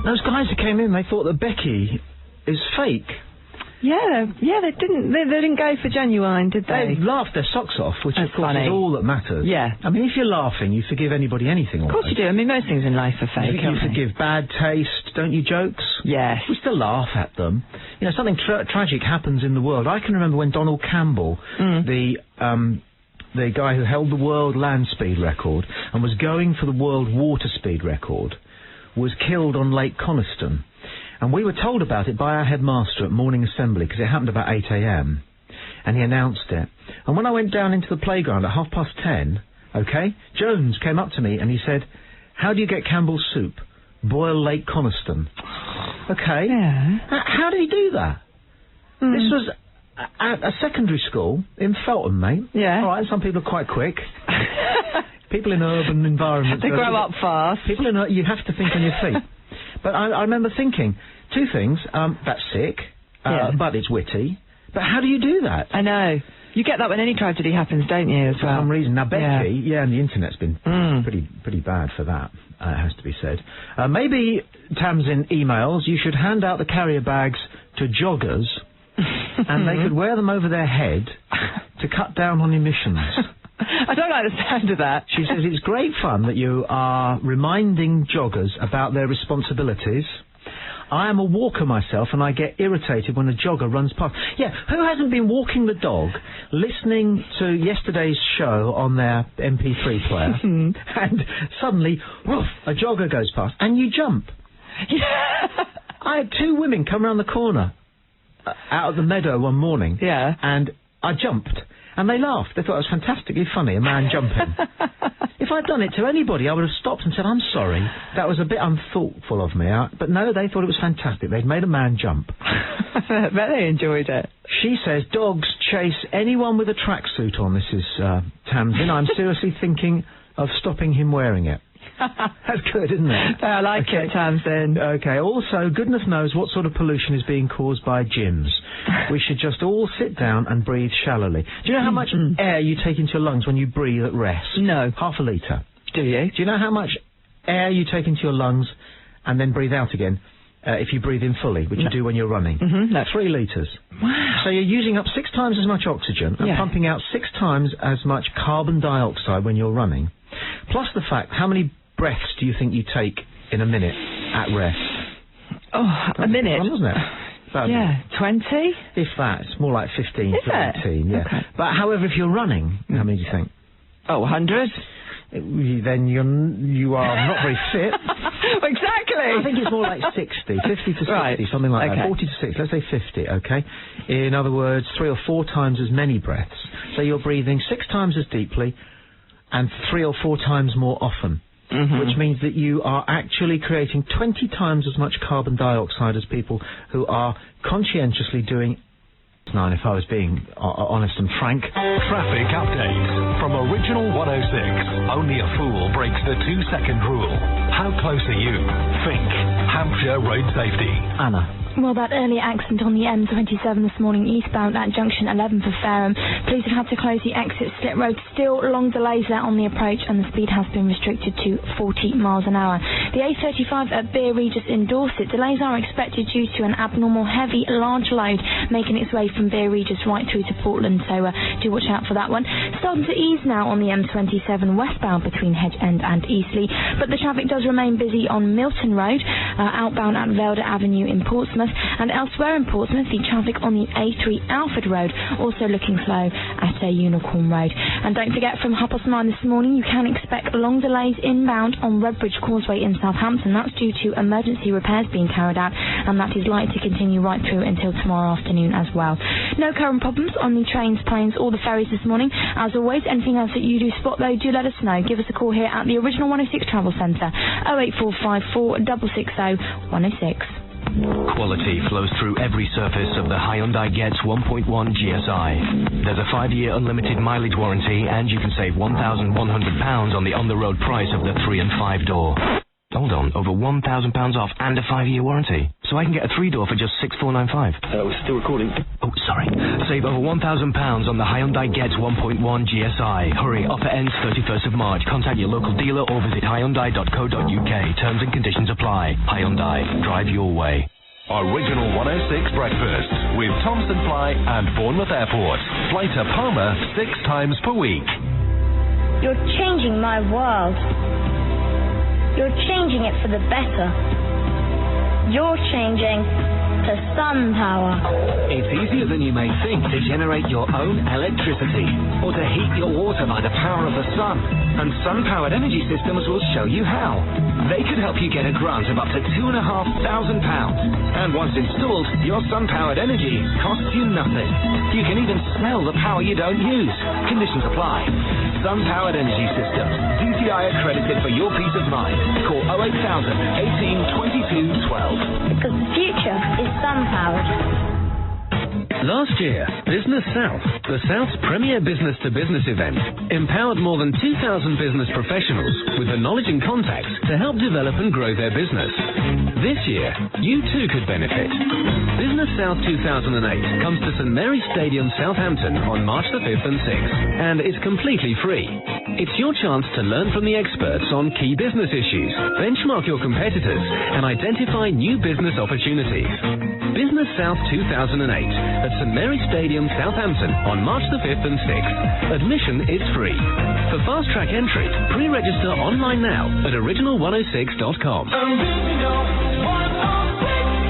Those guys who came in, they thought that Becky is fake. Yeah, they didn't go for genuine, did they? They laughed their socks off, which That's of course funny. is all that matters. Yeah. I mean, if you're laughing, you forgive anybody anything. Of course you do. I mean, most things in life are fake, You aren't they? forgive bad taste, don't you, jokes? Yes. We still laugh at them. You know, something tragic happens in the world. I can remember when Donald Campbell, the guy who held the world land speed record and was going for the world water speed record, was killed on Lake Coniston. And we were told about it by our headmaster at morning assembly, because it happened about 8 a.m. And he announced it. And when I went down into the playground at 10:30, okay, Jones came up to me and he said, "How do you get Campbell's soup? Boil Lake Coniston." Okay. Yeah. How did he do that? This was at a secondary school in Felton, mate. Yeah. All right, some people are quite quick. People in urban environments. They grow up fast. People you have to think on your feet. But I remember thinking two things. That's sick, but it's witty. But how do you do that? I know. You get that when any tragedy happens, don't you, as well? For some reason. Now, Becky, and the internet's been pretty bad for that, it has to be said. Maybe, Tamsin emails, you should hand out the carrier bags to joggers, and they could wear them over their head to cut down on emissions. I don't like the sound of that. She says it's great fun that you are reminding joggers about their responsibilities. I am a walker myself, and I get irritated when a jogger runs past. Yeah, who hasn't been walking the dog, listening to yesterday's show on their MP3 player, and suddenly, woof, a jogger goes past, and you jump? Yeah. I had two women come around the corner out of the meadow one morning, and I jumped. And they laughed. They thought it was fantastically funny, a man jumping. If I'd done it to anybody, I would have stopped and said, I'm sorry, that was a bit unthoughtful of me. But no, they thought it was fantastic. They'd made a man jump. I bet they enjoyed it. She says, dogs chase anyone with a tracksuit on. This is Tamsin. I'm seriously thinking of stopping him wearing it. That's good, isn't it? I like it, Tamsin. Okay, also, goodness knows what sort of pollution is being caused by gyms. We should just all sit down and breathe shallowly. Do you know how much air you take into your lungs when you breathe at rest? No. Half a litre. Do you? Do you know how much air you take into your lungs and then breathe out again if you breathe in fully, which you do when you're running? No. 3 litres. Wow. So you're using up 6 times as much oxygen and pumping out 6 times as much carbon dioxide when you're running. Plus the fact, how many breaths do you think you take in a minute at rest? Oh, a minute? Wasn't it? About 20? If that. It's more like 15, Is 17, it? Okay. But however, if you're running, how many do you think? Oh, 100? Then you are not very fit. Exactly. I think it's more like 60, 50 to 60, something like that. 40 to 60, let's say 50, okay? In other words, 3 or 4 times as many breaths. So you're breathing 6 times as deeply and 3 or 4 times more often. Which means that you are actually creating 20 times as much carbon dioxide as people who are conscientiously doing... Now, if I was being honest and frank... Traffic update from Original 106. Only a fool breaks the 2-second rule. How close are you? Think. Hampshire Road Safety. Anna. Well, that early accident on the M27 this morning, eastbound at junction 11 for Fareham. Police have had to close the exit split road. Still long delays there on the approach, and the speed has been restricted to 40 miles an hour. The A35 at Beer Regis in Dorset. Delays are expected due to an abnormal heavy, large load making its way from Beer Regis right through to Portland, so do watch out for that one. Starting to ease now on the M27 westbound between Hedge End and Eastleigh, but the traffic does remain busy on Milton Road, outbound at Velda Avenue in Portsmouth. And elsewhere in Portsmouth, the traffic on the A3 Alfred Road also looking slow at Unicorn Road. And don't forget, from 9:30 this morning, you can expect long delays inbound on Redbridge Causeway in Southampton. That's due to emergency repairs being carried out, and that is likely to continue right through until tomorrow afternoon as well. No current problems on the trains, planes or the ferries this morning. As always, anything else that you do spot though, do let us know. Give us a call here at the Original 106 Travel Centre, 08454 660 106. Quality flows through every surface of the Hyundai Getz 1.1 GSI. There's a 5-year unlimited mileage warranty, and you can save £1,100 on the on-the-road price of the 3 and 5 door. Hold on, over £1,000 off and a 5-year warranty. So I can get a 3-door for just $6,495. We're still recording. Oh, sorry. Save over £1,000 on the Hyundai Getz 1.1 GSI. Hurry, offer ends 31st of March. Contact your local dealer or visit Hyundai.co.uk. Terms and conditions apply. Hyundai. Drive your way. Original 106 Breakfast with Thompson Fly and Bournemouth Airport. Fly to Palma 6 times per week. You're changing my world. You're changing it for the better. You're changing to sun power. It's easier than you may think to generate your own electricity or to heat your water by the power of the sun. And Sun-Powered Energy Systems will show you how. They could help you get a grant of up to £2,500. And once installed, your Sun-Powered Energy costs you nothing. You can even sell the power you don't use. Conditions apply. Sun-Powered Energy Systems. DTI accredited for your peace of mind. Call 08000 18 22 12. Because the future is sun-powered. Last year, Business South, the South's premier business-to-business event, empowered more than 2,000 business professionals with the knowledge and contacts to help develop and grow their business. This year, you too could benefit. Business South 2008 comes to St Mary's Stadium, Southampton on March the 5th and 6th, and is completely free. It's your chance to learn from the experts on key business issues, benchmark your competitors, and identify new business opportunities. Business South 2008 at St Mary's Stadium, Southampton on March the 5th and 6th. Admission is free. For fast-track entry, pre-register online now at original106.com. Original 106.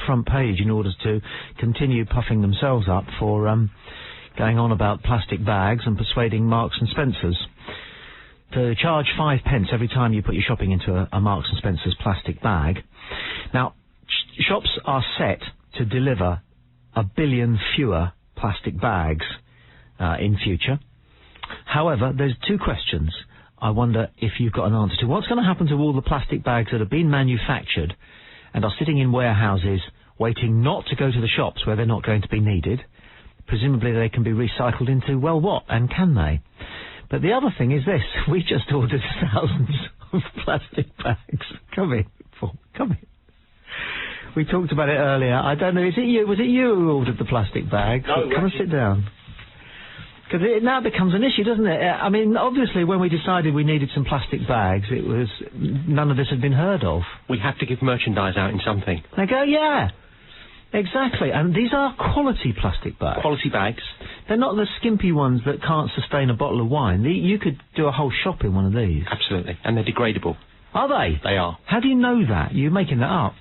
front page in order to continue puffing themselves up for going on about plastic bags and persuading Marks and Spencer's to charge 5 pence every time you put your shopping into a Marks and Spencer's plastic bag. Now, shops are set to deliver 1 billion fewer plastic bags in future. However, there's 2 questions I wonder if you've got an answer to. What's going to happen to all the plastic bags that have been manufactured and are sitting in warehouses waiting not to go to the shops where they're not going to be needed? Presumably they can be recycled into, well, what? And can they? But the other thing is this. We just ordered thousands of plastic bags. Come in, Paul. Come in. We talked about it earlier. I don't know, is it you? Was it you who ordered the plastic bags? No, come and sit down. Because it now becomes an issue, doesn't it? I mean, obviously, when we decided we needed some plastic bags, it was... none of this had been heard of. We have to give merchandise out in something. They go, yeah. Exactly. And these are quality plastic bags. Quality bags. They're not the skimpy ones that can't sustain a bottle of wine. You could do a whole shop in one of these. Absolutely. And they're degradable. Are they? They are. How do you know that? You're making that up.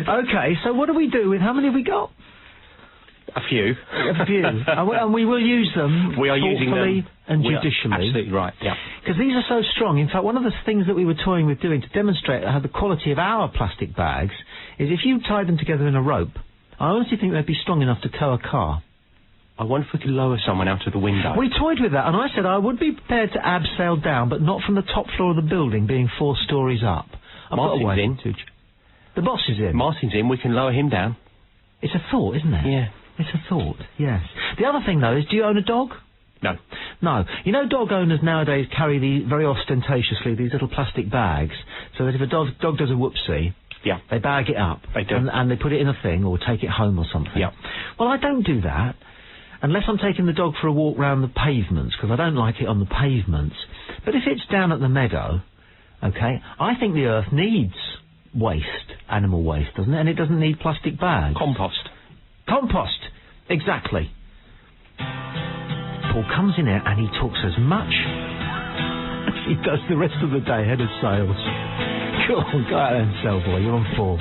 Okay, so what do we do with... how many have we got? A few. A few. And we will use them we are using them and judicially. Absolutely right, yeah. Because these are so strong. In fact, one of the things that we were toying with doing to demonstrate how the quality of our plastic bags is if you tied them together in a rope, I honestly think they'd be strong enough to tow a car. I wonder if we could lower someone out of the window. We toyed with that, and I said I would be prepared to abseil down, but not from the top floor of the building, being 4 stories up. Martin's in. The boss is in. Martin's in. We can lower him down. It's a thought, isn't it? Yeah. It's a thought, yes. The other thing, though, is do you own a dog? No. No. You know dog owners nowadays carry very ostentatiously these little plastic bags, so that if a dog does a whoopsie, yeah, they bag it up. They do. And they put it in a thing or take it home or something. Yeah. Well, I don't do that unless I'm taking the dog for a walk round the pavements, because I don't like it on the pavements. But if it's down at the meadow, okay, I think the earth needs waste, animal waste, doesn't it? And it doesn't need plastic bags. Compost. Compost! Exactly. Paul comes in here and he talks as much as he does the rest of the day, head of sales. Go on, go out there and sell, boy, you're on form.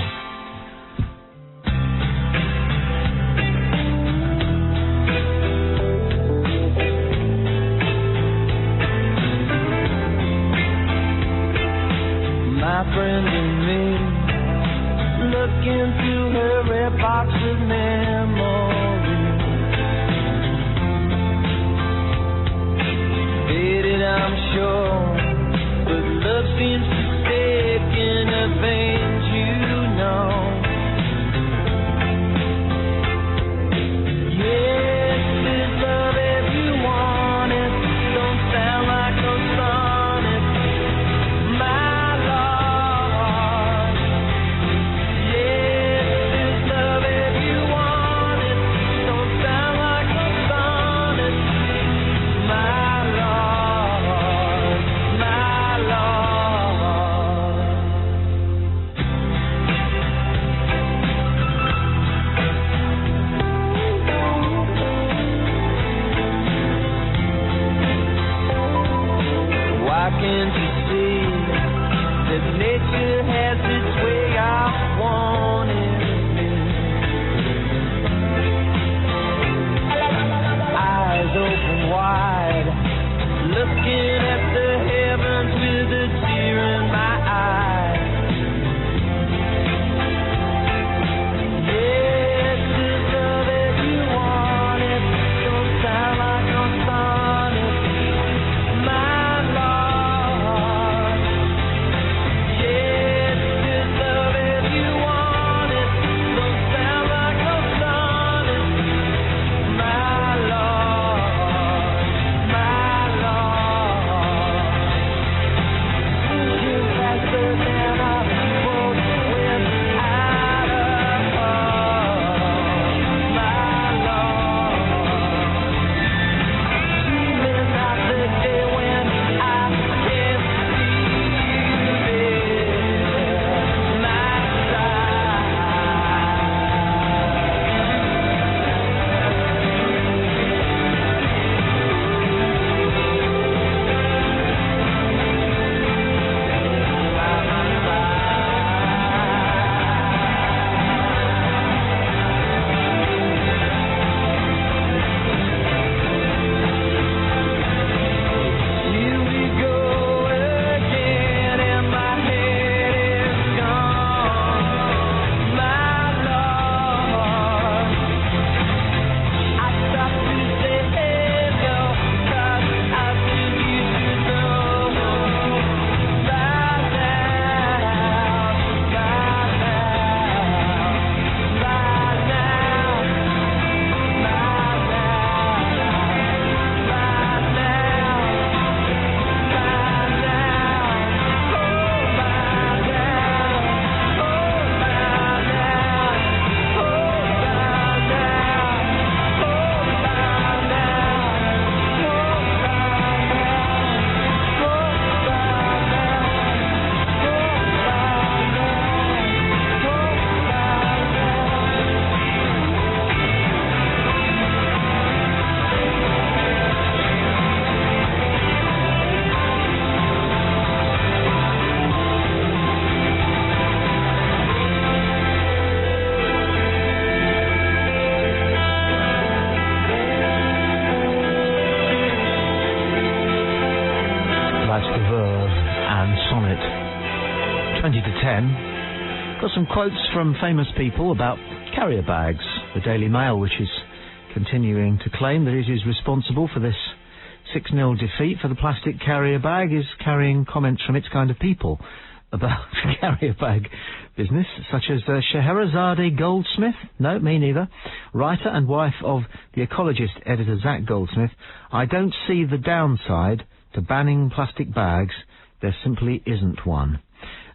My friend and me, looking through her red box of memories, faded I'm sure, but love seems to stick in her veins, you know. Yes, there's love if you want it, don't sound like no sonnet, my love. Yes, there's love if you want it, don't sound like no sonnet, my love, my love. Why can't you see that nature has its way of wanting me? Eyes open wide, looking at the heavens with a tear in my eye. Yes, there's love if you want it, don't sound like no sonnet, my love. Yes, there's love 20 to 10. Got some quotes from famous people about carrier bags. The Daily Mail, which is continuing to claim that it is responsible for this 6-0 defeat for the plastic carrier bag, is carrying comments from its kind of people about the carrier bag business, such as Scheherazade Goldsmith, no, me neither, writer and wife of The Ecologist editor Zach Goldsmith. I don't see the downside to banning plastic bags. There simply isn't one.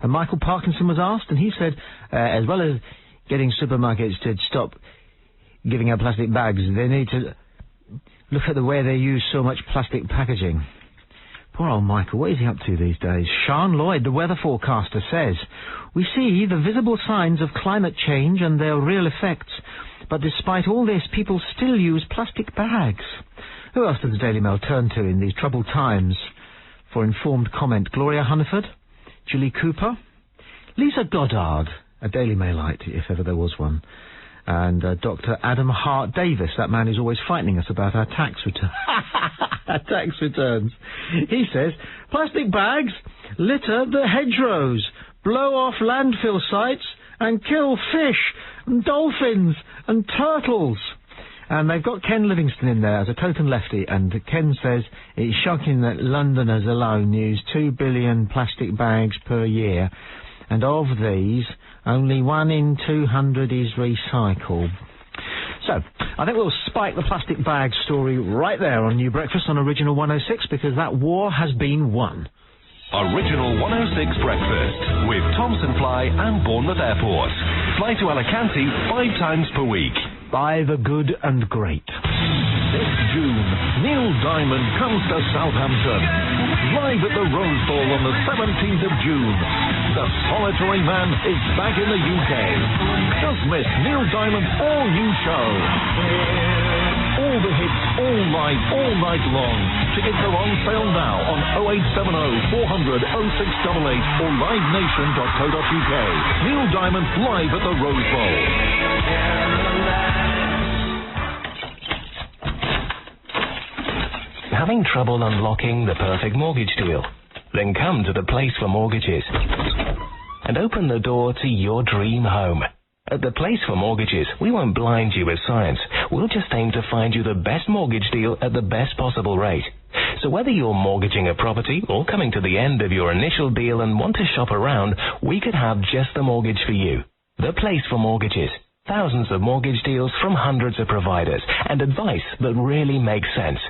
And Michael Parkinson was asked, and he said, as well as getting supermarkets to stop giving out plastic bags, they need to look at the way they use so much plastic packaging. Poor old Michael, what is he up to these days? Sean Lloyd, the weather forecaster, says, we see the visible signs of climate change and their real effects, but despite all this, people still use plastic bags. Who else does the Daily Mail turn to in these troubled times for informed comment? Gloria Hunniford, Julie Cooper, Lisa Goddard, a Daily Mailite, if ever there was one, and Dr. Adam Hart Davis, that man who's always frightening us about our tax returns. He says, plastic bags litter the hedgerows, blow off landfill sites, and kill fish, and dolphins, and turtles. And they've got Ken Livingstone in there as a token lefty, and Ken says it's shocking that Londoners alone use 2 billion plastic bags per year, and of these, only 1 in 200 is recycled. So, I think we'll spike the plastic bag story right there on New Breakfast on Original 106, because that war has been won. Original 106 Breakfast with Thompson Fly and Bournemouth Airport. Fly to Alicante 5 times per week. By the good and great. This June, Neil Diamond comes to Southampton. Live at the Rose Bowl on the 17th of June. The Solitary Man is back in the UK. Just miss Neil Diamond's all-new show. All the hits, all live, all night long. Tickets are on sale now on 0870 400 0688 or livenation.co.uk. Neil Diamond live at the Rose Bowl. Having trouble unlocking the perfect mortgage deal? Then come to the Place for Mortgages and open the door to your dream home. At the Place for Mortgages, we won't blind you with science. We'll just aim to find you the best mortgage deal at the best possible rate. So whether you're mortgaging a property or coming to the end of your initial deal and want to shop around, we could have just the mortgage for you. The Place for Mortgages. Thousands of mortgage deals from hundreds of providers and advice that really makes sense.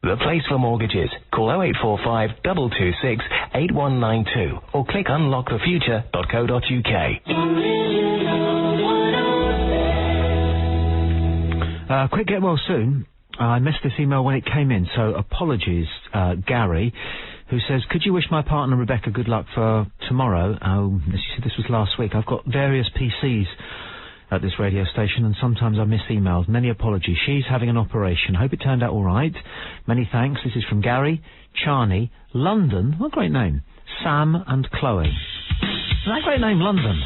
The Place for Mortgages. Call 0845 226 8192 or click unlockthefuture.co.uk. Quick get well soon. I missed this email when it came in, so apologies, Gary, who says, could you wish my partner Rebecca good luck for tomorrow? Oh, this was last week. I've got various PCs at this radio station, and sometimes I miss emails. Many apologies. She's having an operation. Hope it turned out all right. Many thanks. This is from Gary, Charney, London. What a great name. Sam and Chloe. Isn't that a great name, London?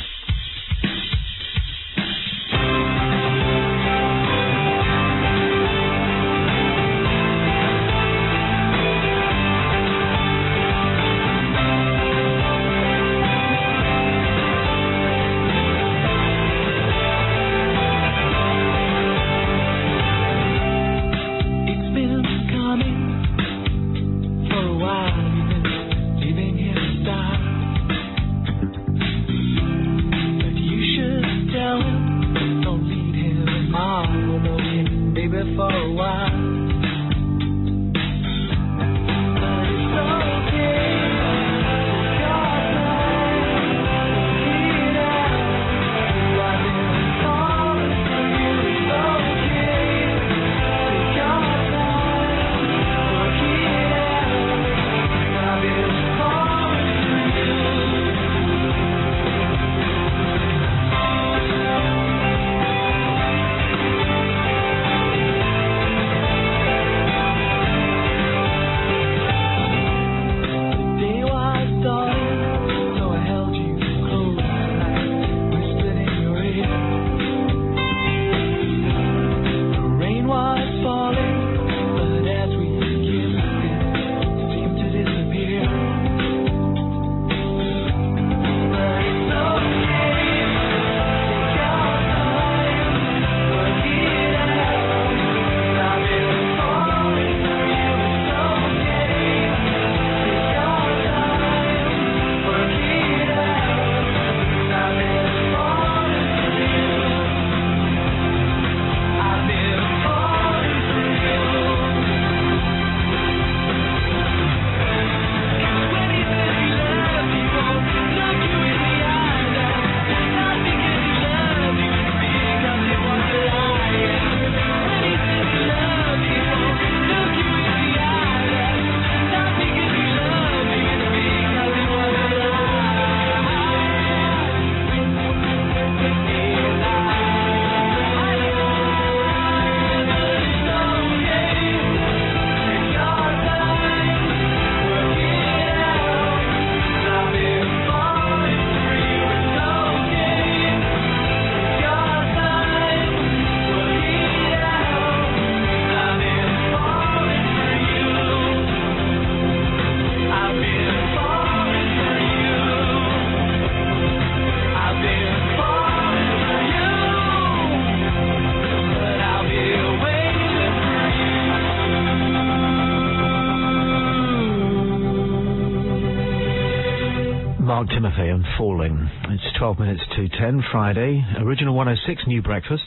Mark Timothy and Falling. It's 12 minutes to 10, Friday. Original 106 New Breakfast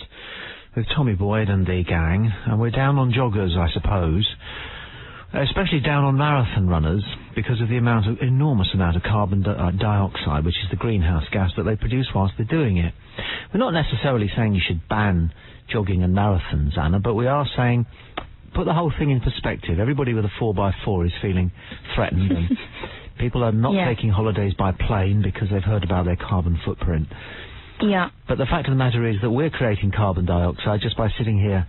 with Tommy Boyd and the gang. And we're down on joggers, I suppose. Especially down on marathon runners because of the enormous amount of carbon dioxide, which is the greenhouse gas that they produce whilst they're doing it. We're not necessarily saying you should ban jogging and marathons, Anna, but we are saying put the whole thing in perspective. Everybody with a 4x4 is feeling threatened, and people are not taking holidays by plane because they've heard about their carbon footprint. Yeah. But the fact of the matter is that we're creating carbon dioxide just by sitting here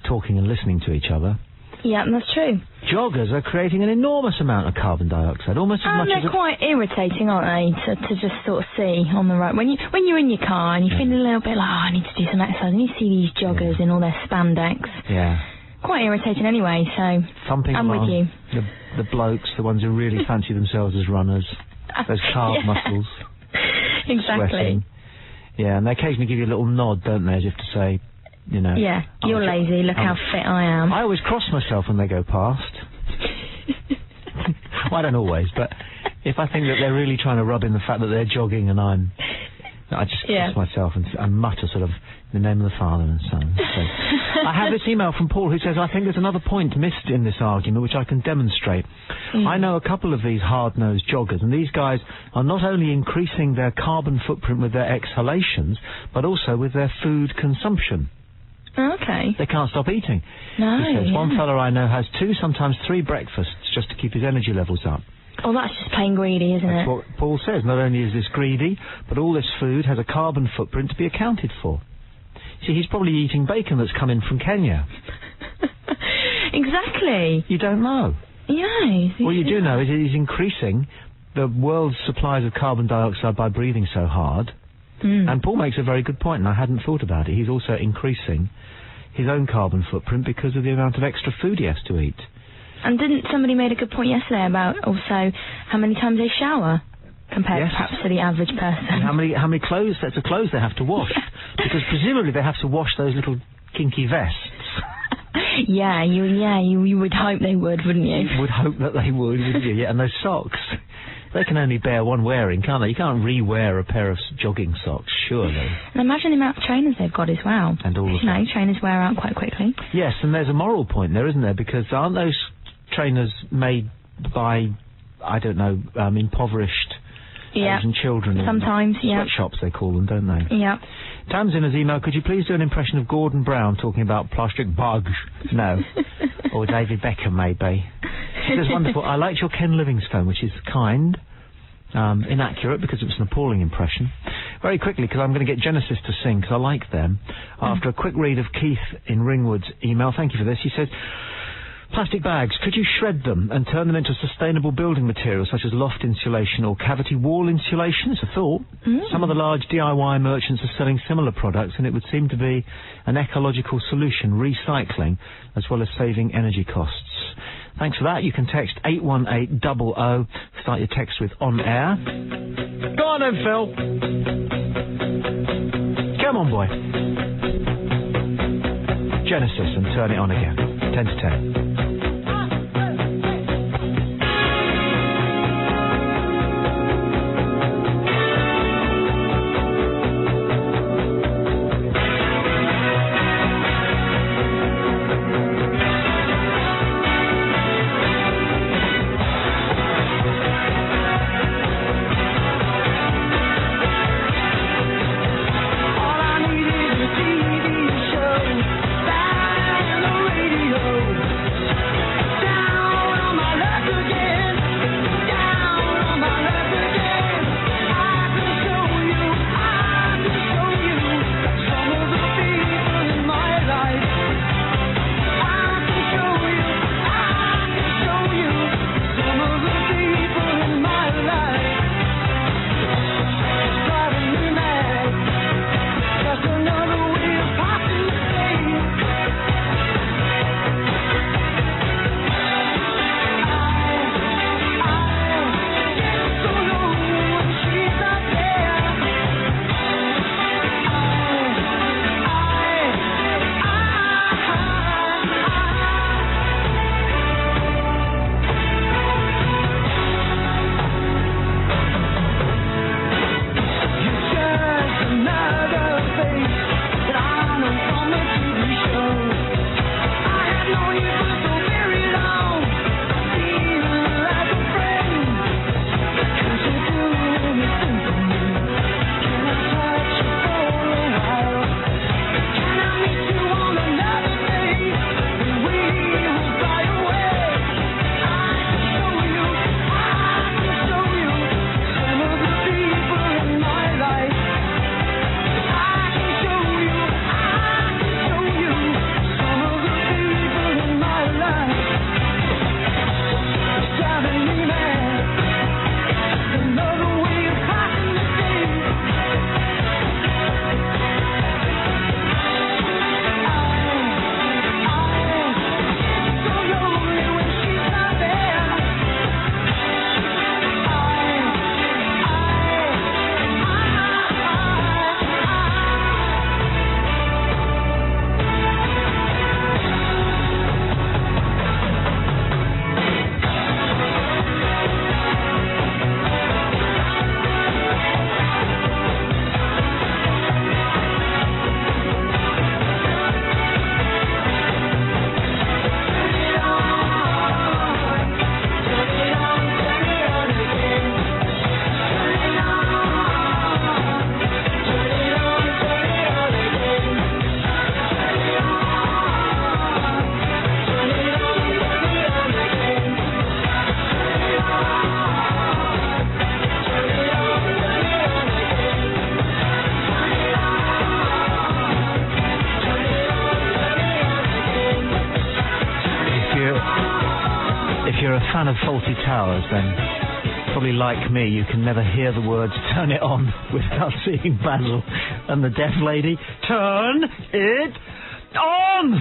talking and listening to each other. Yeah, that's true. Joggers are creating an enormous amount of carbon dioxide, almost as much as... they're quite irritating, aren't they, to just sort of see on the road. When you're in your car and you're feeling a little bit like, I need to do some exercise, and you see these joggers in all their spandex. Yeah. Quite irritating anyway, so thumping I'm along. with you. The blokes, the ones who really fancy themselves as runners, those calf muscles. Exactly. Sweating. Yeah, and they occasionally give you a little nod, don't they, as if to say, you know... Yeah, you're lazy, look how fit I am. I always cross myself when they go past. Well, I don't always, but if I think that they're really trying to rub in the fact that they're jogging and I just cross myself and mutter sort of in the name of the Father and Son. So, I have this email from Paul who says, I think there's another point missed in this argument which I can demonstrate. I know a couple of these hard-nosed joggers, and these guys are not only increasing their carbon footprint with their exhalations, but also with their food consumption. Okay. They can't stop eating. No, he says, one fella I know has 2, sometimes 3 breakfasts just to keep his energy levels up. Oh, that's just plain greedy, isn't it? That's what Paul says. Not only is this greedy, but all this food has a carbon footprint to be accounted for. See, he's probably eating bacon that's come in from Kenya. Exactly. You don't know. Yeah. What you do know is he's increasing the world's supplies of carbon dioxide by breathing so hard. And Paul makes a very good point, and I hadn't thought about it. He's also increasing his own carbon footprint because of the amount of extra food he has to eat. And didn't somebody make a good point yesterday about also how many times they shower compared perhaps to the average person? And how many sets of clothes they have to wash? Because presumably they have to wash those little kinky vests. You would hope they would, wouldn't you? You would hope that they would, wouldn't you? Yeah, and those socks. They can only bear one wearing, can't they? You can't re-wear a pair of jogging socks, surely. And imagine the amount of trainers they've got as well. And all of that. Trainers wear out quite quickly. Yes, and there's a moral point there, isn't there? Because aren't those trainers made by, I don't know, impoverished Asian children? Sometimes, Sweatshops, they call them, don't they? Yeah. Tamsin has emailed, could you please do an impression of Gordon Brown talking about plastic bags? No. Or David Beckham, maybe. She says, wonderful, I liked your Ken Livingstone, which is kind, inaccurate, because it was an appalling impression. Very quickly, because I'm going to get Genesis to sing, because I like them. After a quick read of Keith in Ringwood's email, thank you for this, he says, plastic bags, could you shred them and turn them into sustainable building materials such as loft insulation or cavity wall insulation? It's a thought. Some of the large DIY merchants are selling similar products, and it would seem to be an ecological solution, recycling, as well as saving energy costs. Thanks for that. You can text 81800. Start your text with On Air. Go on then, Phil. Come on, boy. Genesis, and turn it on again. 10 to 10. All I need is a TV show, on the radio. fan of Faulty Towers, then probably like me, you can never hear the words "turn it on" without seeing Basil and the deaf lady. Turn it on!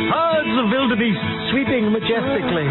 Herds of wildebeest sweeping majestically.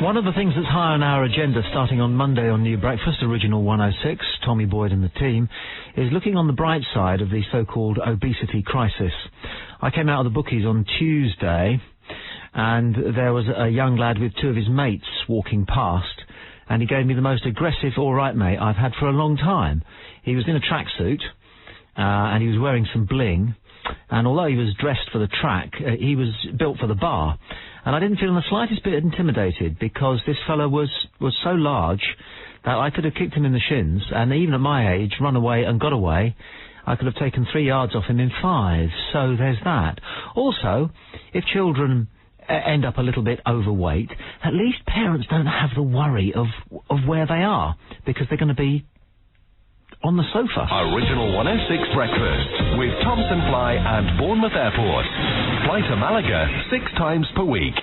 One of the things that's high on our agenda starting on Monday on New Breakfast, Original 106, Tommy Boyd and the team, is looking on the bright side of the so-called obesity crisis. I came out of the bookies on Tuesday, and there was a young lad with two of his mates walking past, and he gave me the most aggressive "all right, mate" I've had for a long time. He was in a tracksuit, and he was wearing some bling, and although he was dressed for the track, he was built for the bar. And I didn't feel in the slightest bit intimidated, because this fellow was so large that I could have kicked him in the shins, and even at my age, run away and got away. I could have taken 3 yards off him in 5, so there's that. Also, if children end up a little bit overweight, at least parents don't have the worry of where they are, because they're going to be on the sofa. Original 106 Breakfast with Thompson Fly and Bournemouth Airport. Fly to Malaga 6 times per week.